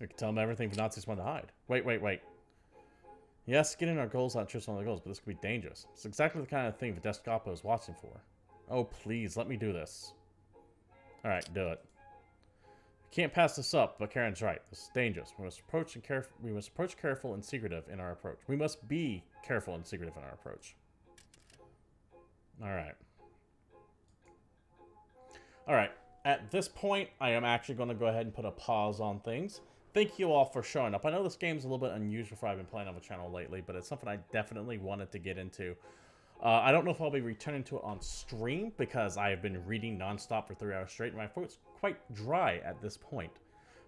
We can tell him everything the Nazis want to hide. Wait. Yes, getting our goals not just one of the goals, but this could be dangerous. It's exactly the kind of thing the Gestapo is watching for. Oh, please, let me do this. Alright, do it. We can't pass this up, but Karen's right. This is dangerous. We must approach careful and secretive in our approach. We must be careful and secretive in our approach. Alright. Alright. At this point, I am actually going to go ahead and put a pause on things. Thank you all for showing up. I know this game's a little bit unusual for I've been playing on the channel lately, but it's something I definitely wanted to get into. I don't know if I'll be returning to it on stream because I have been reading nonstop for 3 hours straight, and my throat's quite dry at this point.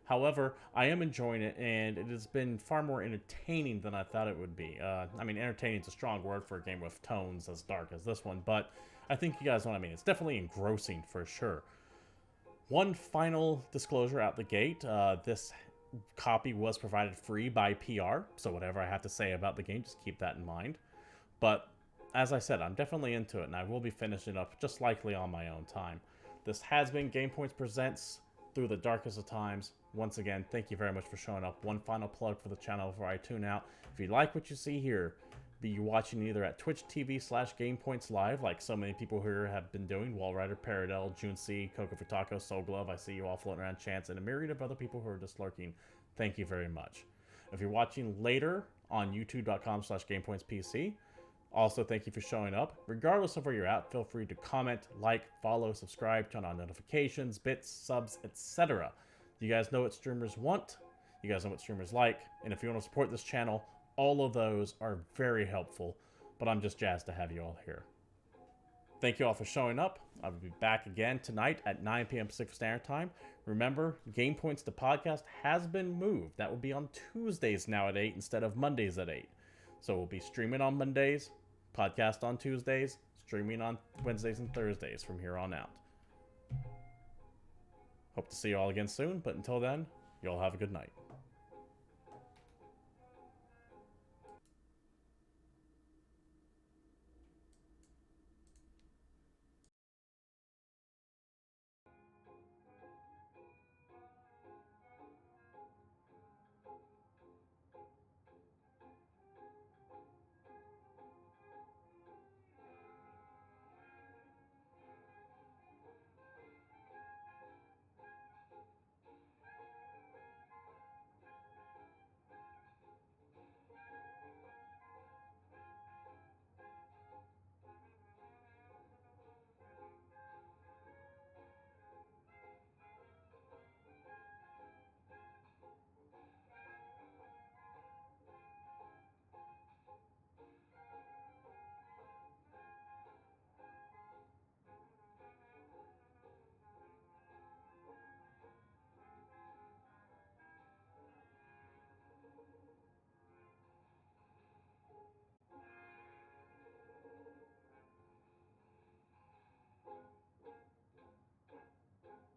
However, I am enjoying it, and it has been far more entertaining than I thought it would be. I mean, entertaining is a strong word for a game with tones as dark as this one, but I think you guys know what I mean. It's definitely engrossing for sure. One final disclosure out the gate. This copy was provided free by PR, so whatever I have to say about the game, just keep that in mind. But as I said, I'm definitely into it, and I will be finishing it up just likely on my own time. This has been GamePoints Presents Through the Darkest of Times. Once again, thank you very much for showing up. One final plug for the channel before I tune out. If you like what you see here, be watching either at Twitch TV/GamePoints Live, like so many people here have been doing, Wallrider, Paradel, June C, Coco for Taco, Soul Glove, I see you all floating around Chance, and a myriad of other people who are just lurking. Thank you very much. If you're watching later on youtube.com/GamePointsPC, Also, thank you for showing up. Regardless of where you're at, feel free to comment, like, follow, subscribe, turn on notifications, bits, subs, etc. You guys know what streamers want. You guys know what streamers like. And if you want to support this channel, all of those are very helpful. But I'm just jazzed to have you all here. Thank you all for showing up. I will be back again tonight at 9 p.m. Pacific Standard Time. Remember, GamePoints, the podcast, has been moved. That will be on Tuesdays now at 8 instead of Mondays at 8. So we'll be streaming on Mondays, podcast on Tuesdays, streaming on Wednesdays and Thursdays from here on out. Hope to see you all again soon, but until then, you all have a good night.